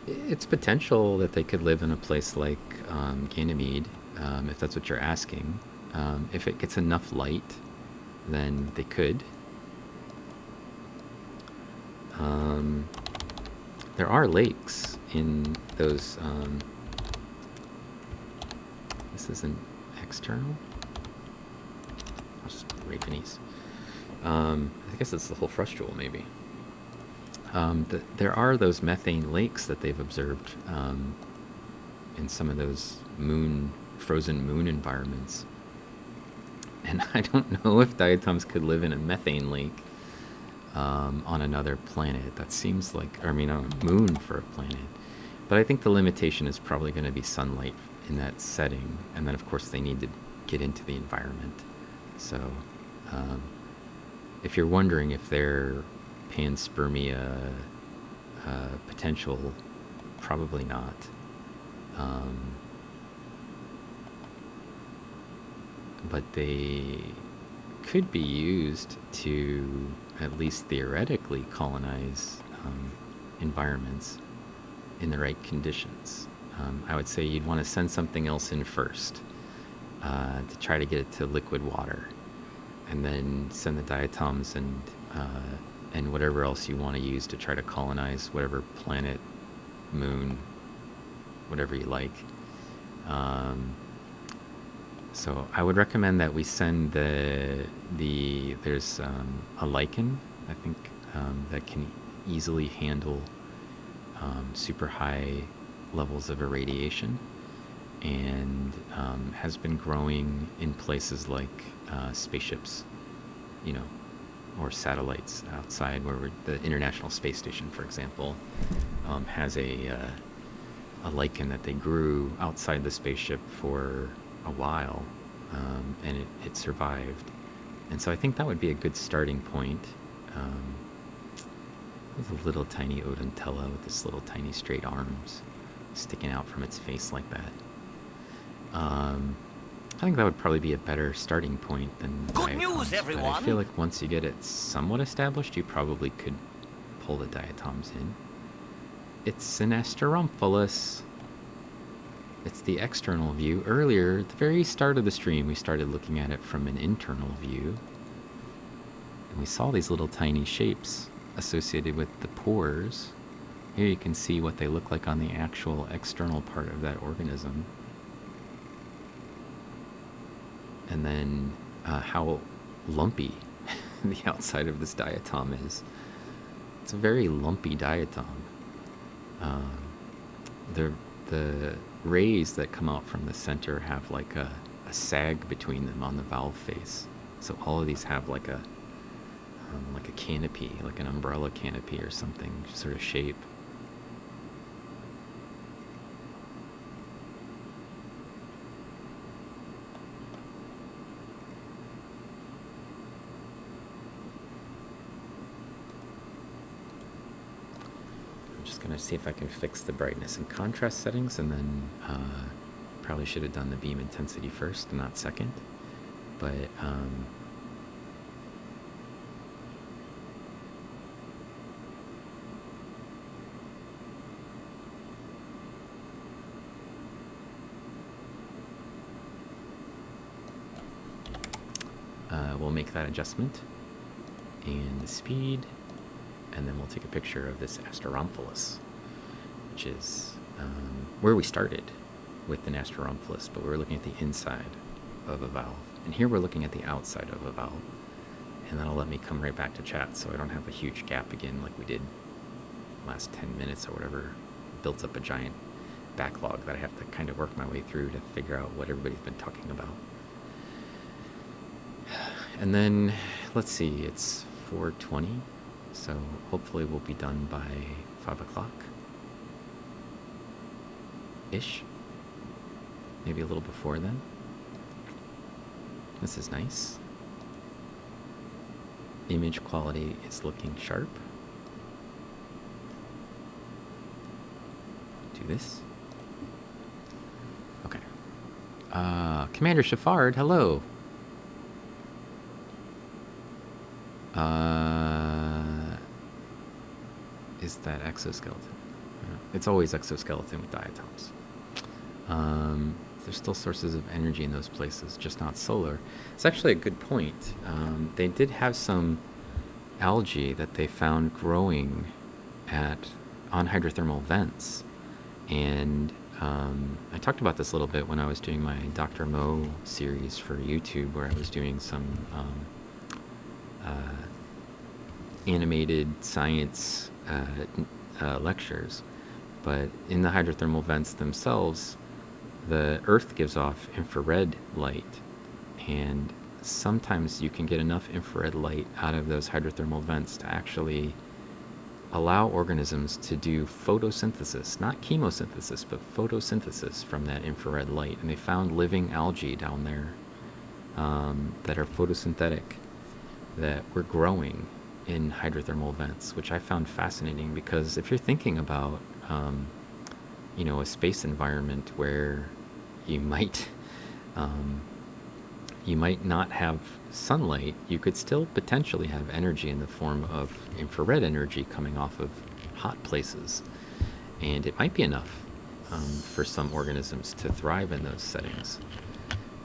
S1: It's potential that they could live in a place like Ganymede, if that's what you're asking. If it gets enough light, then they could. There are lakes in those. This isn't external. I'll just Ravenese. I guess it's the whole Freshwater, maybe. There are those methane lakes that they've observed in some of those frozen moon environments. And I don't know if diatoms could live in a methane lake on another planet. That seems like, I mean, on a moon for a planet. But I think the limitation is probably going to be sunlight in that setting. And then, of course, they need to get into the environment. So if you're wondering if they're panspermia potential, probably not. But they could be used to at least theoretically colonize environments in the right conditions. I would say you'd want to send something else in first to try to get it to liquid water, and then send the diatoms and whatever else you want to use to try to colonize whatever planet, moon, whatever you like. So I would recommend that we send there's a lichen, I think, that can easily handle super high levels of irradiation, and has been growing in places like spaceships, or satellites outside, where the International Space Station, for example, has a lichen that they grew outside the spaceship for a while, and it survived. And so I think that would be a good starting point. There's a little tiny Odentella with this little tiny straight arms sticking out from its face like that. I think that would probably be a better starting point than
S2: Good
S1: diatoms,
S2: news, everyone!
S1: But I feel like once you get it somewhat established, you probably could pull the diatoms in. It's an Asteromphalus. It's the external view. Earlier, at the very start of the stream, we started looking at it from an internal view. And we saw these little tiny shapes associated with the pores. Here you can see what they look like on the actual external part of that organism. And then how lumpy the outside of this diatom is. It's a very lumpy diatom. The rays that come out from the center have like a sag between them on the valve face. So all of these have like a canopy, like an umbrella canopy or something sort of shape. Going to see if I can fix the brightness and contrast settings, and then probably should have done the beam intensity first and not second, but we'll make that adjustment and the speed. And then we'll take a picture of this Asteromphalus, which is where we started with an Asteromphalus, but we were looking at the inside of a valve. And here we're looking at the outside of a valve. And that'll let me come right back to chat so I don't have a huge gap again like we did last 10 minutes or whatever. Built up a giant backlog that I have to kind of work my way through to figure out what everybody's been talking about. And then, let's see, it's 4:20. So hopefully we'll be done by 5 o'clock ish. Maybe a little before then. This is nice. Image quality is looking sharp. Do this. Okay. Commander Shafard, hello. Is that exoskeleton? It's always exoskeleton with diatoms. There's still sources of energy in those places, just not solar. It's actually a good point. They did have some algae that they found growing on hydrothermal vents. And I talked about this a little bit when I was doing my Dr. Mo series for YouTube, where I was doing some animated science lectures. But in the hydrothermal vents themselves, the Earth gives off infrared light, and sometimes you can get enough infrared light out of those hydrothermal vents to actually allow organisms to do photosynthesis, not chemosynthesis, but photosynthesis from that infrared light. And they found living algae down there that are photosynthetic, that were growing in hydrothermal vents, which I found fascinating, because if you're thinking about a space environment where you might not have sunlight, you could still potentially have energy in the form of infrared energy coming off of hot places, and it might be enough for some organisms to thrive in those settings.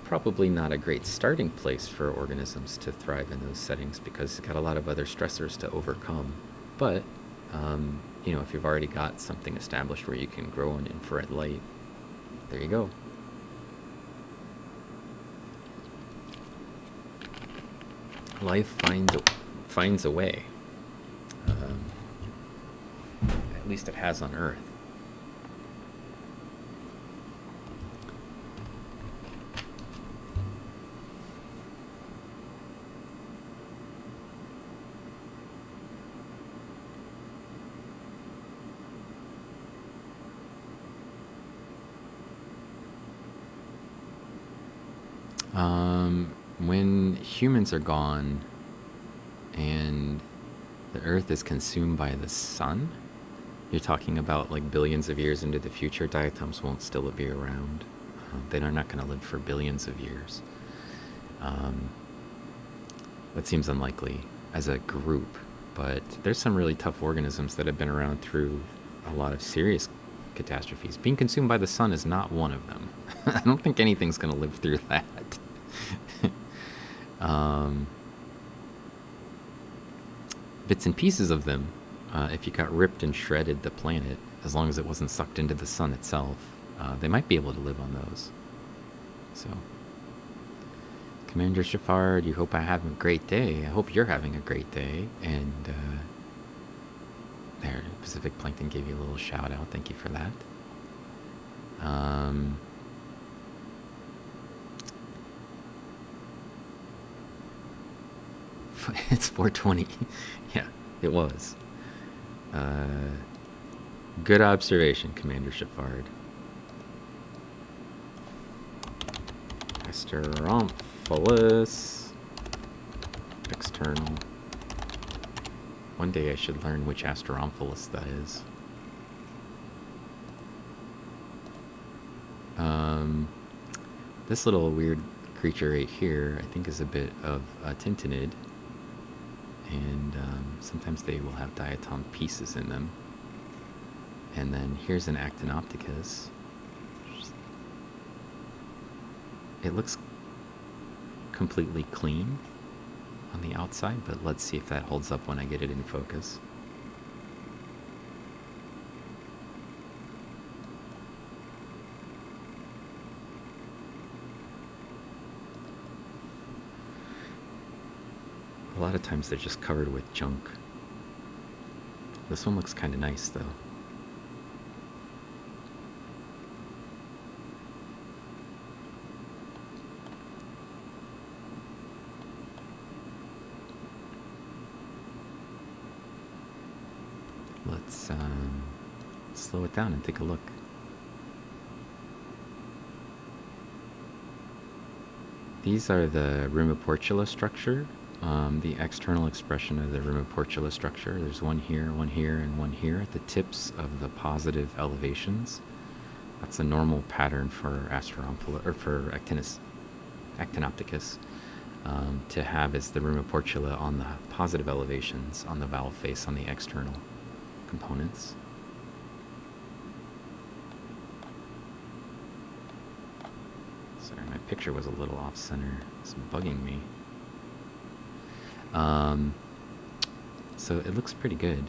S1: Probably not a great starting place for organisms to thrive in those settings, because it's got a lot of other stressors to overcome. But if you've already got something established where you can grow in infrared light, there you go. Life finds a way. At least it has on Earth. When humans are gone and the Earth is consumed by the sun, you're talking about like billions of years into the future, diatoms won't still be around. They're not going to live for billions of years. That seems unlikely as a group, but there's some really tough organisms that have been around through a lot of serious catastrophes. Being consumed by the sun is not one of them. I don't think anything's going to live through that. Bits and pieces of them, if you got ripped and shredded the planet, as long as it wasn't sucked into the sun itself, they might be able to live on those. So, Commander Shafard, you hope I have a great day. I hope you're having a great day. And there, Pacific Plankton gave you a little shout out. Thank you for that. It's 4:20. Yeah, it was. Good observation, Commander Shafard. Asteromphalus. External. One day I should learn which Asteromphalus that is. This little weird creature right here, I think, is a bit of a tintinid. And sometimes they will have diatom pieces in them. And then here's an Actinopithecus. It looks completely clean on the outside, but let's see if that holds up when I get it in focus. A lot of times they're just covered with junk. This one looks kind of nice, though. let's slow it down and take a look. These are the Rumiportula structure, the external expression of the Rumiportula structure. There's one here, and one here at the tips of the positive elevations. That's a normal pattern for Asteromphala, or for Actinopticus, to have as the Rumiportula on the positive elevations, on the valve face, on the external components. Sorry, my picture was a little off center. It's bugging me. So it looks pretty good.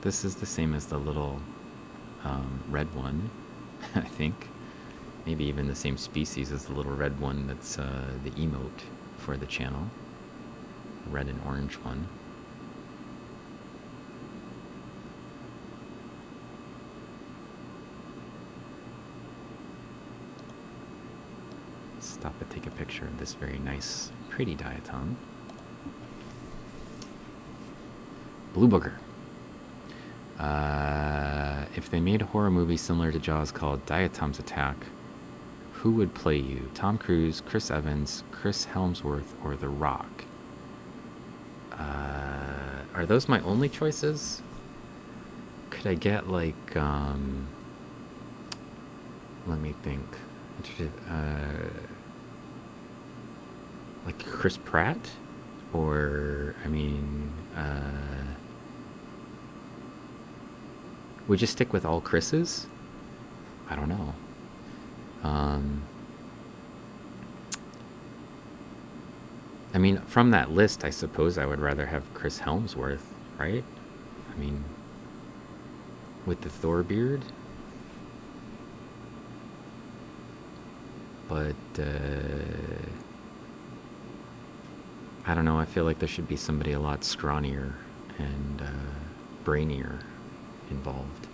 S1: This is the same as the little red one, I think. Maybe even the same species as the little red one that's the emote for the channel. Red and orange one. Stop and take a picture of this very nice, pretty diatom. Blue Booger. If they made a horror movie similar to Jaws called Diatoms Attack, who would play you? Tom Cruise, Chris Evans, Chris Helmsworth, or The Rock? Are those my only choices? Could I get like, let me think. Like Chris Pratt? Or, I mean, would you stick with all Chris's? I don't know. I mean, from that list, I suppose I would rather have Chris Helmsworth, right? I mean, with the Thor beard. But, I don't know, I feel like there should be somebody a lot scrawnier and brainier involved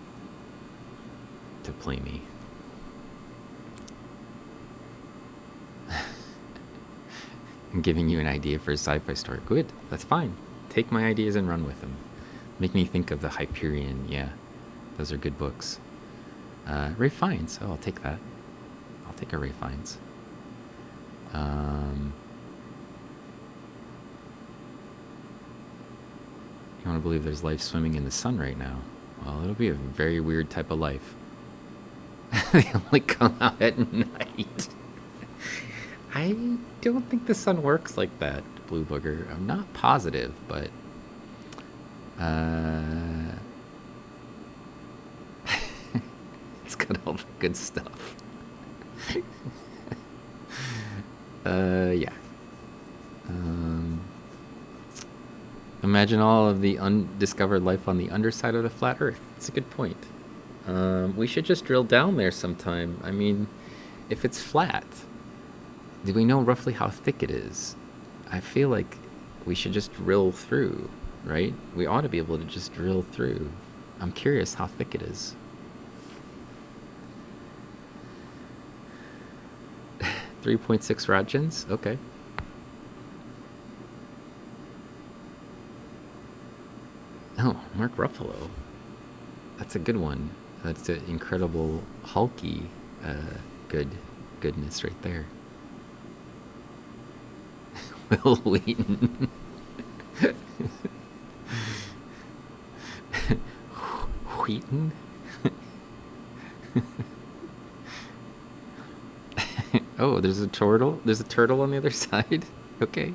S1: to play me. I'm giving you an idea for a sci-fi story. Good, that's fine. Take my ideas and run with them. Make me think of the Hyperion. Yeah, those are good books. Ray Fiennes. Oh, I'll take that. I'll take a Ray Fiennes. You want to believe there's life swimming in the sun right now? Well, it'll be a very weird type of life. They only come out at night. I don't think the sun works like that, Blue Booger. I'm not positive, but it's got all the good stuff. Yeah. Imagine all of the undiscovered life on the underside of the flat Earth. It's a good point. We should just drill down there sometime. I mean, if it's flat, do we know roughly how thick it is? I feel like we should just drill through, right? We ought to be able to just drill through. I'm curious how thick it is. 3.6 roentgens? Okay. Oh, Mark Ruffalo. That's a good one. That's an incredible hulky goodness right there. Will Wheaton. Wheaton? Oh, there's a turtle. There's a turtle on the other side. Okay.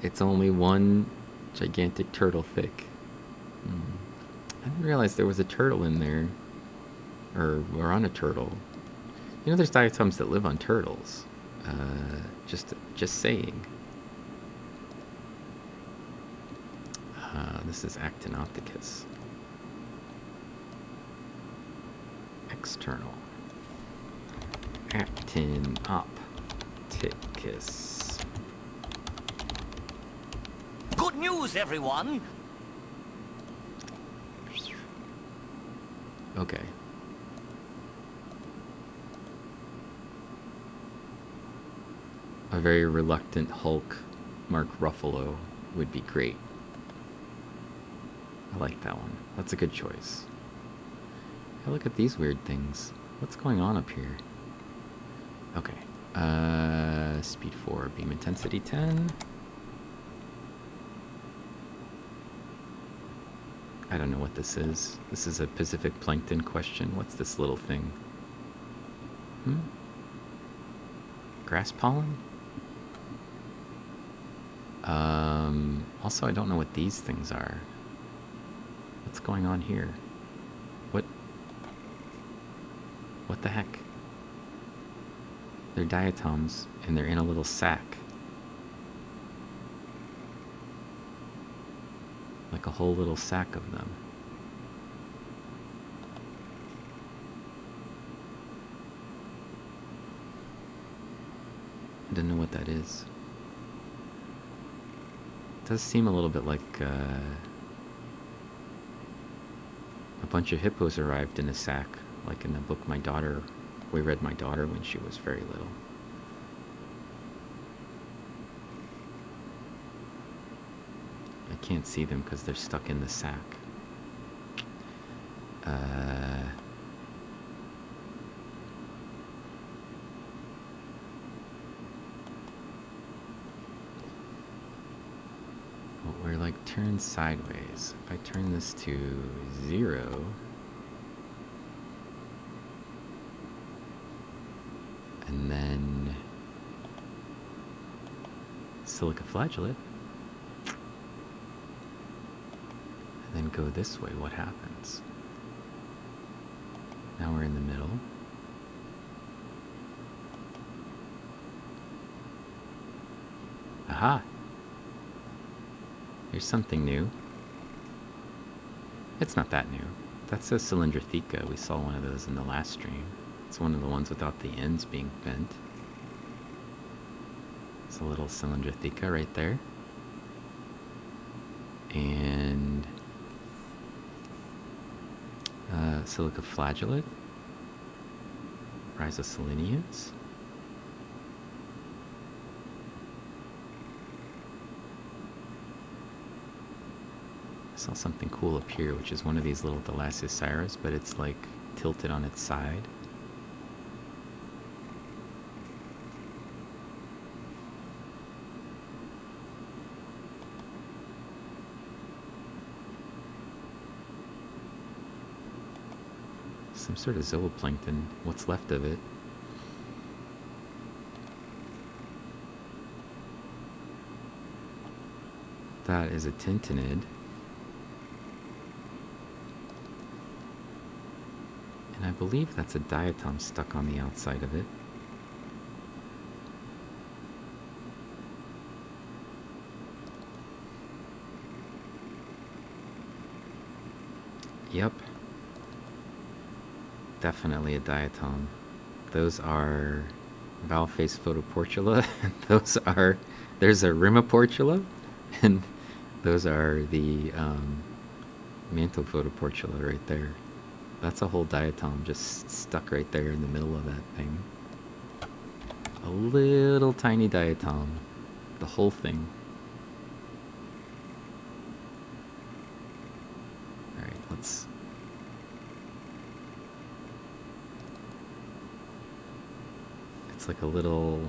S1: It's only one gigantic turtle thick. I didn't realize there was a turtle in there. Or we're on a turtle. You know, there's diatoms that live on turtles. Just saying. This is Actinopticus. External. Actinopticus.
S2: Good news, everyone!
S1: Okay. A very reluctant Hulk, Mark Ruffalo, would be great. I like that one. That's a good choice. Hey, look at these weird things. What's going on up here? Okay. Speed 4, beam intensity 10. I don't know what this is. This is a Pacific plankton question. What's this little thing? Grass pollen? Also, I don't know what these things are. What's going on here? What the heck? They're diatoms, and they're in a little sack. Like a whole little sack of them. I don't know what that is. It does seem a little bit like a bunch of hippos arrived in a sack, like in the book we read my daughter when she was very little. I can't see them because they're stuck in the sack. We're like turned sideways. If I turn this to 0, and then silica flagellate, and then go this way, what happens? Now we're in the middle. Aha! Here's something new. It's not that new. That's a Cylindrotheca. We saw one of those in the last stream. It's one of the ones without the ends being bent. It's a little Cylindrotheca right there. And silica flagellate. Rhizosolenius. I saw something cool up here, which is one of these little Thalassius Cyras, but it's like tilted on its side. Some sort of zooplankton, what's left of it. That is a tintinid. And I believe that's a diatom stuck on the outside of it. Yep. Definitely a diatom. Those are valve face photoportula. There's a rimiportula, and those are the mantle photoportula right there. That's a whole diatom just stuck right there in the middle of that thing. A little tiny diatom. The whole thing. Alright, let's... It's like a little...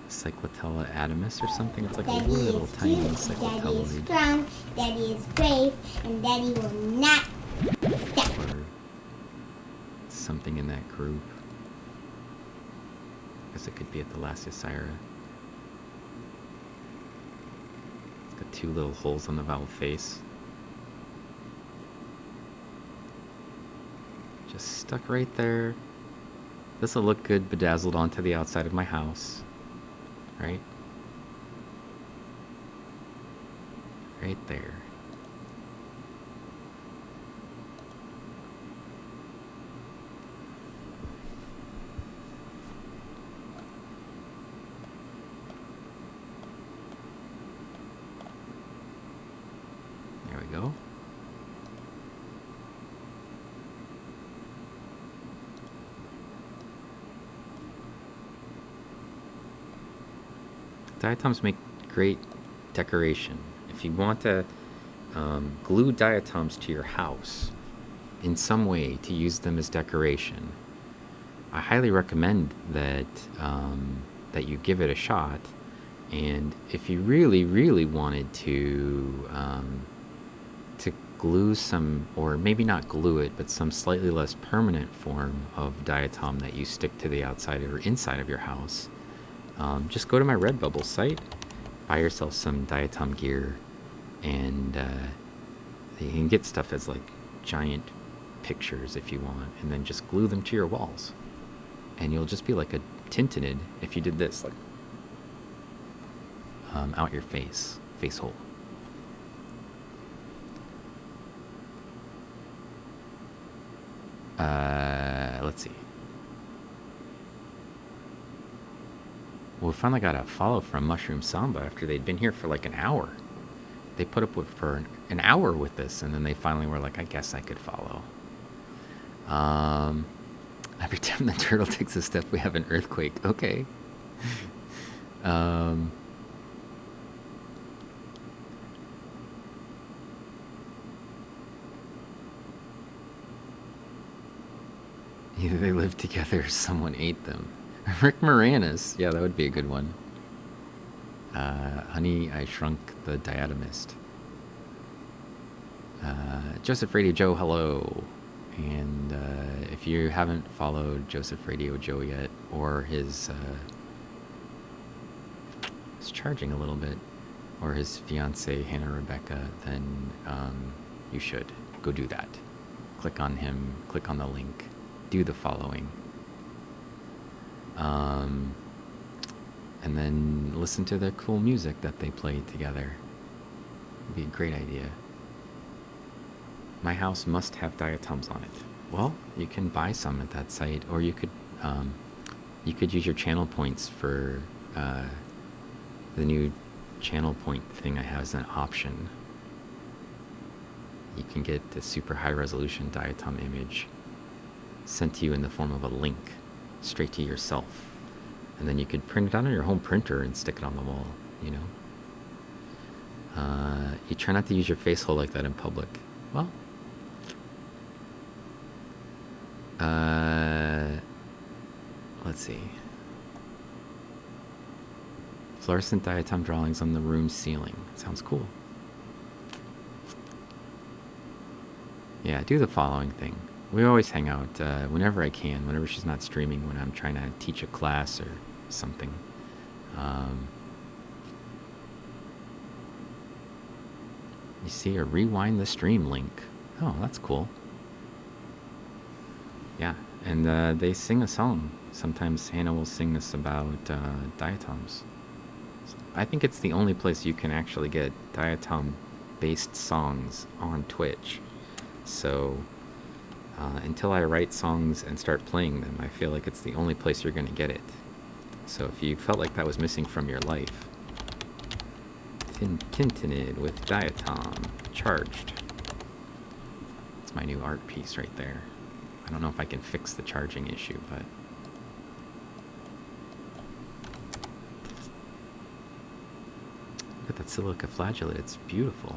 S1: Cyclotella atomus or something. It's like
S2: Daddy
S1: a little tiny cyclotelloid.
S2: Daddy is strong, Daddy is brave, and Daddy will not stop.
S1: Or something in that group. I guess it could be at Thalassius Cyra. It's got two little holes on the valve face. Just stuck right there. This will look good bedazzled onto the outside of my house. Right? Right there. we go. Diatoms make great decoration. If you want to glue diatoms to your house in some way to use them as decoration, I highly recommend that that you give it a shot. And if you really, really wanted to glue some, or maybe not glue it, but some slightly less permanent form of diatom that you stick to the outside or inside of your house, just go to my Redbubble site, buy yourself some diatom gear, and you can get stuff as like giant pictures if you want, and then just glue them to your walls. And you'll just be like a Tintinid if you did this, like out your face hole. Let's see. Well, we finally got a follow from Mushroom Samba after they'd been here for like an hour. They put up with for an hour with this, and then they finally were like, I guess I could follow. Every time the turtle takes a step, we have an earthquake. Okay. Either they lived together or someone ate them. Rick Moranis. Yeah, that would be a good one. Honey, I Shrunk the Diatomist. Joseph Radio Joe, hello. And if you haven't followed Joseph Radio Joe yet, or his it's charging a little bit, or his fiancee Hannah Rebecca, then you should go do that. Click on him, click on the link, do the following, and then listen to their cool music that they play together. It'd be a great idea. My house must have diatoms on it. Well, you can buy some at that site, or you could use your channel points for the new channel point thing I have as an option. You can get the super high resolution diatom image sent to you in the form of a link straight to yourself, and then you could print it out on your home printer and stick it on the wall, you know. You try not to use your face hole like that in public. Well, let's see. Fluorescent diatom drawings on the room ceiling. Sounds cool. Yeah, do the following thing. We always hang out whenever I can, whenever she's not streaming, when I'm trying to teach a class or something. You see a rewind the stream link. Oh, that's cool. Yeah, and they sing a song. Sometimes Hannah will sing us about diatoms. I think it's the only place you can actually get diatom-based songs on Twitch. So until I write songs and start playing them, I feel like it's the only place you're going to get it. So if you felt like that was missing from your life, Tintinid with diatom charged. It's my new art piece right there. I don't know if I can fix the charging issue, but look at that silica flagellate. It's beautiful.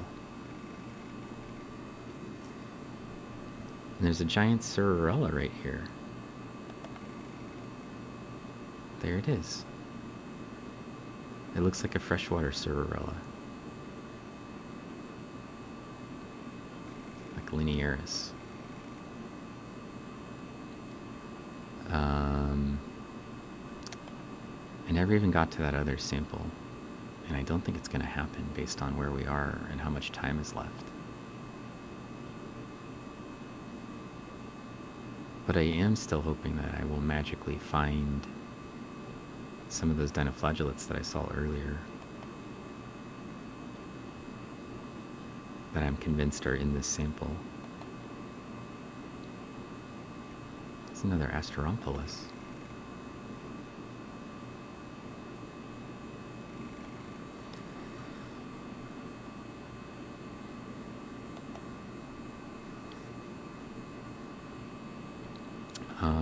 S1: And there's a giant Cirrella right here. There it is. It looks like a freshwater Cirrella. Like linearis. I never even got to that other sample. And I don't think it's going to happen based on where we are and how much time is left. But I am still hoping that I will magically find some of those dinoflagellates that I saw earlier, that I'm convinced are in this sample. It's another Asteromphalus.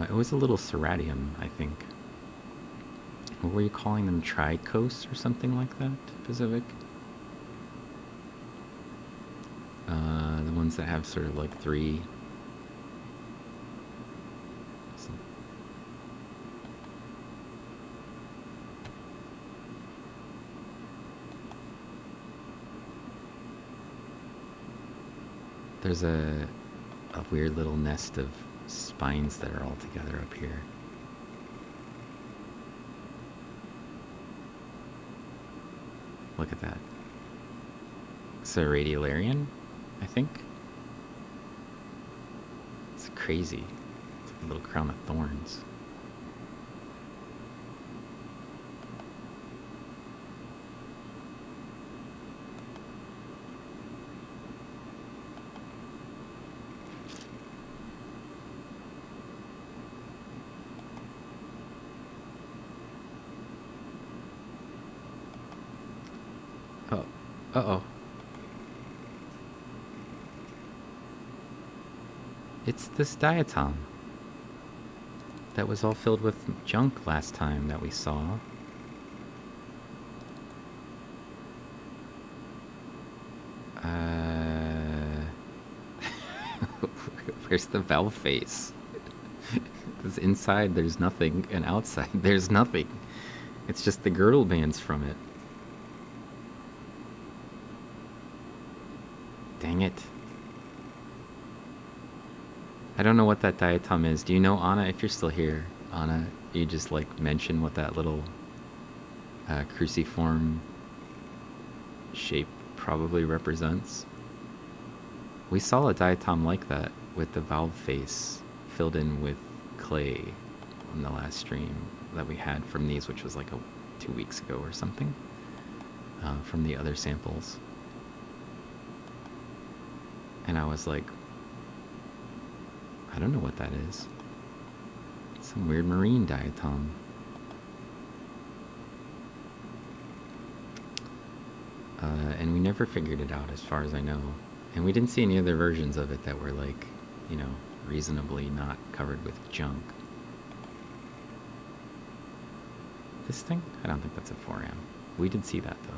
S1: It was a little serratium, I think. What were you calling them? Tricose or something like that, Pacific? The ones that have sort of like three. There's a weird little nest of spines that are all together up here. Look at that. It's a radiolarian, I think. It's crazy. It's like a little crown of thorns. Oh, uh-oh. It's this diatom that was all filled with junk last time that we saw. Where's the valve face? Because inside there's nothing, and outside there's nothing. It's just the girdle bands from it. Dang it. I don't know what that diatom is. Do you know, Anna, if you're still here? Anna, you just like mention what that little cruciform shape probably represents. We saw a diatom like that with the valve face filled in with clay on the last stream that we had from these, which was like 2 weeks ago or something, from the other samples. And I was like, I don't know what that is. Some weird marine diatom. And we never figured it out as far as I know. And we didn't see any other versions of it that were like, you know, reasonably not covered with junk. This thing? I don't think that's a 4am. We did see that though.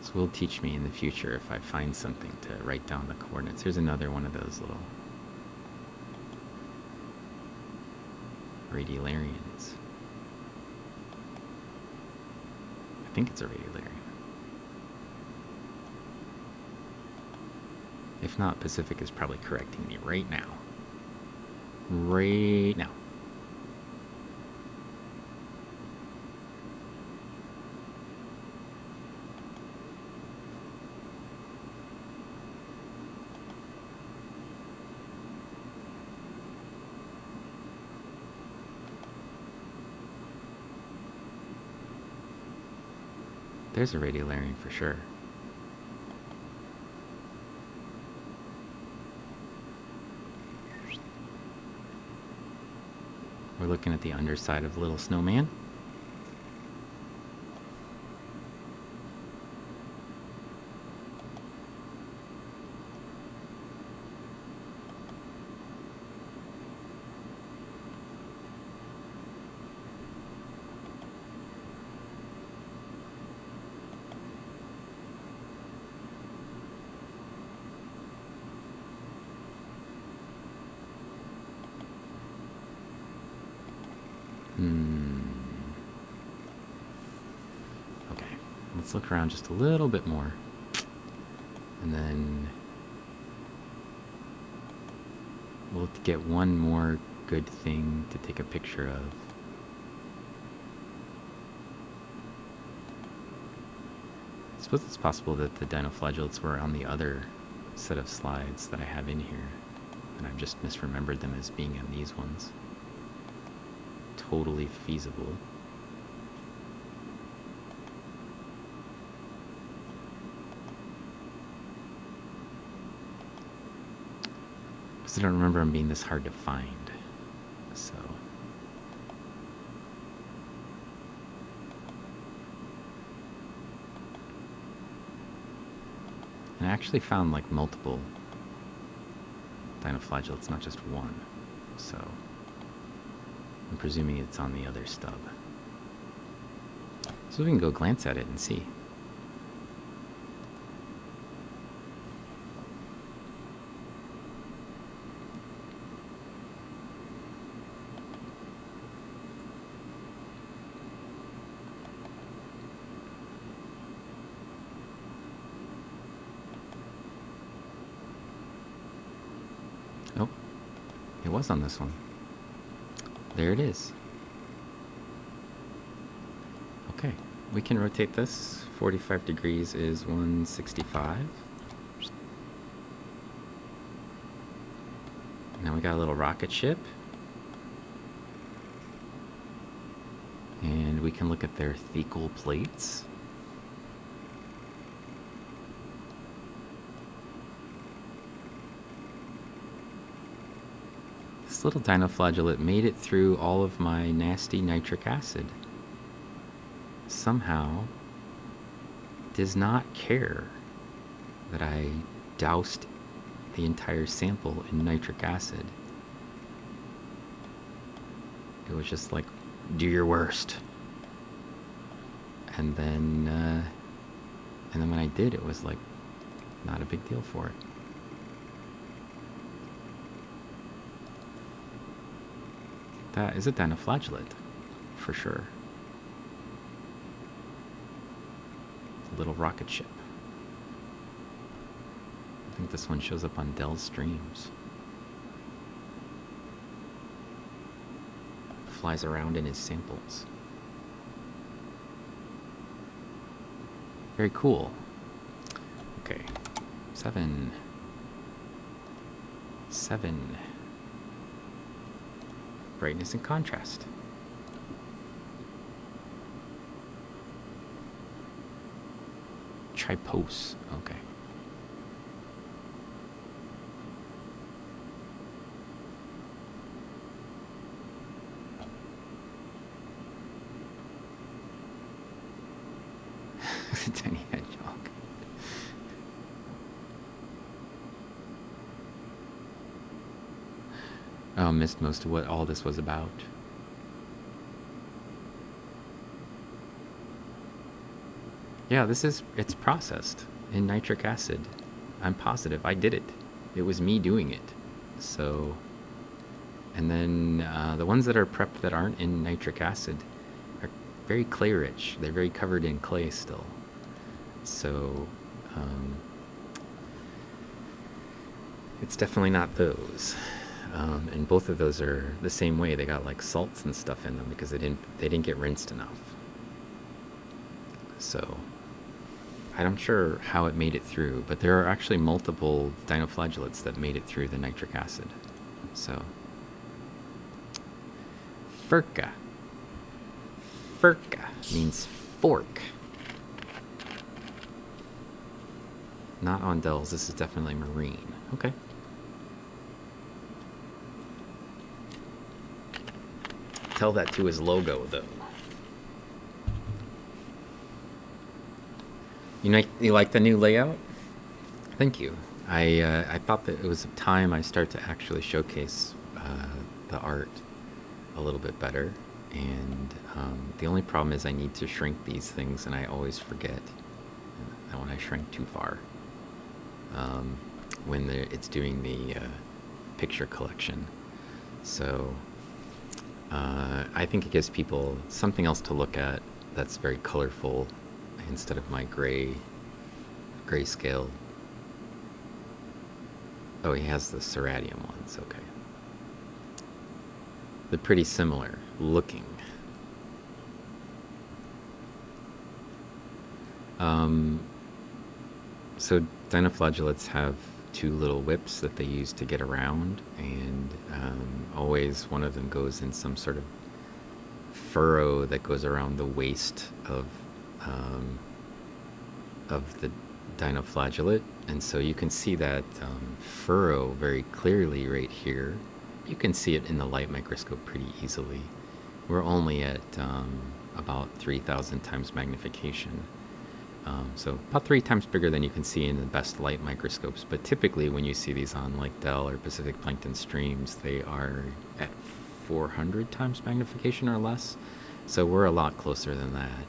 S1: This will teach me in the future if I find something to write down the coordinates. Here's another one of those little radiolarians. I think it's a radiolarian. If not, Pacific is probably correcting me right now. Right now. There's a radiolarian for sure. We're looking at the underside of Little Snowman. Okay, let's look around just a little bit more. And then we'll get one more good thing to take a picture of. I suppose it's possible that the dinoflagellates were on the other set of slides that I have in here, and I've just misremembered them as being in these ones. Totally feasible. Because I don't remember them being this hard to find. So. And I actually found like multiple dinoflagellates, not just one. So I'm presuming it's on the other stub. So we can go glance at it and see. Oh, it was on this one. There it is. Okay, we can rotate this. 45 degrees is 165. Now we got a little rocket ship. And we can look at their thecal plates. This little dinoflagellate made it through all of my nasty nitric acid. Somehow does not care that I doused the entire sample in nitric acid. It was just like, do your worst. And then when I did, it was like not a big deal for it. That is a dinoflagellate, for sure. A little rocket ship. I think this one shows up on Dell's streams. Flies around in his samples. Very cool. Okay. 7. Brightness and contrast. Tripose. Okay. It's a tiny hedgehog. Oh, missed most of what all this was about. Yeah, it's processed in nitric acid. I'm positive I did it. It was me doing it. So, and then the ones that are prepped that aren't in nitric acid are very clay rich. They're very covered in clay still. So, it's definitely not those. And both of those are the same way. They got like salts and stuff in them because they didn't get rinsed enough. So I'm sure how it made it through, but there are actually multiple dinoflagellates that made it through the nitric acid. So Furca means fork. Not on Dell's. This is definitely marine. Okay. Tell that to his logo, though. You like the new layout? Thank you. I thought that it was time I start to actually showcase the art a little bit better. And the only problem is I need to shrink these things, and I always forget when I shrink too far. When it's doing the picture collection. So I think it gives people something else to look at that's very colorful instead of my grayscale. Oh, he has the Ceratium ones, okay. They're pretty similar looking. So dinoflagellates have two little whips that they use to get around, and always one of them goes in some sort of furrow that goes around the waist of the dinoflagellate, and so you can see that furrow very clearly right here. You can see it in the light microscope pretty easily. We're only at about 3,000 times magnification. So about 3 times bigger than you can see in the best light microscopes. But typically when you see these on like Dell or Pacific Plankton streams, they are at 400 times magnification or less. So we're a lot closer than that.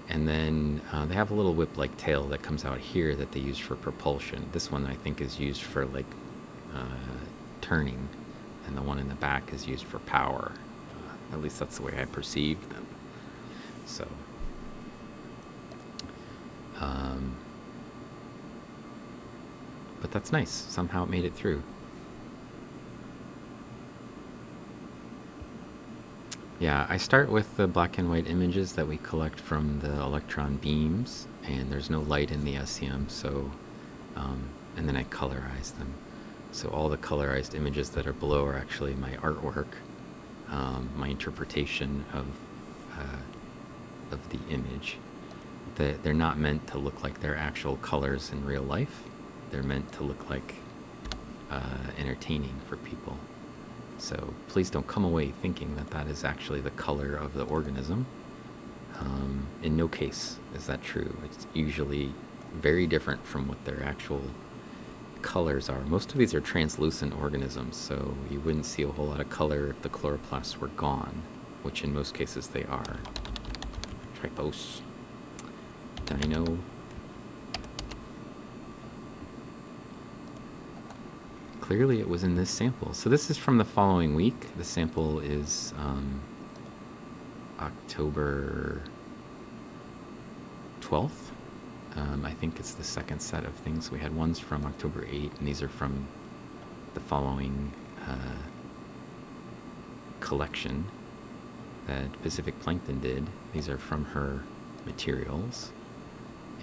S1: And then they have a little whip-like tail that comes out here that they use for propulsion. This one I think is used for like turning, and the one in the back is used for power. At least that's the way I perceive them. So, but that's nice. Somehow it made it through. Yeah, I start with the black and white images that we collect from the electron beams, and there's no light in the SEM, so, and then I colorize them. So all the colorized images that are below are actually my artwork, my interpretation of the image. They're not meant to look like they're actual colors in real life. They're meant to look like entertaining for people. So please don't come away thinking that that is actually the color of the organism. In no case is that true. It's usually very different from what their actual colors are. Most of these are translucent organisms, so you wouldn't see a whole lot of color if the chloroplasts were gone, which in most cases they are. Tripos. Dino. Clearly it was in this sample. So this is from the following week. The sample is October 12th. I think it's the second set of things. We had ones from October 8th, and these are from the following collection that Pacific Plankton did. These are from her materials,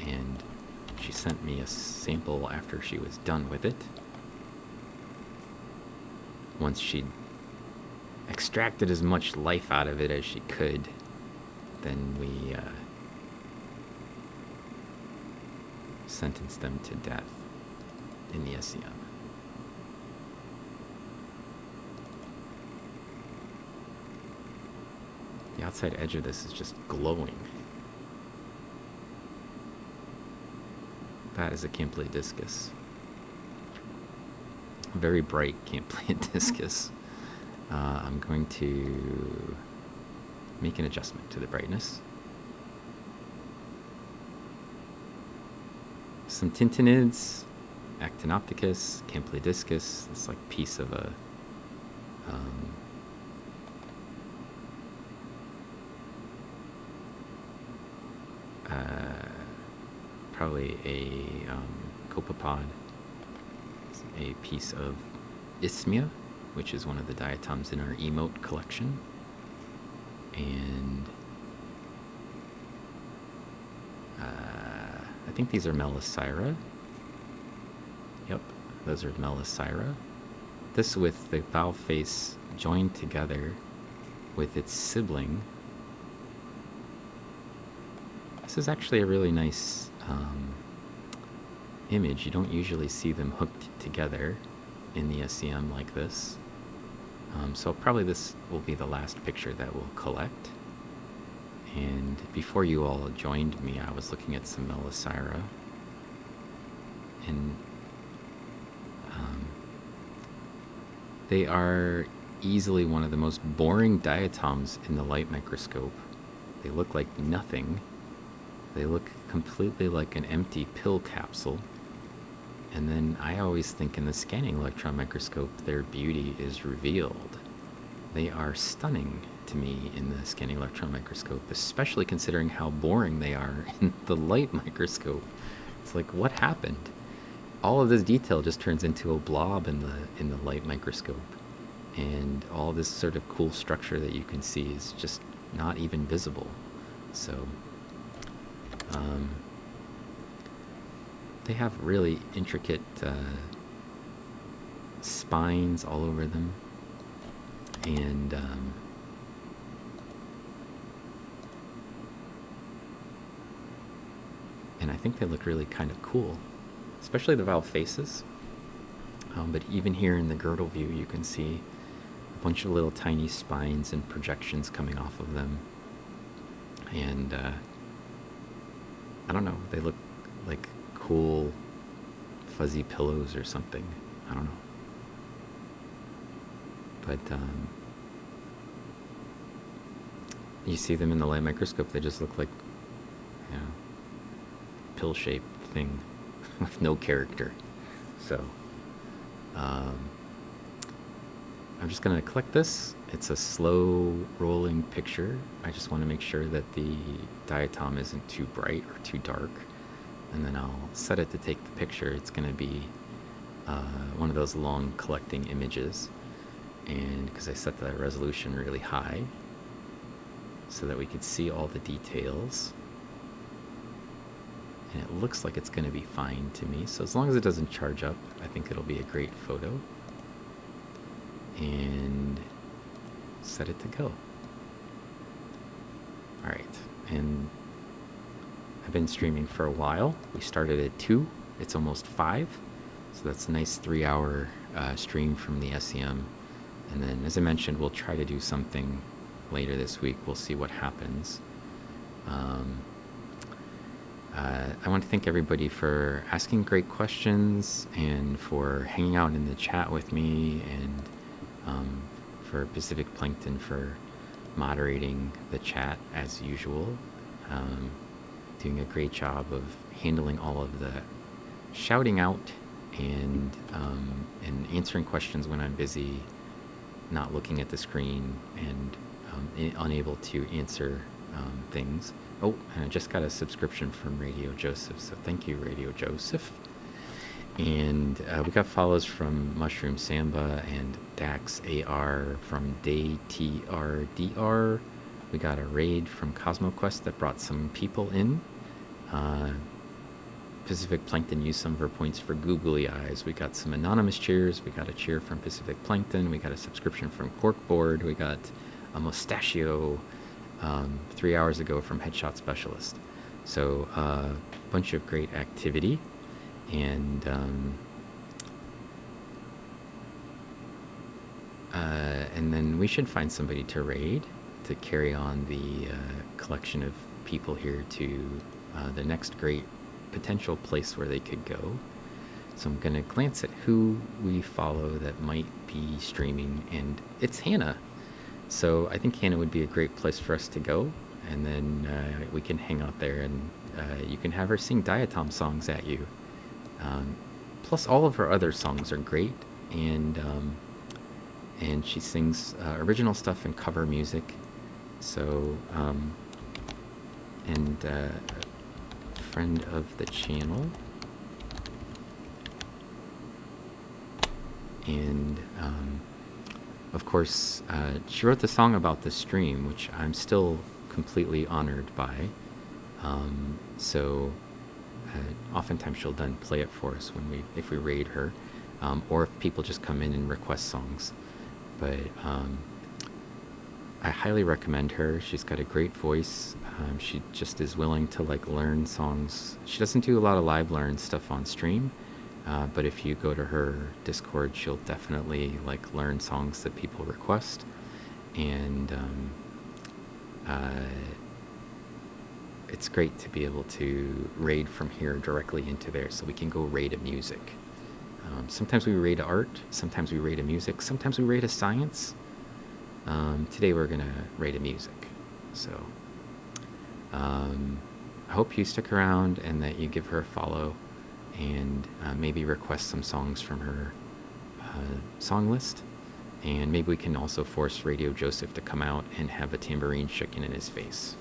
S1: and she sent me a sample after she was done with it. Once she'd extracted as much life out of it as she could, then we sentenced them to death in the SEM. The outside edge of this is just glowing. That is a Campbellia discus. Very bright Campbellia discus. I'm going to make an adjustment to the brightness. Some tintinids, Actinopithecus, Campbellia discus. This like piece of a probably a copepod. A piece of Isthmia, which is one of the diatoms in our emote collection, and I think these are Cyra. Yep, those are Cyra. This with the valve face joined together with its sibling. This is actually a really nice image. You don't usually see them hooked together in the SEM like this. So probably this will be the last picture that we'll collect. And before you all joined me, I was looking at some Cyra, and they are easily one of the most boring diatoms in the light microscope. They look like nothing. They look completely like an empty pill capsule. And then I always think in the scanning electron microscope, their beauty is revealed. They are stunning to me in the scanning electron microscope, especially considering how boring they are in the light microscope. It's like, what happened? All of this detail just turns into a blob in the light microscope. And all this sort of cool structure that you can see is just not even visible. So, they have really intricate spines all over them, and I think they look really kind of cool, especially the valve faces. But even here in the girdle view, you can see a bunch of little tiny spines and projections coming off of them, and I don't know. They look like cool, fuzzy pillows or something. I don't know. But you see them in the light microscope, they just look like, you know, pill-shaped thing with no character. So I'm just going to click this. It's a slow rolling picture. I just want to make sure that the diatom isn't too bright or too dark. And then I'll set it to take the picture. It's going to be one of those long collecting images. And because I set the resolution really high so that we could see all the details. And it looks like it's going to be fine to me. So as long as it doesn't charge up, I think it'll be a great photo. And set it to go. All right, and I've been streaming for a while. We started at 2, it's almost 5. So that's a nice 3-hour stream from the SEM. And then, as I mentioned, we'll try to do something later this week. We'll see what happens. I want to thank everybody for asking great questions and for hanging out in the chat with me, and for Pacific Plankton for moderating the chat as usual. Doing a great job of handling all of the shouting out and answering questions when I'm busy, not looking at the screen, and unable to answer things. Oh, and I just got a subscription from Radio Joseph, so thank you, Radio Joseph. And we got follows from Mushroom Samba and Dax AR from DayTRDR. We got a raid from CosmoQuest that brought some people in. Pacific Plankton used some of her points for googly eyes. We got some anonymous cheers. We got a cheer from Pacific Plankton. We got a subscription from Corkboard. We got a mustachio 3 hours ago from Headshot Specialist. So a bunch of great activity. And then we should find somebody to raid to carry on the collection of people here to the next great potential place where they could go. So I'm going to glance at who we follow that might be streaming, and it's Hannah. So I think Hannah would be a great place for us to go, and then we can hang out there, and you can have her sing Diatom songs at you. Plus all of her other songs are great, and she sings original stuff and cover music. So and friend of the channel, and of course she wrote the song about the stream, which I'm still completely honored by. So oftentimes she'll then play it for us if we raid her, or if people just come in and request songs. But I highly recommend her. She's got a great voice. She just is willing to learn songs. She doesn't do a lot of live learn stuff on stream, but if you go to her Discord, she'll definitely learn songs that people request. And it's great to be able to raid from here directly into there, so we can go raid a music. Sometimes we raid art, sometimes we raid a music, sometimes we raid a science. Today we're gonna raid a music. So I hope you stick around and that you give her a follow, and maybe request some songs from her song list. And maybe we can also force Radio Joseph to come out and have a tambourine shaken in his face.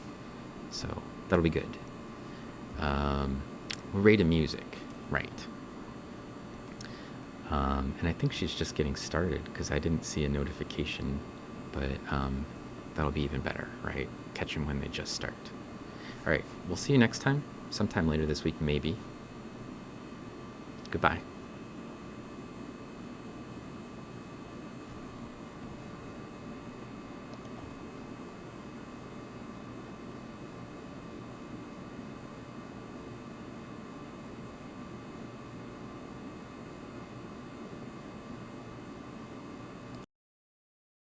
S1: So that'll be good. We'll raid a music, right? And I think she's just getting started because I didn't see a notification, but that'll be even better, right? Catch them when they just start. All right, we'll see you next time, sometime later this week, maybe. Goodbye.